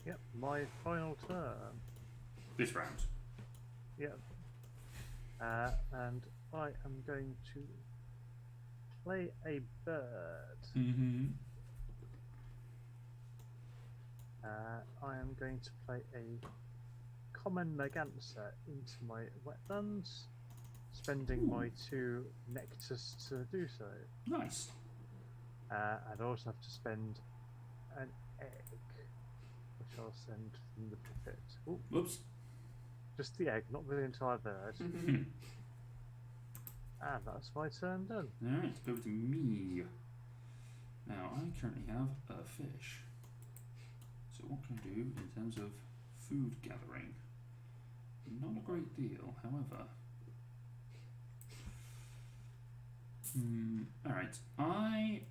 C: Yep, my final turn.
A: This round.
C: Yep. And I am going to play a bird.
A: Mm-hmm.
C: I am going to play a common Merganser into my wetlands, spending my 2 nectars to do so.
A: Nice.
C: I'd also have to spend an egg, which I'll send from the pipit. Ooh,
A: Whoops.
C: just the egg, not the entire bird.
A: Hmm.
C: And that's my turn done.
A: All right, over to me. Now, I currently have a fish. So what can I do in terms of food gathering? Not a great deal, however. Alright, I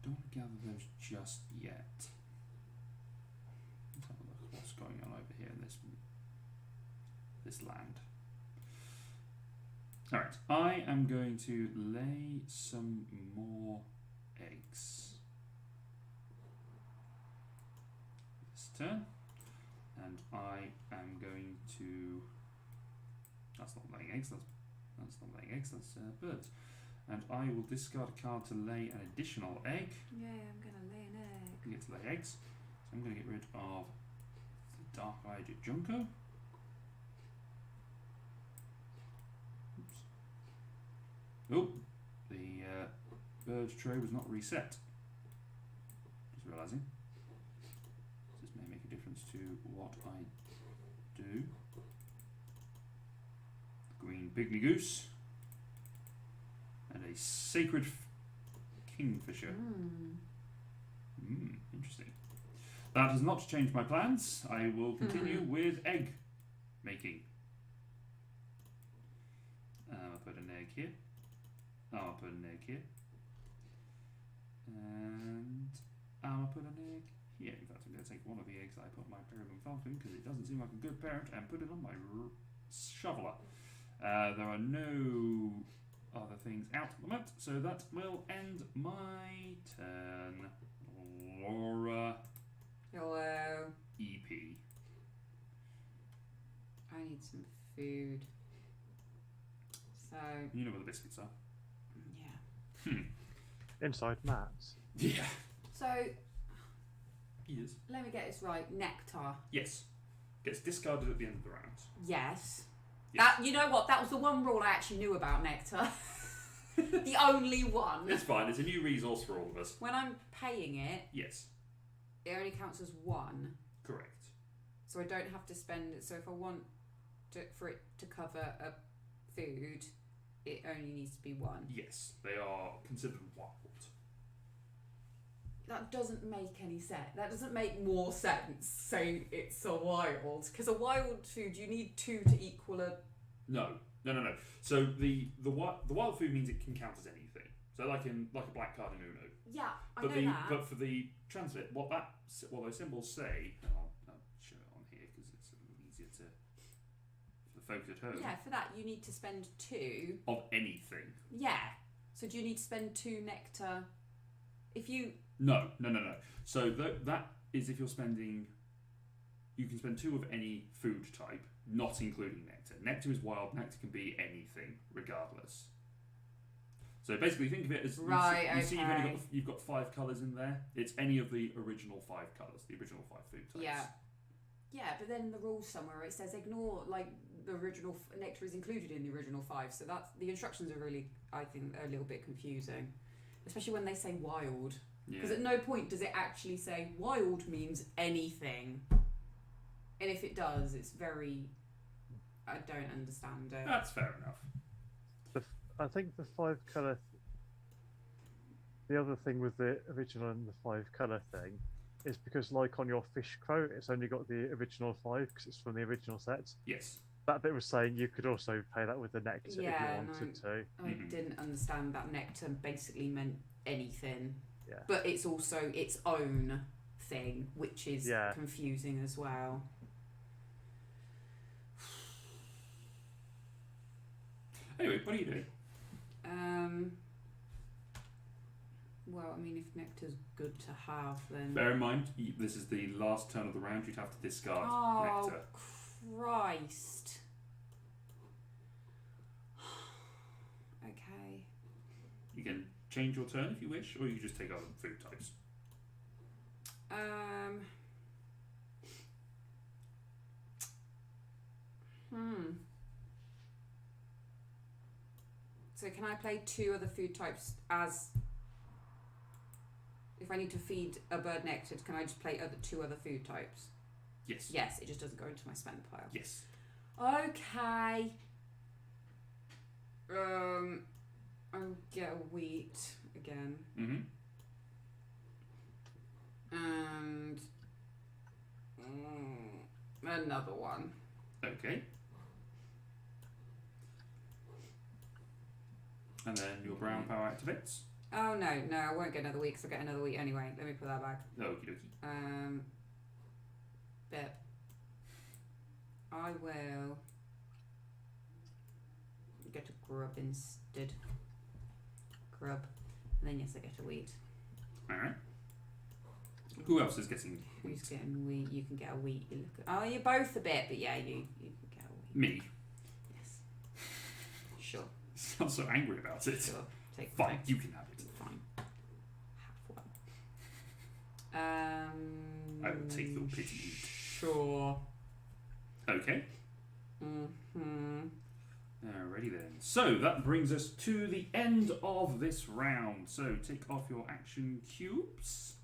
A: don't want to gather those just yet. Let's have a look at what's going on over here in this land. Alright, I am going to lay some more eggs this turn, and I am going to. That's not laying eggs, that's not laying eggs, that's birds. And I will discard a card to lay an additional egg.
B: Yeah, I'm gonna lay an egg.
A: You get to lay eggs. So I'm going to get rid of the dark-eyed Junco. Oh, the bird tray was not reset. Just realising. This may make a difference to what I do. Green pygmy goose. And a sacred kingfisher. Interesting. That has not changed my plans. I will continue with egg making. I'll put an egg here. I'll put an egg here. And I'll put an egg here. In fact, I'm going to take one of the eggs that I put on my peregrine falcon because it doesn't seem like a good parent and put it on my shoveler. There are no other things out at the moment, so that will end my turn. Laura.
B: Hello.
A: EP.
B: I need some food. So.
A: You know where the biscuits are.
B: Yeah.
C: Inside Matt's.
A: Yeah.
B: So.
A: Yes.
B: Let me get this right. Nectar.
A: Yes. Gets discarded at the end of the round.
B: Yes.
A: Yes.
B: That, you know what? That was the one rule I actually knew about nectar. The only one.
A: It's fine. It's a new resource for all of us.
B: When I'm paying it,
A: Yes.
B: it only counts as 1.
A: Correct.
B: So I don't have to spend it. So if I want for it to cover a food, it only needs to be 1.
A: Yes. They are considered wild.
B: That doesn't make any sense. That doesn't make more sense saying it's a wild. Because a wild food, you need 2 to equal a...
A: No. So the wild food means it can count as anything. So like a black card in Uno.
B: Yeah, I
A: But
B: know that.
A: But for the translate, what those symbols say, I'll show it on here because it's a little easier for the folks at home.
B: Yeah, for that you need to spend 2.
A: Of anything.
B: Yeah. So do you need to spend 2 nectar? If you...
A: No. So that is if you're spending... You can spend 2 of any food type, not including nectar. Nectar is wild. Nectar can be anything, regardless. So basically, think of it as you see you've got 5 colours in there. It's any of the original 5 colours, the original 5 food types.
B: Yeah, but then the rules somewhere it says ignore the original nectar is included in the original 5. So that's the instructions are really, I think, a little bit confusing, especially when they say wild. Because at no point does it actually say wild means anything. And if it does, it's very... I don't understand it.
A: That's fair enough.
C: I think the 5 colour... The other thing with the original and the 5 colour thing is because, like on your fish quote, it's only got the original 5 because it's from the original set.
A: Yes.
C: That bit was saying you could also pay that with the nectar if you
B: Yeah,
C: wanted to.
B: I didn't understand that nectar basically meant anything.
C: Yeah.
B: But it's also its own thing, which is confusing as well.
A: Anyway, what are you doing?
B: Well, I mean, if nectar's good to have, then...
A: Bear in mind, this is the last turn of the round. You'd have to discard nectar.
B: Oh, Christ. Okay.
A: You can change your turn if you wish, or you can just take other food types.
B: So can I play 2 other food types as... If I need to feed a bird nectar, can I just play 2 other food types?
A: Yes.
B: Yes, it just doesn't go into my spend pile.
A: Yes.
B: Okay. I'll get a wheat again.
A: Mm-hmm.
B: And another one.
A: Okay. And then your brown power activates.
B: Oh no, I won't get another wheat because I'll get another wheat anyway. Let me put that back.
A: Okie dokie.
B: But I will get a grub instead. Grub. And then yes, I get a wheat.
A: Alright. Who else is getting wheat?
B: Who's getting wheat? You can get a wheat. You look at, you're both a bit, but yeah, you can get a wheat.
A: Me.
B: Yes. Sure.
A: Sounds so angry about it.
B: Sure.
A: Fine, you can have it.
B: Fine. Have one.
A: I will take your pity meat.
B: Sure.
A: Okay.
B: Mm-hmm.
A: Alrighty then. So that brings us to the end of this round. So take off your action cubes.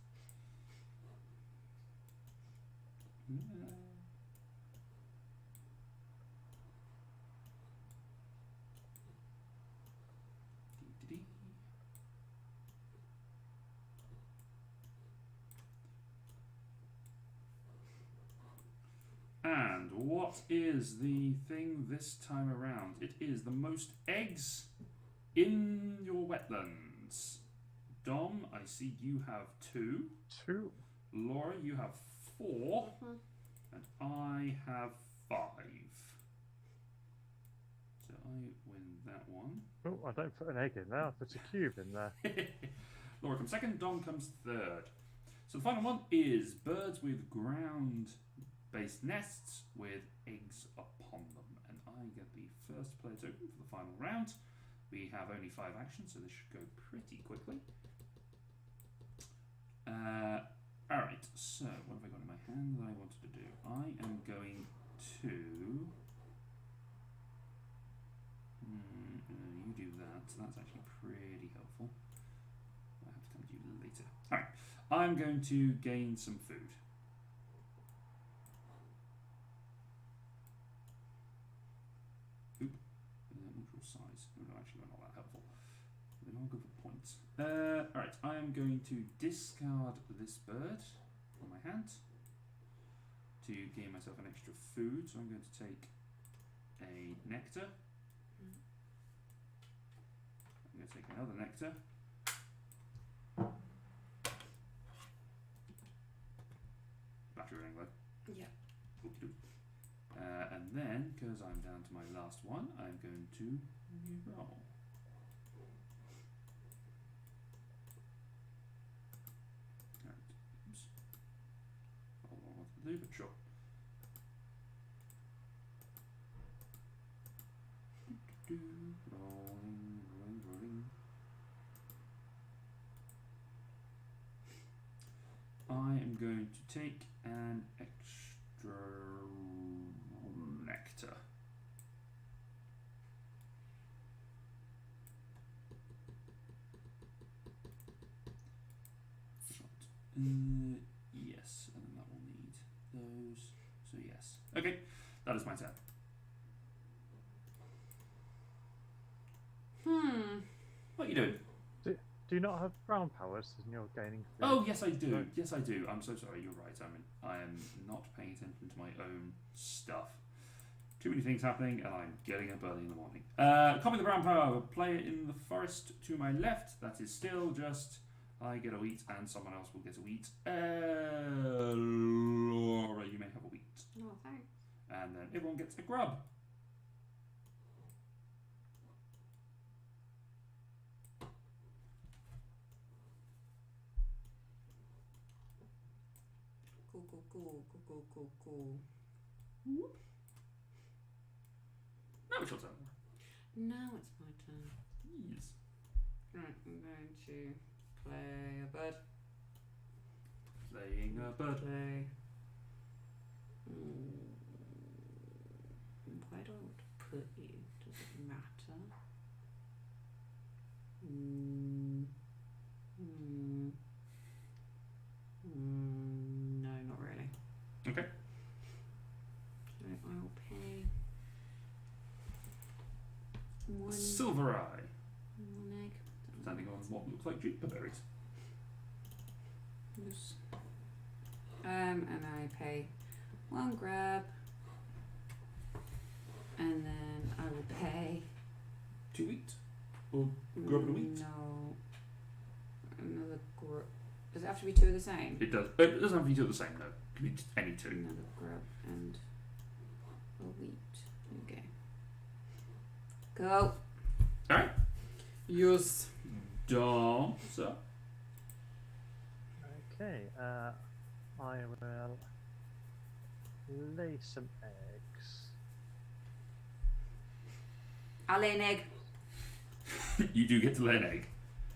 A: And what is the thing this time around? It is the most eggs in your wetlands. Dom, I see you have 2.
C: 2.
A: Laura, you have 4. And I have 5. So I win that one.
C: Oh, I don't put an egg in there, I put a cube in there.
A: Laura comes second, Dom comes third. So the final one is birds with ground-based nests with eggs upon them. And I get the first player token for the final round. We have only 5 actions, so this should go pretty quickly. Alright, so what have I got in my hand that I wanted to do? I am going to... you do that, so that's actually pretty helpful. I have to come to you later. Alright, I'm going to gain some food. Oop, neutral size. No, actually, they're not that helpful. They're all good for points. Alright, I am going to discard this bird on my hand to gain myself an extra food. So I'm going to take a nectar. I'm going to take another nectar. Battery running low.
B: Yeah.
A: And then, because I'm down to my last one, I'm going to re-roll. Oops. I don't know what to do, but sure. Rolling. I am going to take an extra nectar. Yes, and then that will need those. So yes. Okay, that is my turn.
B: Hmm.
A: What are you doing?
C: Do you not have ground powers and you're gaining?
A: Oh yes, I do. Right. Yes, I do. I'm so sorry. You're right. I am not paying attention to my own stuff. Too many things happening, and I'm getting up early in the morning. Copy the brown power. Player in the forest to my left. That is still just I get a wheat, and someone else will get a wheat. Laura, you may have a wheat.
B: Oh, thanks.
A: And then everyone gets a grub.
B: Cool.
A: Now it's your turn.
B: Now it's my turn.
A: Yes.
B: Right, I'm going to play a bird.
A: Playing a bird.
B: Play. Where do I want to put you? Does it matter? No, not really.
A: Okay.
B: So I'll pay one
A: Silver Eye.
B: One egg.
A: Standing on what looks like juniper berries.
B: Yes. And I pay one grab, and then I will pay
A: 2 wheat? Or grub and a wheat?
B: No, another grub. Does it have to be two of the same?
A: It does. It doesn't have to be two of the same, no. It can be any two.
B: Another grub and a wheat. Okay. Go.
A: Alright.
B: Yes.
A: Dom, sir.
C: Okay, I will lay some eggs.
B: I'll lay an egg.
A: You do get to lay an egg.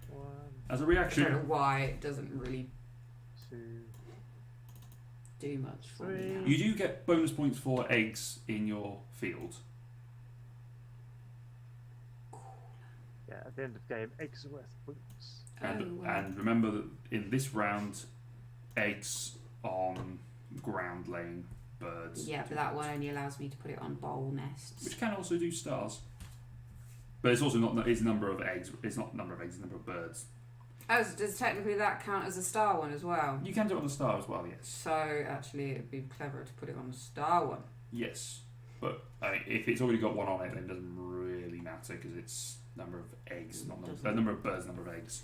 C: 1,
A: As a
B: I
A: reaction.
B: don't know why it doesn't really
C: 2,
B: do much for me
C: 3.
B: now.
A: You do get bonus points for eggs in your field.
C: Yeah, at the end of the game, eggs are worth points.
A: And remember that in this round, eggs on ground laying birds.
B: Yeah, but that one only allows me to put it on bowl nests.
A: Which can also do stars. But it's also not. It's number of eggs. It's not number of eggs. It's number of birds.
B: Oh, so does technically that count as a star one as well?
A: You can do it on a star as well. Yes.
B: So actually, it'd be clever to put it on the star one.
A: Yes, but I mean, if it's already got one on it, then it doesn't really matter because it's number of eggs, not number of birds, number of eggs.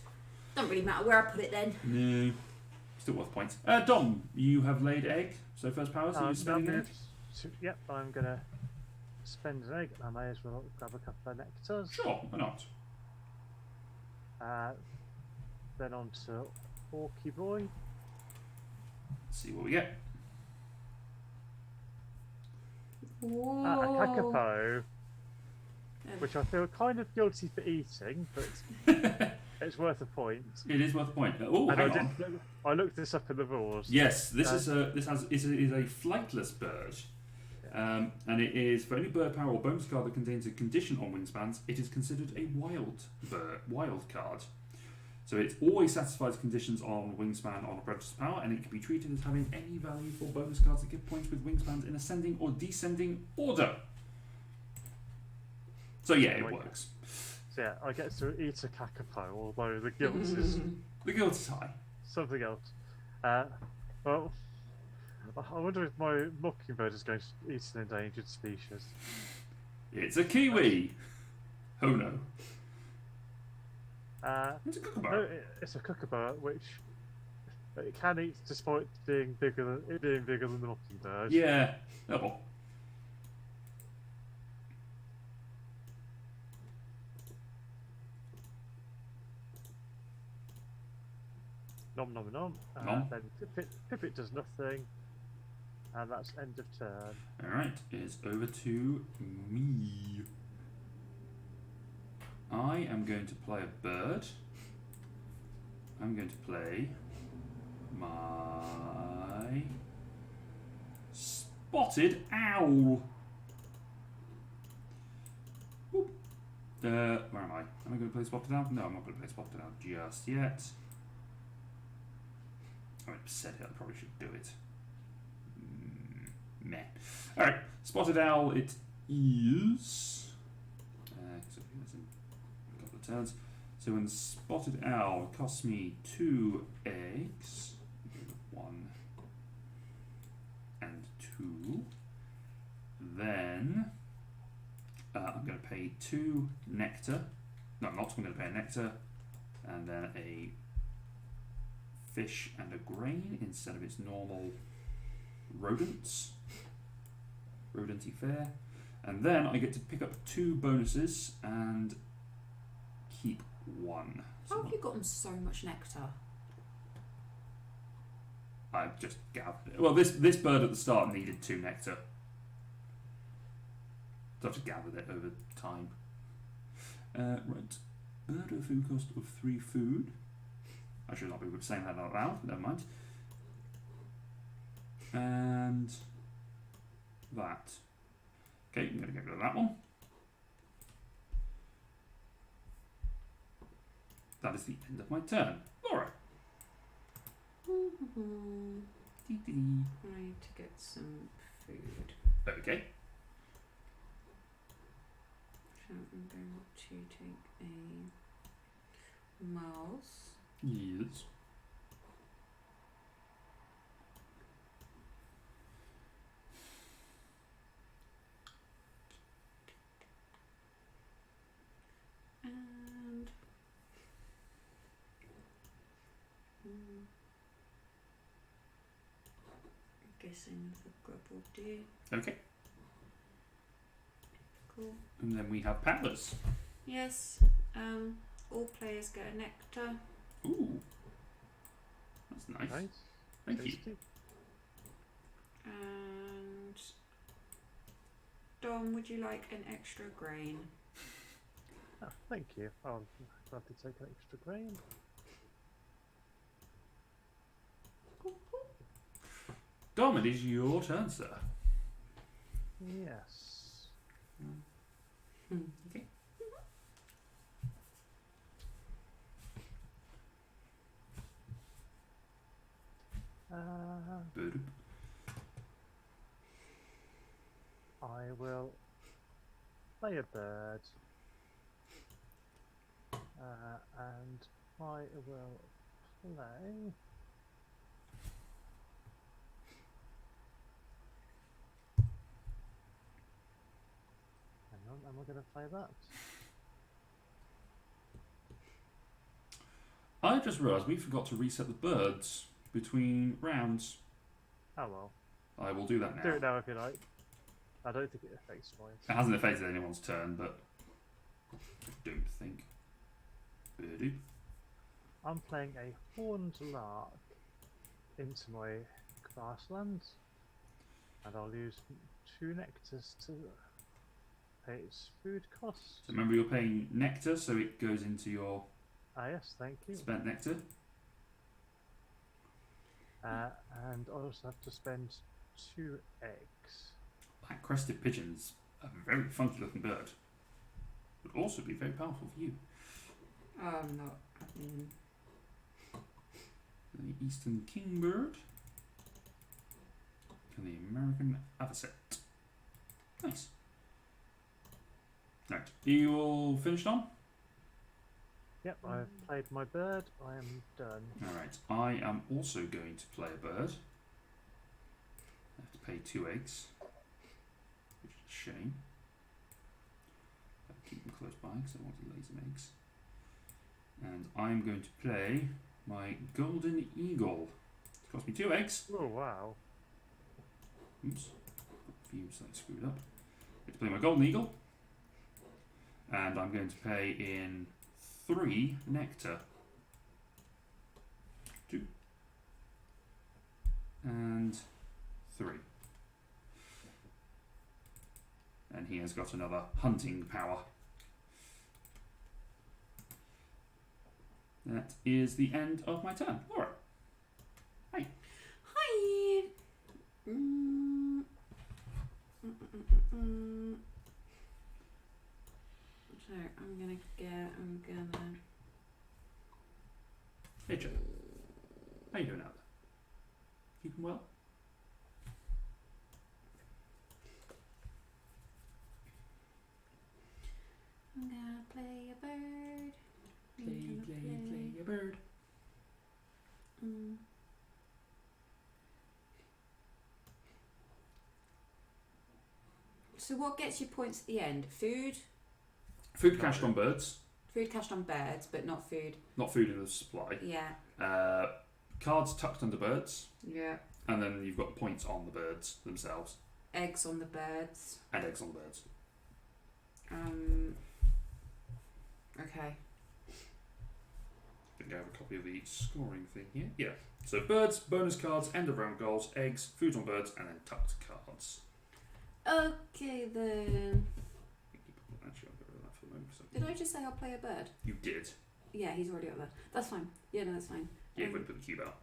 B: Doesn't really matter where I put it then.
A: No, still worth points. Dom, you have laid egg. So first powers. Are you spending egg?
C: Yep, I'm gonna spend an egg. I may as well grab a couple of nectars.
A: Sure, why not?
C: Then on to Orky Boy.
A: Let's see what we get.
B: Whoa.
C: A kakapo, which I feel kind of guilty for eating, but it's worth a point.
A: It is worth a point. Oh, hang on.
C: I looked this up in the rules.
A: Yes, this is a flightless bird, and it is for any bird power or bonus card that contains a condition on wingspans. It is considered a wild card. So it always satisfies conditions on wingspan on a predator's power, and it can be treated as having any value for bonus cards that give points with wingspans in ascending or descending order. So yeah, it works.
C: So yeah, I get to eat a kakapo, although the guilt is
A: the guilt is high.
C: Something else. Well, I wonder if my mockingbird is going to eat an endangered species.
A: It's a kiwi. Oh no. It's a kookaburra.
C: No, it's a kookaburra, which it can eat despite being bigger than the mockingbird.
A: Yeah. Oh well.
C: Nom nom nom.
A: Nom.
C: Then Pipit does nothing, and that's end of turn.
A: Alright, it's over to me. I am going to play a bird. I'm going to play my spotted owl. Whoop. Where am I? Am I going to play spotted owl? No, I'm not going to play spotted owl just yet. I said it, I probably should do it. Meh. Alright, spotted owl it is. So that's in a couple of turns. So So when the spotted owl costs me 2 eggs, 1 and 2, then I'm going to pay 2 nectar. No, I'm not. I'm going to pay a nectar and then a fish and a grain instead of its normal rodents. Rodenty fare. And then I get to pick up 2 bonuses and keep 1.
B: How have you gotten so much nectar?
A: I've just gathered it. Well, this bird at the start needed 2 nectar. So I've just gathered it over time. Right. Bird at a food cost of 3 food. I should not be saying that out loud, but never mind. And that. Okay, I'm going to get rid of that one. That is the end of my turn. Laura.
B: I need to get some food.
A: Okay.
B: So I'm going to take a mouse.
A: Yes.
B: And guessing the grub will do.
A: Okay.
B: Cool.
A: And then we have paddlers.
B: Yes. All players get a nectar.
A: Ooh. That's nice.
C: Nice.
A: Thank you.
C: Tasty.
B: And Dom, would you like an extra grain?
C: Oh, thank you. I'll gladly take an extra grain.
A: Dom, it is your turn, sir.
C: Yes.
A: Okay. Bird.
C: I will play a bird, and I will play. Hang on, am I going to play that?
A: I just realised we forgot to reset the birds between rounds.
C: Oh well.
A: I will do that now.
C: Do it now if you like. I don't think it affects mine.
A: It hasn't affected anyone's turn, but I don't think. Birdie.
C: I'm playing a horned lark into my grasslands, and I'll use 2 nectars to pay its food costs.
A: So remember, you're paying nectar, so it goes into your
C: Ah yes, thank you.
A: spent nectar.
C: And I also have to spend 2 eggs.
A: Black crested pigeon's a very funky looking bird. Would also be very powerful for you.
B: Not.
A: The eastern kingbird and the American avocet. Nice. Right, you all finished on?
C: Yep, I've played my bird. I am done.
A: Alright, I am also going to play a bird. I have to pay 2 eggs, which is a shame. I'll keep them close by because I want to lay some eggs. And I'm going to play my golden eagle. It cost me 2 eggs.
C: Oh wow.
A: Oops, a few slightly screwed up. I'm going to play my golden eagle. And I'm going to pay in 3 nectar. 2 and 3. And he has got another hunting power. That is the end of my turn. Laura. Hi.
B: Hi. So I'm gonna.
A: Hey, Joe. How you doing out there? Keeping well?
B: I'm gonna play a bird.
A: Play bird.
B: So what gets you points at the end? Food?
A: Food cached on birds.
B: Food cached on birds, but not food.
A: Not food in the supply.
B: Yeah.
A: Cards tucked under birds.
B: Yeah.
A: And then you've got points on the birds themselves.
B: Eggs on the birds.
A: And eggs on the birds.
B: Okay.
A: I think I have a copy of the scoring thing here. Yeah. So birds, bonus cards, end of round goals, eggs, food on birds, and then tucked cards.
B: Okay then.
A: Actually, I'll get rid of that for the moment.
B: Did I just say I'll play a bird?
A: You did.
B: Yeah, he's already up there. That's fine. Yeah, no, that's fine.
A: Yeah, I'm going to put the cube out.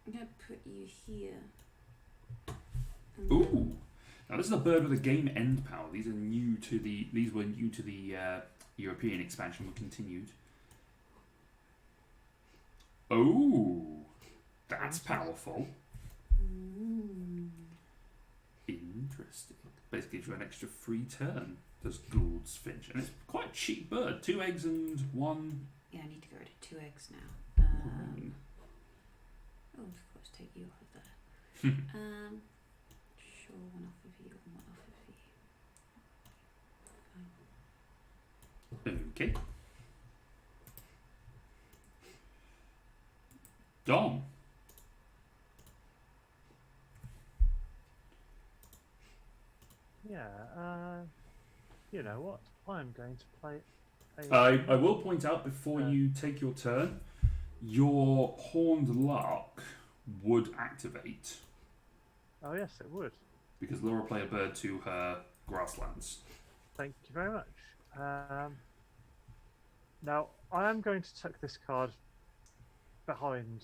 B: I'm going to put you here.
A: Ooh. Now this is a bird with a game end power. These are new to the. These were new to the European expansion. Were continued. Oh, that's powerful. Interesting. Basically, gives you an extra free turn. Does Gould's Finch, and it's quite a cheap bird. 2 eggs and 1.
B: Yeah, I need to go rid of 2 eggs now. Oh, of course, take you off of there. Sure, one off of you and one off of you.
A: Okay. Dom.
C: Yeah, you know what? I'm going to play
A: I will point out before you take your turn, your Horned Lark would activate.
C: Oh yes, it would.
A: Because Laura play a bird to her grasslands.
C: Thank you very much. Now, I am going to tuck this card behind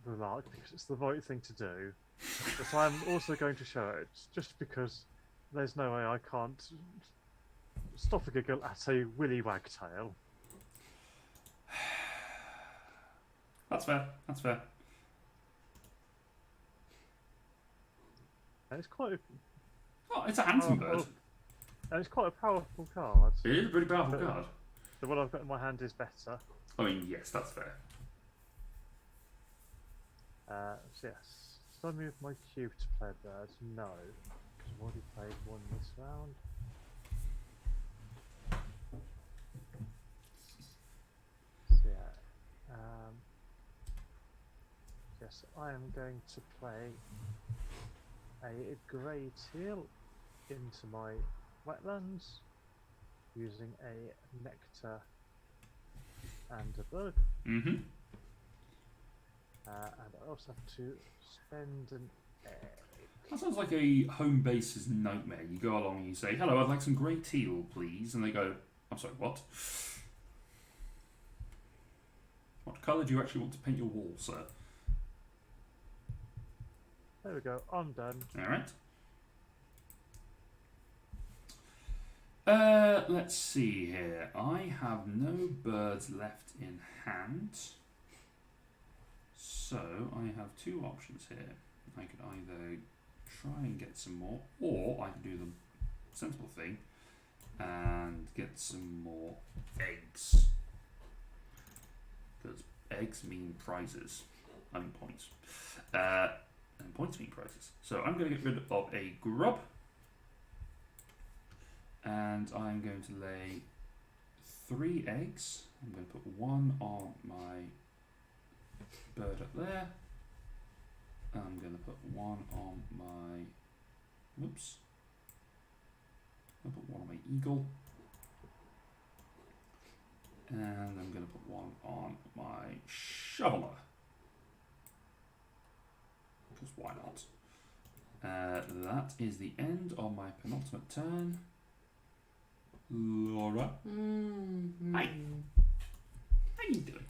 C: the lark because it's the right thing to do. But I'm also going to show it just because there's no way I can't stop a giggle at a willy wagtail.
A: That's fair. That's fair.
C: And it's quite a,
A: oh, it's a handsome bird.
C: And it's quite a powerful card.
A: It is a pretty powerful card.
C: The one I've got in my hand is better.
A: I mean, yes, that's fair.
C: So yes, should I move my cube to play a bird? No, because I've already played one this round. So yeah, yes, I am going to play a grey teal into my wetlands using a nectar and a bug.
A: Mm-hmm.
C: And I also have to spend an egg.
A: That sounds like a home base's nightmare. You go along and you say, "Hello, I'd like some grey teal, please," and they go, "I'm sorry, what? What colour do you actually want to paint your wall, sir?"
C: There we go, I'm done.
A: Alright. Let's see here. I have no birds left in hand. So, I have 2 options here. I could either try and get some more, or I could do the sensible thing and get some more eggs. Because eggs mean prizes. I mean points. And points mean prizes. So I'm going to get rid of a grub. And I'm going to lay 3 eggs. I'm going to put 1 on my bird up there. I'm going to put 1 on my... Whoops. I'll put 1 on my eagle. And I'm going to put 1 on my shoveler. Because why not? That is the end of my penultimate turn. Laura. Hi. How you doing?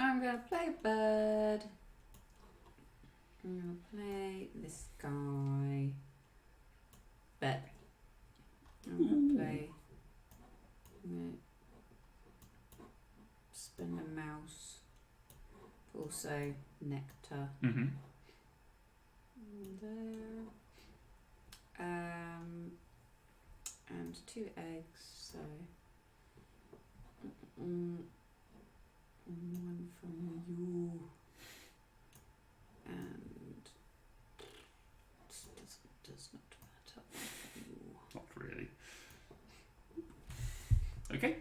B: I'm going to play a bird. I'm going to play this guy. Bird. I'm going to play... I'm going to spin a mouse. Also nectar.
A: Mm-hmm.
B: There. And 2 eggs, so One from you. And does not matter. One from you.
A: Not really. Okay.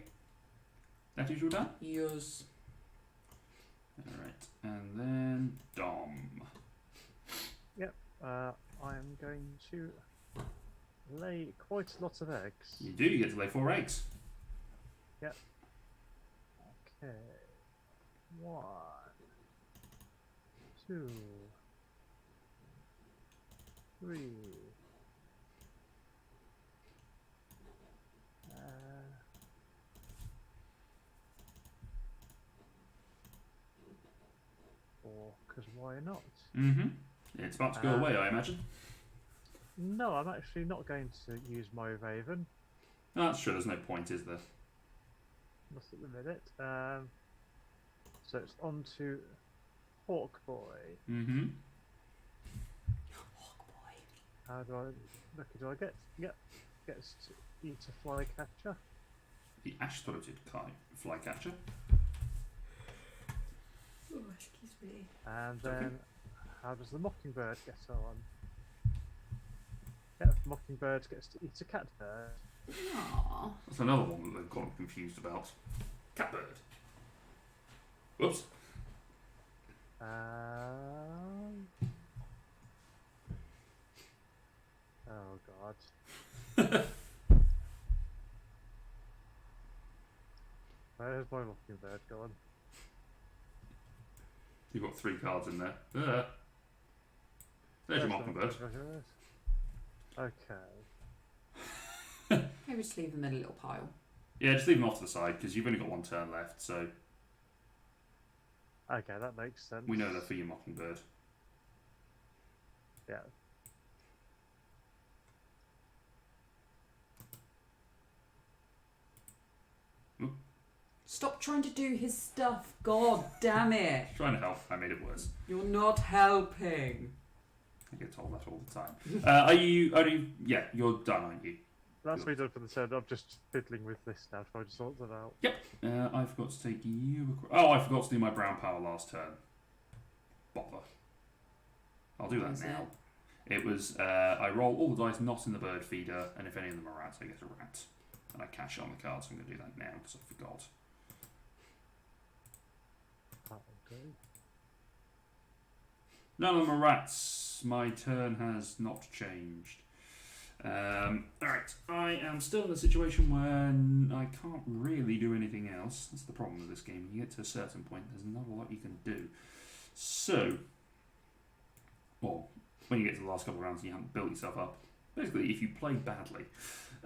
A: That is your turn?
B: Yes.
A: Alright. And then Dom.
C: I'm going to lay quite a lot of eggs.
A: You do, you get to lay 4 eggs.
C: Okay. 1, 2, 3. Because why not?
A: Mm-hmm. It's about to go away, I imagine.
C: No, I'm actually not going to use my Raven.
A: No, that's true, there's no point, is there?
C: Not at the minute. So it's on to Hawk Boy.
A: Mm-hmm.
B: Hawk boy.
C: How do I get gets to eat a flycatcher?
A: The ash-throated flycatcher.
B: Oh, excuse me.
C: And
A: Okay.
C: then how does the Mockingbird get on? Yeah, Mockingbird gets to eat a catbird.
B: Aww.
A: That's another one that they've gotten confused about. Catbird. Whoops.
C: Oh god. Where's my Mockingbird gone?
A: You've got 3 cards in there. There's your Mockingbird.
C: Okay.
B: Maybe just leave them in a little pile.
A: Yeah, just leave them off to the side because you've only got 1 turn left, so
C: Okay, that makes sense.
A: we know they're for your Mockingbird.
C: Yeah.
B: Stop trying to do his stuff. God damn it.
A: Trying to help, I made it worse.
B: You're not helping.
A: I get told that all the time. Yeah, you're done, aren't you?
C: That's me done for the turn. I'm just fiddling with this now, trying to sort that out.
A: Yep. I forgot to take you across. Oh, I forgot to do my brown power last turn. Bother. I'll do that
B: Is
A: now. It was, I roll all the dice not in the bird feeder, and if any of them are rats, I get a rat. And I cash it on the card, so I'm going to do that now, because I forgot.
C: Okay.
A: None of them are rats. My turn has not changed. Alright, I am still in a situation where I can't really do anything else. That's the problem with this game. When you get to a certain point, there's not a lot you can do. So, well, when you get to the last couple of rounds and you haven't built yourself up, basically, if you play badly,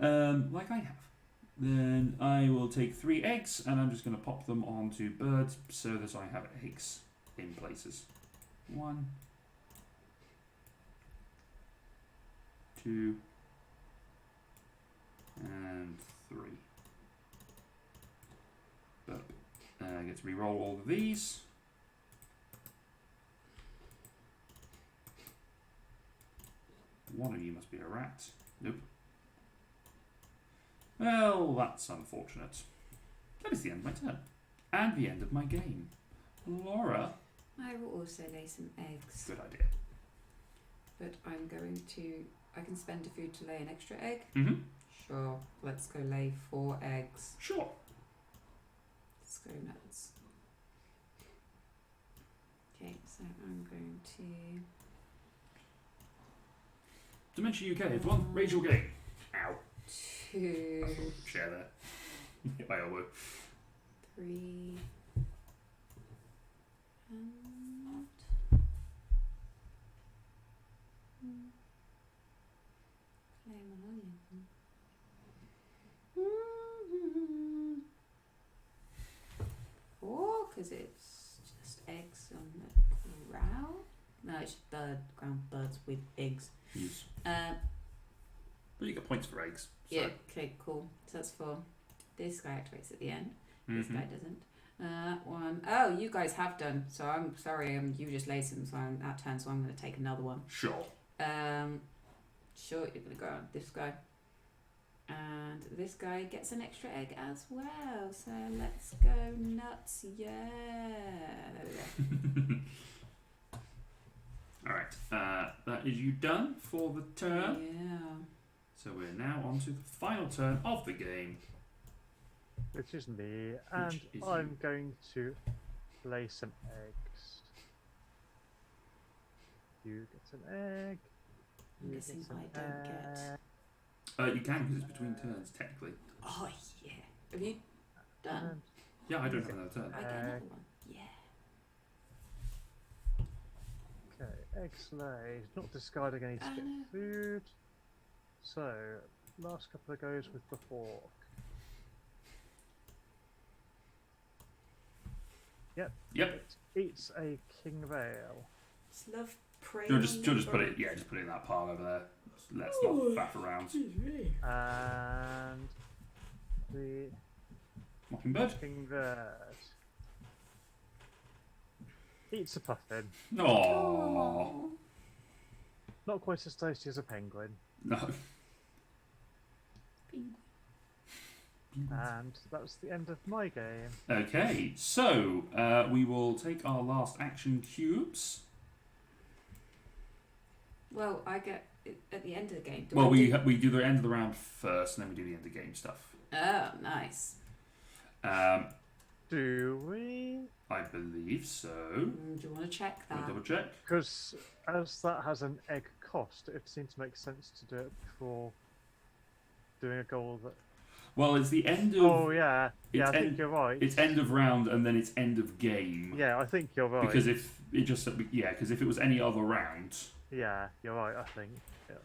A: like I have, then I will take 3 eggs and I'm just going to pop them onto birds so that I have eggs in places. 1, 2, and 3. But I get to re-roll all of these. One of you must be a rat. Nope. Well, that's unfortunate. That is the end of my turn. And the end of my game. Laura.
B: I will also lay some eggs.
A: Good idea.
B: But I'm going to... I can spend a food to lay an extra egg.
A: Mm-hmm.
B: Sure. Let's go lay 4 eggs.
A: Sure.
B: Let's go nuts. Okay, so I'm going to...
A: Dementia UK, everyone. Raise your game. Ow.
B: 2,
A: Share there. Hit my elbow.
B: 3, and... Flame and onion. 4, because it's just eggs on the ground. No, it's ground birds with eggs.
A: Yes. But you get points for eggs. So.
B: Yeah, okay, cool. So that's 4. This guy activates at the end. This guy doesn't. 1. Oh, you guys have done. So I'm sorry. You just laid some. So I'm out turn. So I'm going to take another one.
A: Sure.
B: Sure, you're going to go on this guy. And this guy gets an extra egg as well. So let's go nuts. Yeah. There we go.
A: Alright, that is you done for the turn.
B: Yeah.
A: So we're now on to the final turn of the game.
C: Which is me, and
A: is
C: I'm
A: you.
C: going to lay some eggs. You get an egg.
B: I'm
C: You
B: guessing
C: get an
B: I don't get.
A: You can because it's between turns, technically.
B: Oh, yeah. Have you done?
C: And
A: Yeah, I don't have another turn.
B: I get another one. Yeah.
C: okay, eggs laid. Not discarding any spit
B: no.
C: food. So, last couple of goes with the hawk. Yep.
A: Yep.
C: It eats a king vale.
D: Just love praying.
A: You'll just put it. Yeah, just put it in that pile over there. Let's not faff around.
C: And the
A: Mockingbird.
C: mockingbird eats a puffin.
A: No.
C: Not quite as tasty as a penguin.
A: No.
C: And that's the end of my game.
A: Okay, so we will take our last action cubes.
B: Well, I get it at the end of the game.
A: Well, we do the end of the round first, and then we do the end of game stuff.
B: Oh, nice.
C: Do we?
A: I believe so.
B: Do you want to check
A: I'll
B: that?
A: double check.
C: Because as that has an egg cost, it seemed to make sense to do it before doing a goal that.
A: Well, it's the end of.
C: Oh yeah, yeah. I
A: it's
C: think
A: end-
C: you're right.
A: It's end of round, and then it's end of game.
C: Yeah, I think you're right.
A: Because if it just because if it was any other round.
C: Yeah, you're right. I think. Yeah.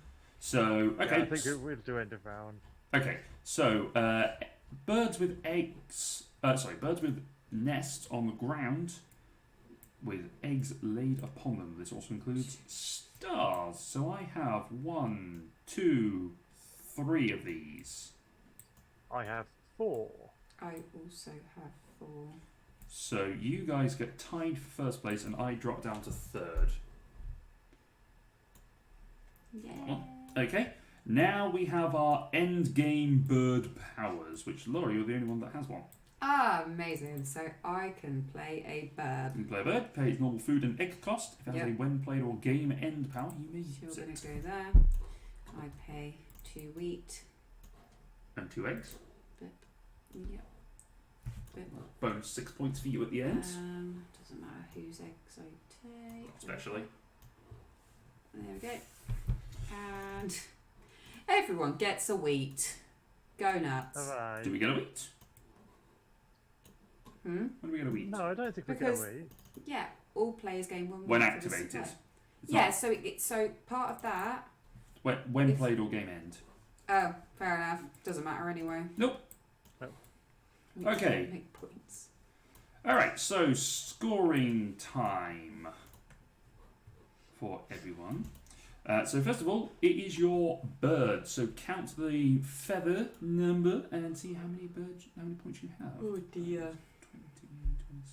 A: So okay.
C: Yeah, I think it will do end of round.
A: Okay, so birds with eggs. Birds with nests on the ground with eggs laid upon them. This also includes stars. So I have 1, 2, 3 of these.
C: I have 4.
B: I also have 4.
A: So you guys get tied for first place, and I drop down to third.
B: Yeah.
A: Okay. Now we have our end game bird powers, which Laura, you're the only one that has one.
B: Ah, amazing. So I can play a bird.
A: You can play a bird, pay its normal food and egg cost. If it has
B: Yep.
A: a when played or game end power, you may
B: You're
A: use
B: going
A: it.
B: to go there. I pay 2 wheat.
A: And 2 eggs.
B: Yep.
A: Bonus 6 points for you at the end.
B: Doesn't matter whose eggs I take.
A: Especially.
B: There we go. And everyone gets a wheat. Go nuts.
C: Alright.
A: Do we get a wheat? When do we get a wheat?
C: No, I don't think we
B: Because-
C: get away.
B: Yeah, all players gain 1
A: When
B: wheat for the
A: activated.
B: supply.
A: It's
B: Yeah,
A: not-
B: so part of that.
A: when
B: if-
A: played or game end.
B: Oh, fair enough. Doesn't matter anyway.
A: Nope. Okay.
B: Make points.
A: Alright, so scoring time for everyone. So first of all, it is your bird. So count the feather number and see how many points you have.
B: Oh dear.
A: 20, 27.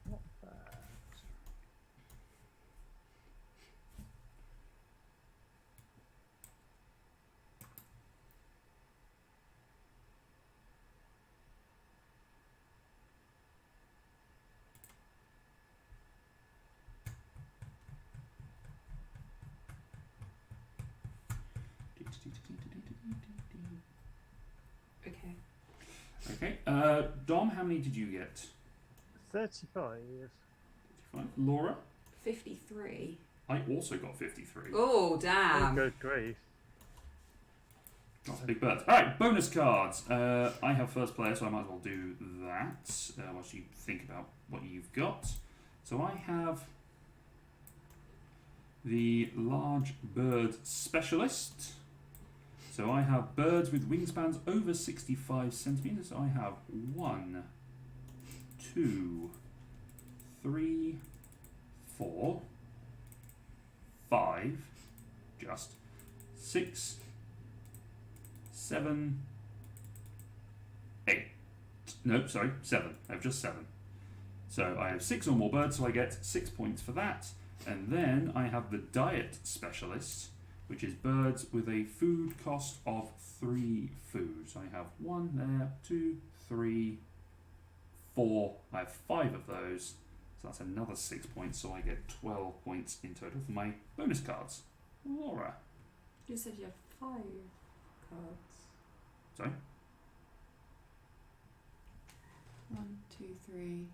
C: Not bad.
B: Okay.
A: Okay. Dom, how many did you get?
C: 35.
A: 55. Laura?
B: 53.
A: I also got 53.
B: Oh,
C: Oh,
B: damn.
C: good grief.
A: That's a big bird. Alright, bonus cards. I have first player, so I might as well do that whilst you think about what you've got. So I have the large bird specialist. So I have birds with wingspans over 65 centimetres. I have 1, 2, 3, 4, 5, just 6, 7, No, sorry, 7. I have just 7. So I have 6 or more birds, so I get 6 points for that. And then I have the diet specialist, which is birds with a food cost of 3 food. So I have 1 there, 2, 3, 4. I have 5 of those. So that's another 6 points, so I get 12 points in total for my bonus cards. Laura.
B: You said you had 5 cards.
A: Sorry?
B: 1, 2, 3,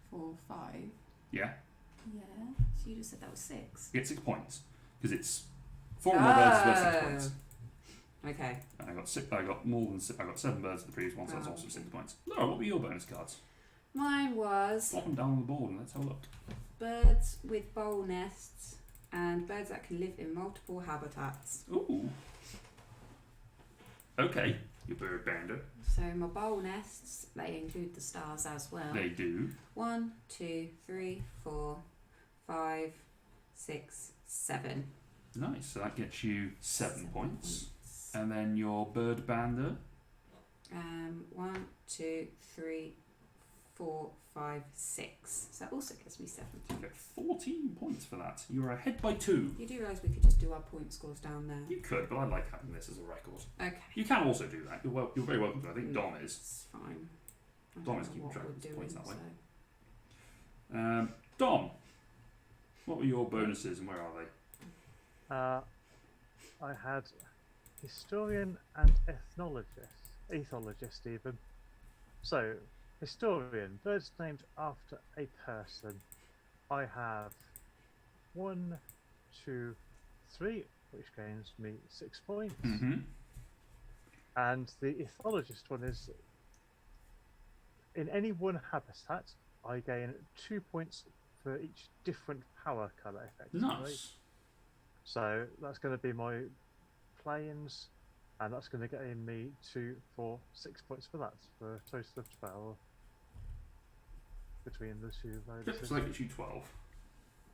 B: 4, 5.
A: Yeah.
B: Yeah. So you just said that was 6.
A: You get 6 points. Because it's 4 more birds is worth 6 points.
B: Okay.
A: And I got 6. I got more than 6. I got 7 birds at the previous one, so that's also 6 points. Laura, what were your bonus cards?
B: Mine was
A: Pop them down on the board and let's have a look.
B: birds with bowl nests and birds that can live in multiple habitats.
A: Ooh. Okay, your bird bandit.
B: So my bowl nests, they include the stars as well.
A: They do.
B: 1, 2, 3, 4, 5, 6, 7.
A: Nice. So that gets you 7 points. And then your bird bander.
B: 1, 2, 3, 4, 5, 6. So that also gives me 7.
A: You get 14 points for that. You're ahead by 2.
B: You do realise we could just do our point scores down there?
A: You could, but I like having this as a record.
B: Okay.
A: You can also do that. You're very welcome to. I think Dom is.
B: It's fine.
A: Dom
B: I
A: is
B: don't know
A: keeping
B: what
A: track
B: we're
A: of his
B: doing,
A: points that way.
B: so-
A: Dom, what were your bonuses and where are they?
C: I had historian and ethologist even. So, historian, birds named after a person. I have 1, 2, 3, which gains me 6 points.
A: Mm-hmm.
C: And the ethologist one is in any one habitat, I gain 2 points for each different power colour effectively.
A: Nice.
C: So that's going to be my planes, and that's going to get in me 2, 4, 6 points for that, for a total of 12 between the two
A: Yep, so that gets you 12.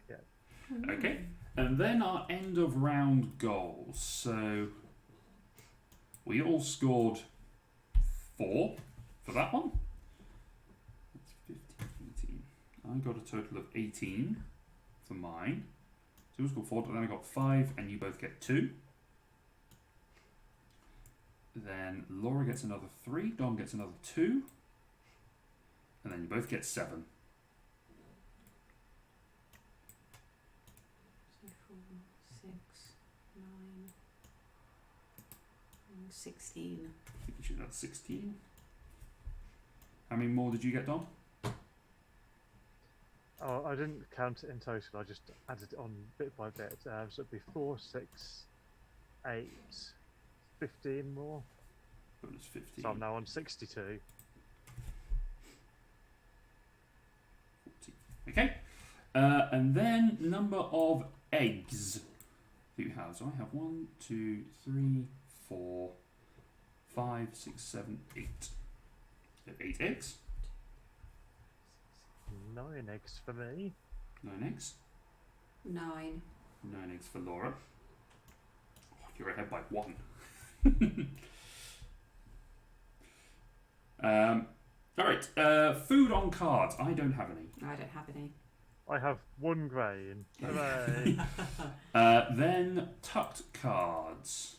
C: Yeah.
A: Okay. And then our end of round goals. So we all scored 4 for that one. That's 15, 18. I got a total of 18 for mine. So we scored 4, but then I got 5, and you both get 2. Then Laura gets another 3, Dom gets another 2, and then you both get 7.
B: So 4, 6, 9, 16.
A: I think you should have 16. How many more did you get, Dom?
C: Oh, I didn't count it in total, I just added it on bit by bit. So it'd be 4, 6, 8, 15 more.
A: Bonus 15.
C: So I'm now on 62.
A: 40. Okay. And then number of eggs that you have. So I have 1, 2, 3, 4, 5, 6, 7, 8. You have 8 eggs.
C: 9 eggs for me.
A: 9 eggs.
B: 9.
A: 9 eggs for Laura. Oh, you're ahead by 1. Alright, food on cards. I don't have any.
B: I don't have any.
C: I have 1 grain. Hooray!
A: Then tucked cards.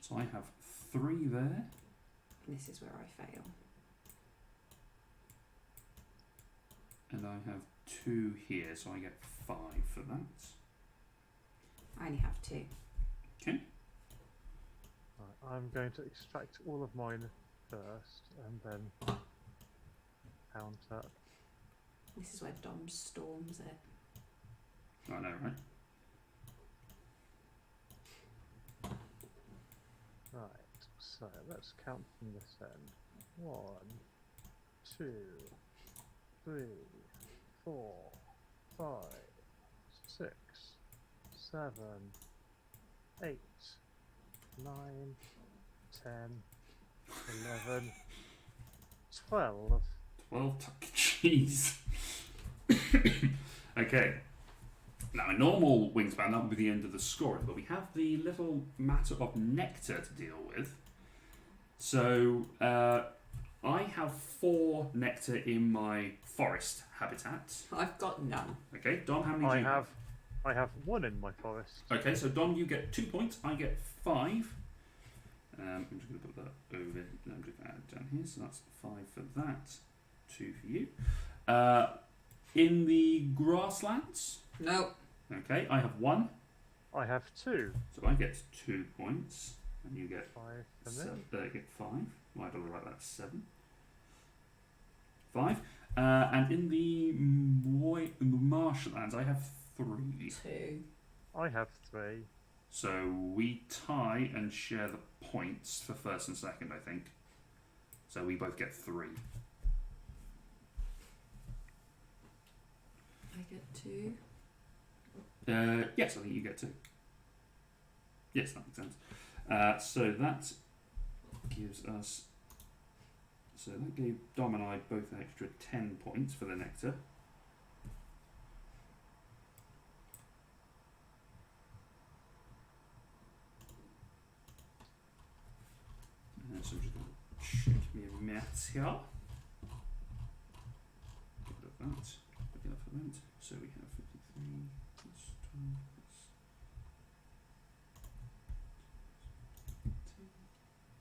A: So I have 3 there.
B: This is where I fail.
A: And I have 2 here, so I get 5 for that.
B: I only have 2.
A: Okay.
C: Right, I'm going to extract all of mine first and then count up.
B: This is where Dom storms it.
A: I know, right?
C: Right, so let's count from this end. 1, 2, 3, 4, 5, 6, 7, 8, 9, 10, 11, 12.
A: 12 tuck cheese. Okay. Now, a normal wingspan, that would be the end of the scoring, but we have the little matter of nectar to deal with. So I have 4 nectar in my forest habitat.
B: I've got none.
A: Okay, Dom, how many do you have?
C: I have 1 in my forest.
A: Okay, so Dom, you get 2 points. I get 5. I'm just going to put that over. I'm just going to add it down here. So that's 5 for that. 2 for you. In the grasslands.
B: No.
A: Okay, I have 1.
C: I have 2.
A: So I get 2 points, and you get
C: 5 for me.
A: get 5. Why do I write that 7? 5. And in the marshlands, I have 3.
B: 2.
C: I have 3.
A: So we tie and share the points for first and second, I think. So we both get 3.
B: I get 2.
A: Yes, I think you get 2. Yes, that makes sense. So that gives us. So that gave Dom and I both an extra 10 points for the nectar. So I'm just going to check my maths here. Get rid of that. Get enough of that. So we have 53 plus 12 plus 10.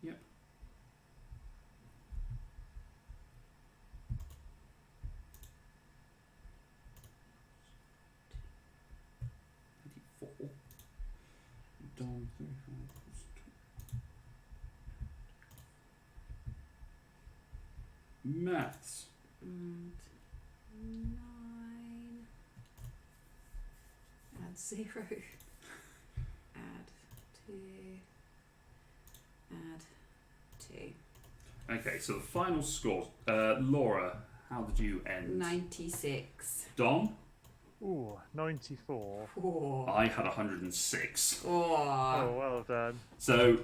A: Yep. Dom 35 plus 12. Maths.
B: And 9. Add 0. Add 2. Add 2.
A: Okay, so the final score. Laura, how did you end?
B: 96.
A: Dom?
C: Ooh, 94.
B: Oh.
A: I had 106.
C: Oh, well done.
A: So,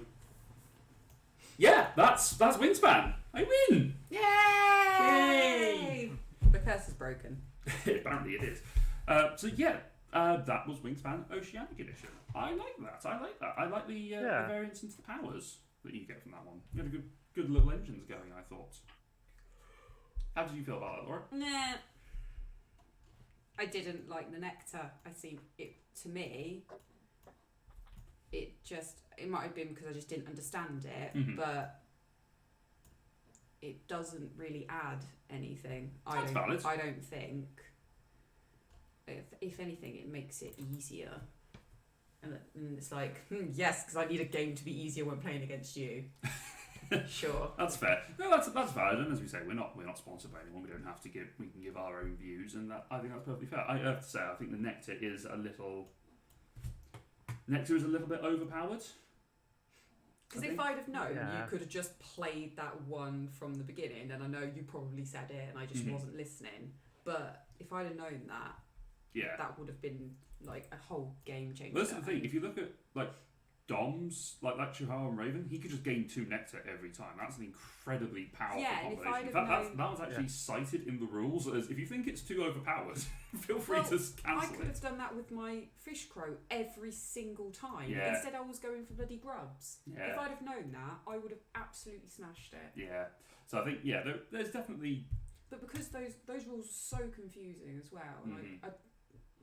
A: yeah, that's Wingspan. I win!
B: Yay! The curse is broken.
A: Apparently it is. So yeah, that was Wingspan Oceanic Edition. I like that. I like the variance into the powers that you get from that one. You had a good little engines going, I thought. How did you feel about that, Laura?
B: Nah. I didn't like the nectar. I think it, to me, it might have been because I just didn't understand it, but it doesn't really add anything.
A: That's valid.
B: I don't think. If anything, it makes it easier. And it's like, yes, because I need a game to be easier when playing against you. Sure.
A: That's fair. No, that's valid. And as we say, we're not sponsored by anyone. We don't have to give. We can give our own views, and I think that's perfectly fair. I have to say, I think the nectar is a little bit overpowered.
B: Because if I'd have known,
C: Yeah.
B: you could have just played that one from the beginning, and I know you probably said it, and I just wasn't listening. But if I'd have known that, that would have been like a whole game changer.
A: Well, that's the thing. If you look at like Dom's, like Chihuahua and Raven, he could just gain 2 nectar every time. That's an incredibly powerful combination. That was actually cited in the rules as if you think it's too overpowered, feel free to cancel it.
B: I could have done that with my fish crow every single time.
A: Yeah.
B: Instead, I was going for bloody grubs.
A: Yeah.
B: If I'd have known that, I would have absolutely smashed it.
A: Yeah. So I think there's definitely.
B: But because those rules are so confusing as well, and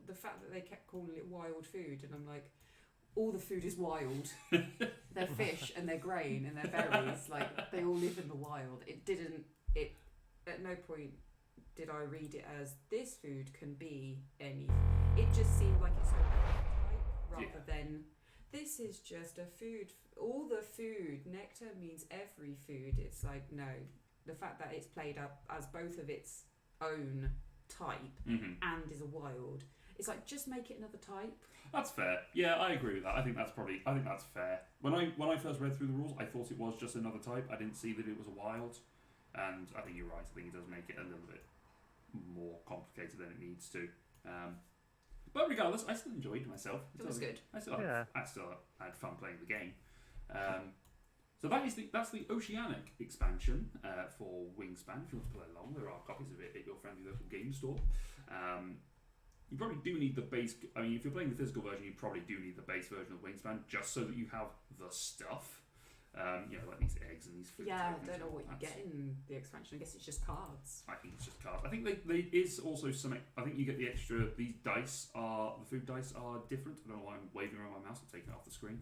B: the fact that they kept calling it wild food, and I'm like, all the food is wild. They're fish and they're grain and they're berries. Like, they all live in the wild. At no point did I read it as this food can be any. It just seemed like it's a type rather than this is just a food. All the food. Nectar means every food. It's like, no. The fact that it's played up as both of its own type and is a wild. It's like, just make it another type.
A: That's fair. Yeah, I agree with that. I think that's fair. When I first read through the rules, I thought it was just another type. I didn't see that it was a wild, and I think you're right. I think it does make it a little bit more complicated than it needs to. But regardless, I still enjoyed myself.
B: It was good.
A: I still had fun playing the game. So that's the Oceanic expansion for Wingspan. If you want to play along, there are copies of it at your friendly local game store. You probably do need the base. I mean, if you're playing the physical version, you probably do need the base version of Wingspan just so that you have the stuff. Like these eggs and these food.
B: Yeah, I don't know what you get in the expansion. I guess it's just cards.
A: I think it's just cards. I think they is also some. I think you get the extra. These dice are the food dice are different. I don't know why I'm waving around my mouse. I'm taking it off the screen.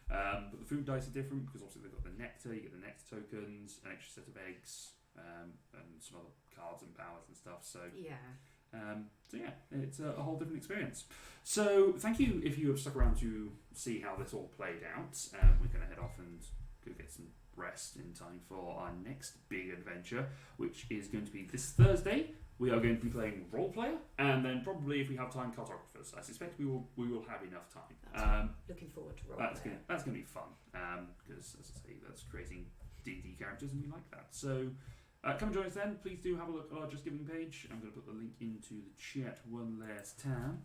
A: But the food dice are different because obviously they've got the nectar. You get the nectar tokens, an extra set of eggs, and some other cards and powers and stuff. So
B: yeah.
A: It's a whole different experience. So thank you if you have stuck around to see how this all played out. We're going to head off and go get some rest in time for our next big adventure, which is going to be this Thursday. We are going to be playing Role Player, and then probably if we have time, Cartographers. I suspect we will have enough time.
B: Looking forward to Role Player.
A: That's going to be fun because, as I say, that's creating D&D characters, and we like that. So. Come and join us then. Please do have a look at our Just Giving page. I'm going to put the link into the chat one last time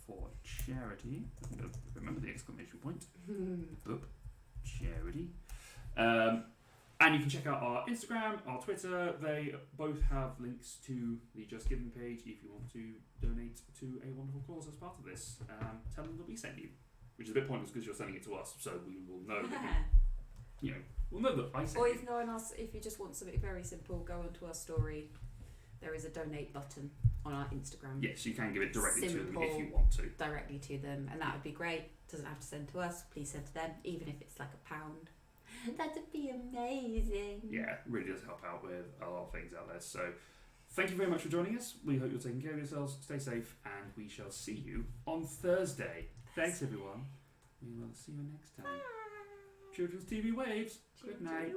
A: for charity. I'm going to remember the exclamation point. Boop. Charity. And you can check out our Instagram, our Twitter. They both have links to the Just Giving page if you want to donate to a wonderful cause as part of this. Tell them that we sent you, which is a bit pointless because you're sending it to us, so we will know that we'll know that I sent
B: Or
A: you.
B: if no one else, if you just want something very simple, go onto our story. There is a donate button on our Instagram.
A: Yes, you can give it directly to them if you want to.
B: Directly to them, and that would be great. Doesn't have to send to us. Please send to them, even if it's like £1. That'd be amazing.
A: Yeah, it really does help out with a lot of things out there. So, thank you very much for joining us. We hope you're taking care of yourselves. Stay safe, and we shall see you on Thursday. Thanks, everyone. We will see you next time. Children's TV Waves. Good night.